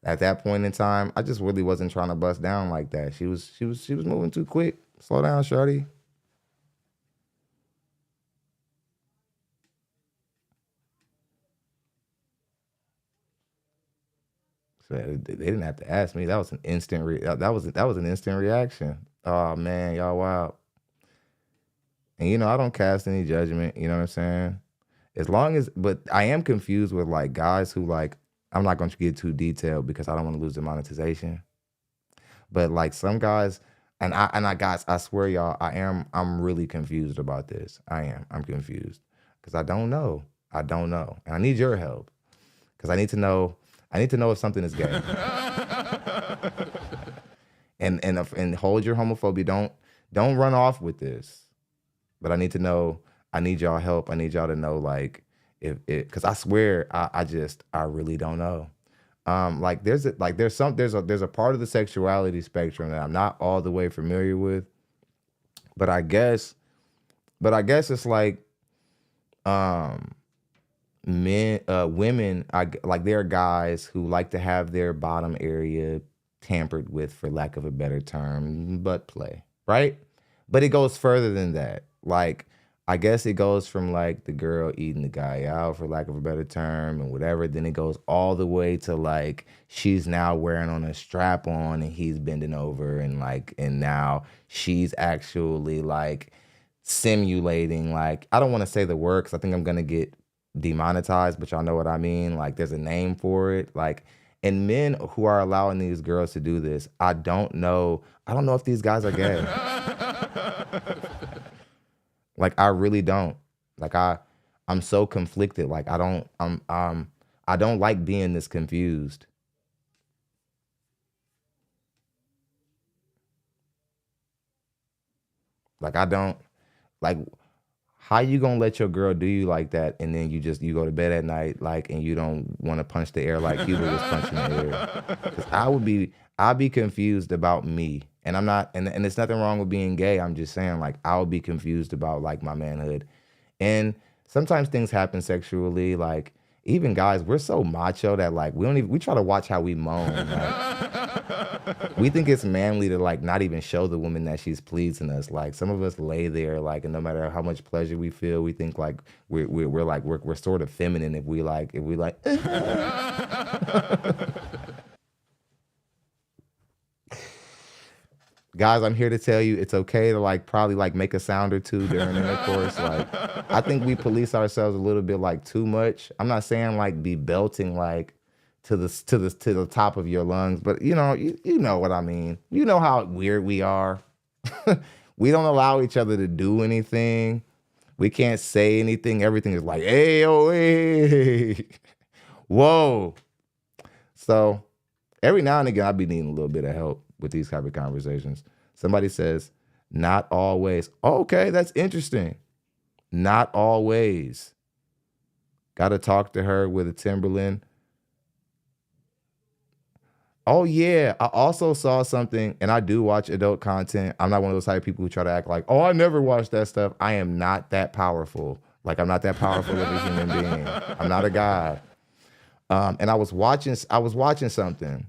at that point in time, I just really wasn't trying to bust down like that. She was moving too quick. Slow down, shorty. So they didn't have to ask me. That was an instant that was an instant reaction. Oh man, y'all wild. And you know, I don't cast any judgment, you know what I'm saying? But I am confused with like guys who like, I'm not going to get too detailed because I don't want to lose the monetization. But like some guys, guys, I swear y'all, I'm really confused about this. I'm confused because I don't know. And I need your help because I need to know if something is gay. and hold your homophobia. Don't run off with this. But I need to know. I need y'all help. I need y'all to know, like, because I swear, I really don't know. Like there's a part of the sexuality spectrum that I'm not all the way familiar with, but I guess it's like, women, like there are guys who like to have their bottom area tampered with, for lack of a better term, butt play, right? But it goes further than that. Like, I guess it goes from like the girl eating the guy out, for lack of a better term, and whatever. Then it goes all the way to like she's now wearing on a strap on and he's bending over, and now she's actually like simulating, like, I don't want to say the word because I think I'm gonna get demonetized, but y'all know what I mean. Like there's a name for it. Like, and men who are allowing these girls to do this, I don't know if these guys are gay. Like, I really don't. Like, I'm so conflicted. Like, I don't like being this confused. Like, I don't, like, how you gonna let your girl do you like that, and then you go to bed at night, like, and you don't want to punch the air like Cuba was punching the air? 'Cause I'd be confused about me. And I'm not, and there's nothing wrong with being gay. I'm just saying, like, I would be confused about like my manhood. And sometimes things happen sexually. Like, even guys, we're so macho that like we try to watch how we moan. Like, we think it's manly to like not even show the woman that she's pleasing us. Like, some of us lay there, like, and no matter how much pleasure we feel, we think like we're sort of feminine if we like. Guys, I'm here to tell you it's okay to like probably like make a sound or two during intercourse. Like, I think we police ourselves a little bit like too much. I'm not saying like be belting like to the top of your lungs, but you know what I mean. You know how weird we are. We don't allow each other to do anything. We can't say anything. Everything is like, hey, oh, hey, whoa. So every now and again, I'll be needing a little bit of help with these type of conversations. Somebody says, not always. Okay, that's interesting. Not always. Got to talk to her with a Timberland. Oh yeah, I also saw something, and I do watch adult content. I'm not one of those type of people who try to act like, oh, I never watch that stuff. I am not that powerful. Like, I'm not that powerful of a human being. I'm not a god. And I was watching something.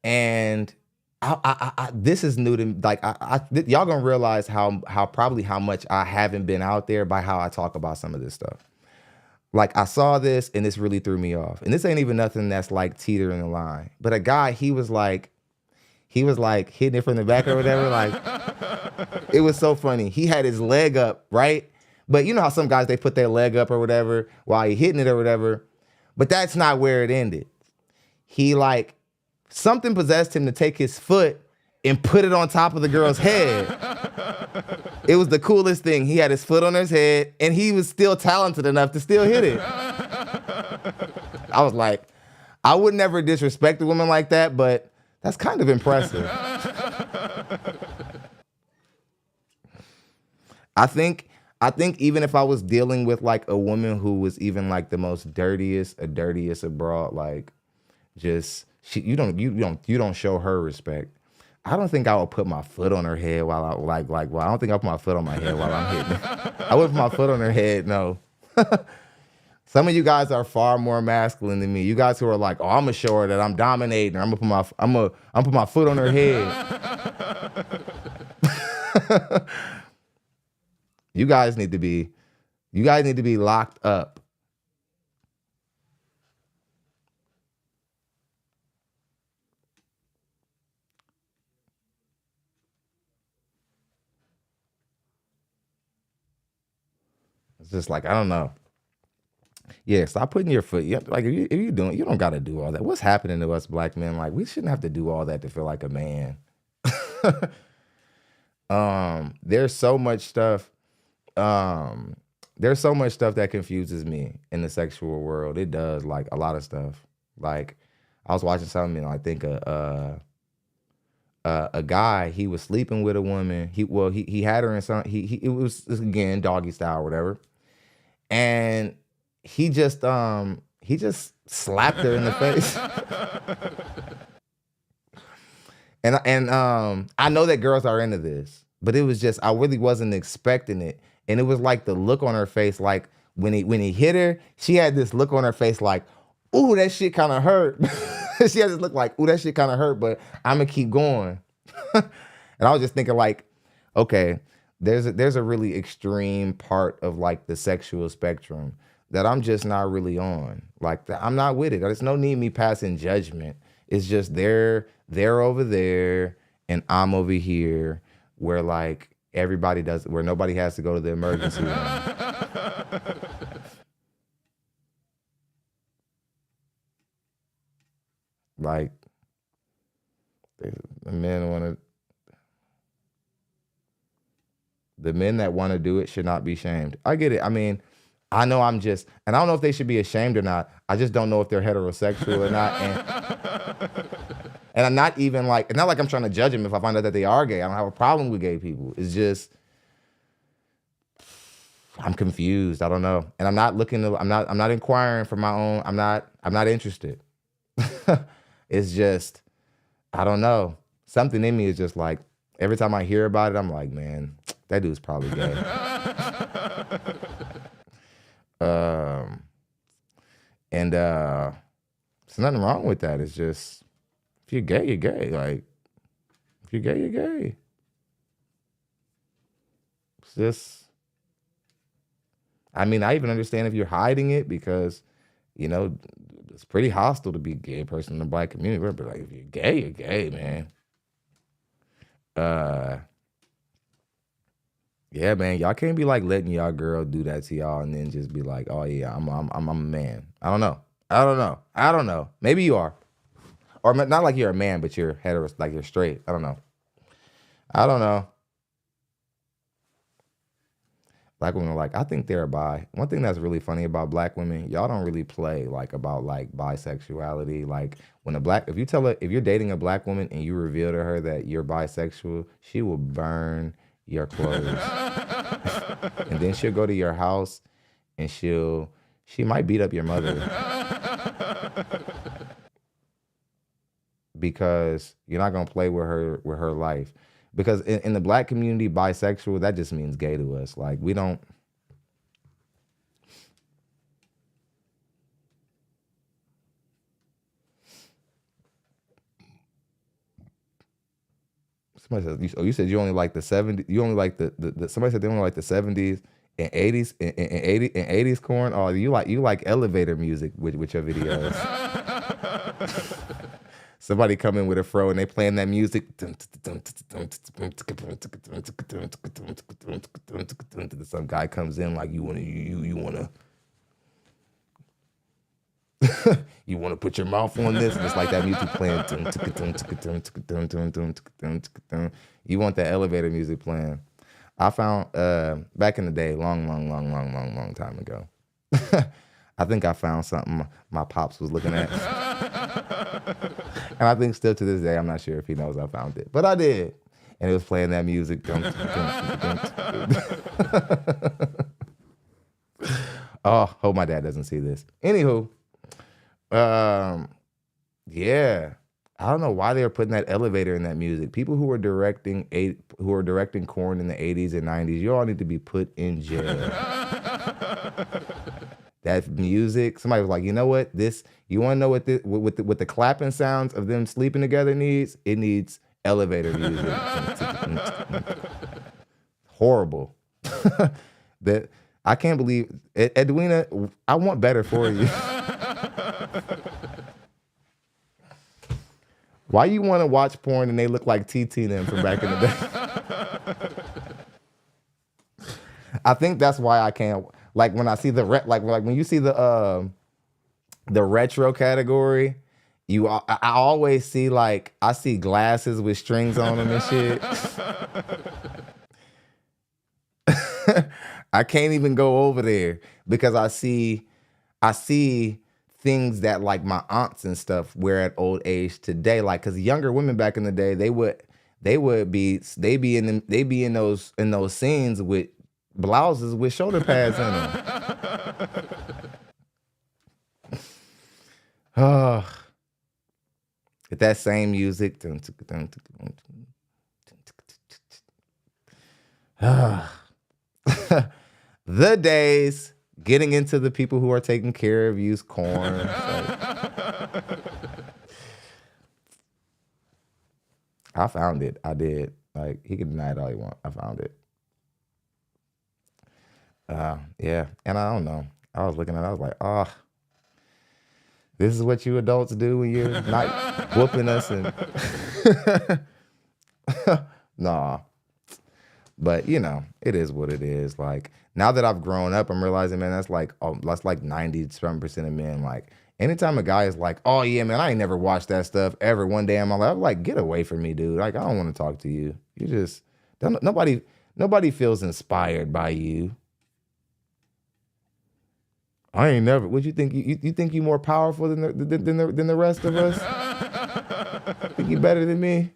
And this is new to me. Like y'all gonna realize how much I haven't been out there by how I talk about some of this stuff. Like I saw this and this really threw me off. And this ain't even nothing that's like teetering the line. But a guy, he was like hitting it from the back or whatever. Like it was so funny. He had his leg up, right? But you know how some guys, they put their leg up or whatever while he hitting it or whatever. But that's not where it ended. He like, something possessed him to take his foot and put it on top of the girl's head. It was the coolest thing. He had his foot on his head and he was still talented enough to still hit it. I was like, I would never disrespect a woman like that, but that's kind of impressive. I think even if I was dealing with like a woman who was even like the most dirtiest abroad, like just you don't show her respect. I don't think I would put my foot on her head while I I don't think I'll put my foot on my head while I'm hitting it. I wouldn't put my foot on her head, no. Some of you guys are far more masculine than me. You guys who are like, oh, I'm gonna show her that I'm dominating. I'm gonna put my foot on her head. You guys need to be locked up. It's just like, I don't know. Yeah, stop putting your foot. Like if you don't gotta do all that. What's happening to us black men? Like we shouldn't have to do all that to feel like a man. There's so much stuff. There's so much stuff that confuses me in the sexual world. It does, like a lot of stuff. Like I was watching something, I think a guy, he was sleeping with a woman. He had her in some. It was again doggy style or whatever, and he just slapped her in the face. and I know that girls are into this, but it was just I really wasn't expecting it. And it was like the look on her face, like when he hit her, she had this look on her face like, ooh, that shit kind of hurt. She had this look like, ooh, that shit kind of hurt, but I'm gonna keep going. And I was just thinking like, okay, there's a really extreme part of like the sexual spectrum that I'm just not really on. Like I'm not with it. There's no need me passing judgment. It's just they're over there and I'm over here where like where nobody has to go to the emergency room. Like the men that want to do it should not be shamed. I get it. I mean, I know and I don't know if they should be ashamed or not. I just don't know if they're heterosexual or not. And I'm not even like, it's not like I'm trying to judge them if I find out that they are gay. I don't have a problem with gay people. It's just, I'm confused. I don't know. And I'm not inquiring for my own, I'm not interested. It's just, I don't know. Something in me is just like, every time I hear about it, I'm like, man, that dude's probably gay. There's nothing wrong with that. It's just, if you're gay, you're gay. Like, if you're gay, you're gay. It's just, I mean, I even understand if you're hiding it because, you know, it's pretty hostile to be a gay person in the black community. But like, if you're gay, man. Yeah, man, y'all can't be like letting y'all girl do that to y'all and then just be like, oh yeah, I'm a man. I don't know. Maybe you are. Or not like you're a man, but you're hetero, like you're straight. I don't know. Black women are like, I think they're bi. One thing that's really funny about black women, y'all don't really play like about like bisexuality. Like when if you're dating a black woman and you reveal to her that you're bisexual, she will burn your clothes. And then she'll go to your house and she might beat up your mother. Because you're not gonna play with her life. Because in the black community, bisexual, that just means gay to us. Like we don't. Somebody said, you said you only like the 70s. You only like the somebody said they only like the 70s and 80s and 80s corn. Oh, you like elevator music with your videos. Somebody come in with a fro and they playing that music. Some guy comes in like you wanna you wanna put your mouth on this? And it's like that music playing. You want that elevator music playing. I found back in the day, long time ago. I think I found something my pops was looking at. And I think still to this day, I'm not sure if he knows I found it. But I did. And it was playing that music. Oh, hope my dad doesn't see this. Anywho, yeah. I don't know why they were putting that elevator in that music. People who were directing Korn in the 80s and 90s, you all need to be put in jail. That music, somebody was like, you know what? You want to know what what the clapping sounds of them sleeping together needs? It needs elevator music. Horrible. That I can't believe Edwina, I want better for you. Why you want to watch porn and they look like TT and them from back in the day? I think that's why I can't. Like when I see the like when you see the retro category, I always see I see glasses with strings on them and shit. I can't even go over there because I see things that like my aunts and stuff wear at old age today. Like, cause younger women back in the day, they be in those scenes with blouses with shoulder pads in them. Oh, with that same music. The days getting into the people who are taking care of you's corn. I found it. I did. Like, he can deny it all he wants. I found it. Yeah. And I don't know. I was looking at it. I was like, this is what you adults do when you're not whooping us. And nah. But, it is what it is. Like, now that I've grown up, I'm realizing, man, that's like 90% of men. Like, anytime a guy is like, oh, yeah, man, I ain't never watched that stuff ever one day in my life, I'm like, get away from me, dude. Like, I don't want to talk to you. You just, nobody feels inspired by you. I ain't never. What you think? You think you more powerful than the rest of us? Think you better than me?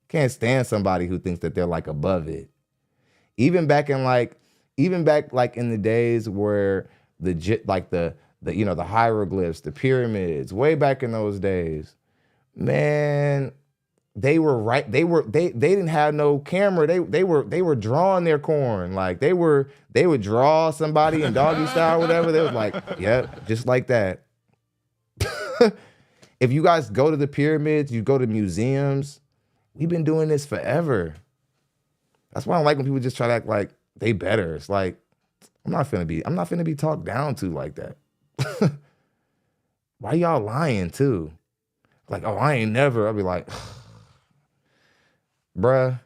Can't stand somebody who thinks that they're like above it. Even back in the days where the hieroglyphs, the pyramids, way back in those days, man, they were right. They didn't have no camera. They were drawing their corn. Like they would draw somebody in doggy style or whatever. They was like, yep, just like that. If you guys go to the pyramids, you go to museums, we've been doing this forever. That's why I don't like when people just try to act like they better. It's like, I'm not finna be talked down to like that. Why y'all lying too? Like, oh, I ain't never. I'll be like, bruh,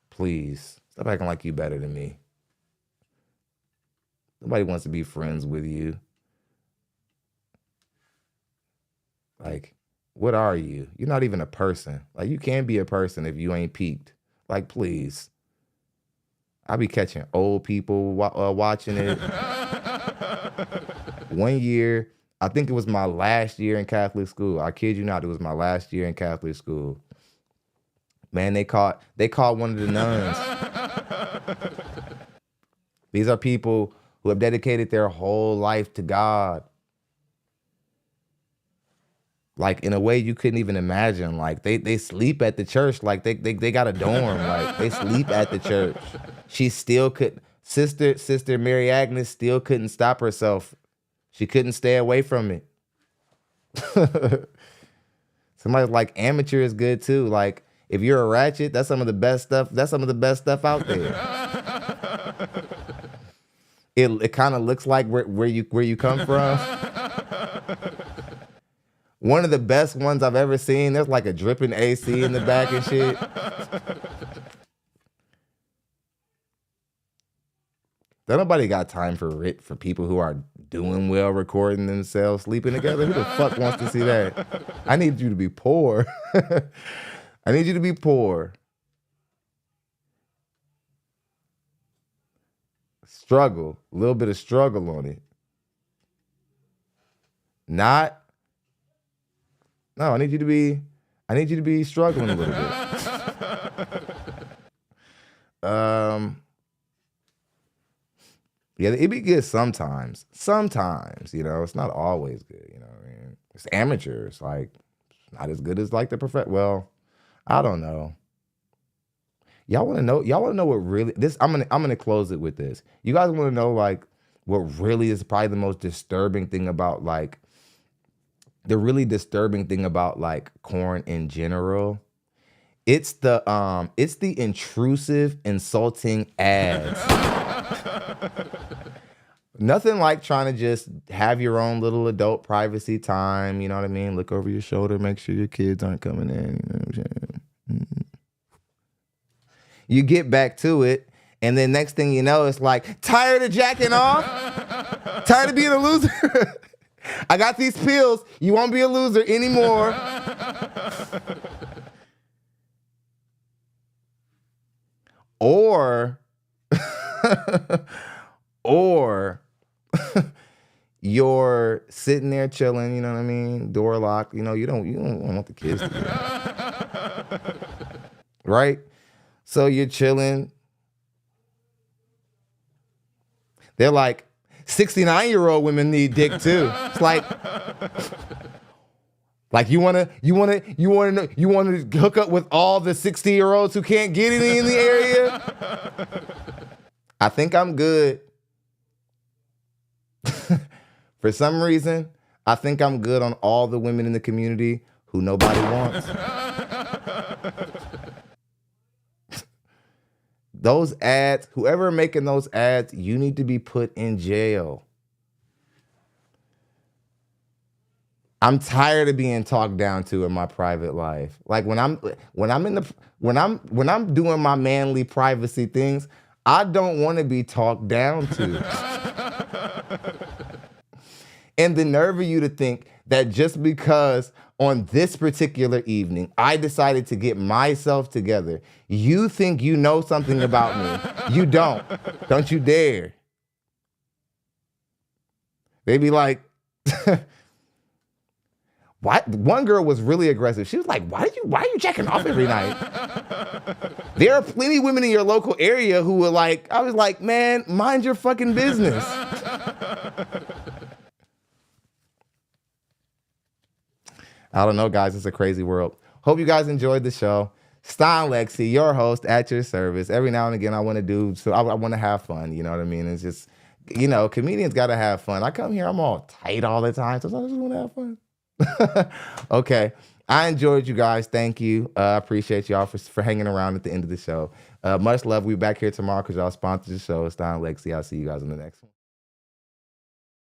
please stop acting like you better than me. Nobody wants to be friends with you. Like, what are you? You're not even a person. Like, you can't be a person if you ain't peaked. Like, please. I be catching old people watching it. One year, I think it was my last year in Catholic school. I kid you not, it was my last year in Catholic school. Man, they caught one of the nuns. These are people who have dedicated their whole life to God. Like, in a way you couldn't even imagine. Like, they sleep at the church. Like, they got a dorm. Like, they sleep at the church. She still could. Sister Mary Agnes still couldn't stop herself. She couldn't stay away from it. Somebody's like, amateur is good too. Like, If you're a ratchet, that's some of the best stuff. That's some of the best stuff out there. It kind of looks like where you come from. One of the best ones I've ever seen. There's like a dripping AC in the back and shit. Don't nobody got time for people who are doing well, recording themselves, sleeping together. Who the fuck wants to see that? I need you to be poor. I need you to be poor. Struggle. A little bit of struggle on it. No, I need you to be struggling a little bit. Yeah, it'd be good sometimes. Sometimes, it's not always good, you know what I mean? It's amateurs, like, not as good as like the well, I don't know. Y'all wanna know what really I'm gonna close it with this. You guys wanna know like what really is probably the most disturbing thing about like the really disturbing thing about like corn in general? It's the intrusive, insulting ads. Nothing like trying to just have your own little adult privacy time, you know what I mean? Look over your shoulder, make sure your kids aren't coming in, you know what I'm saying? Mm-hmm. You get back to it, and then next thing you know, it's like, tired of jacking off? Tired of being a loser? I got these pills. You won't be a loser anymore. Or you're sitting there chilling, you know what I mean? Door locked, you don't want the kids to get out. Right? So you're chilling. They're like, 69-year-old women need dick too. It's like you wanna hook up with all the 60-year-olds who can't get any in the area? I think I'm good. For some reason, I think I'm good on all the women in the community who nobody wants. Those ads, whoever making those ads, you need to be put in jail. I'm tired of being talked down to in my private life. Like when I'm doing my manly privacy things, I don't want to be talked down to. And the nerve of you to think that just because on this particular evening, I decided to get myself together, you think you know something about me. You don't. Don't you dare. They be like, why? One girl was really aggressive. She was like, why are you checking off every night? There are plenty of women in your local area who were like, I was like, man, mind your fucking business. I don't know, guys. It's a crazy world. Hope you guys enjoyed the show. SOUNDEFFECT, your host, at your service. Every now and again, I want to have fun. You know what I mean? It's just, comedians got to have fun. I come here, I'm all tight all the time. So I just want to have fun. Okay. I enjoyed you guys. Thank you. I appreciate y'all for hanging around at the end of the show. Much love. We'll be back here tomorrow because y'all sponsored the show. SOUNDEFFECT. I'll see you guys in the next one.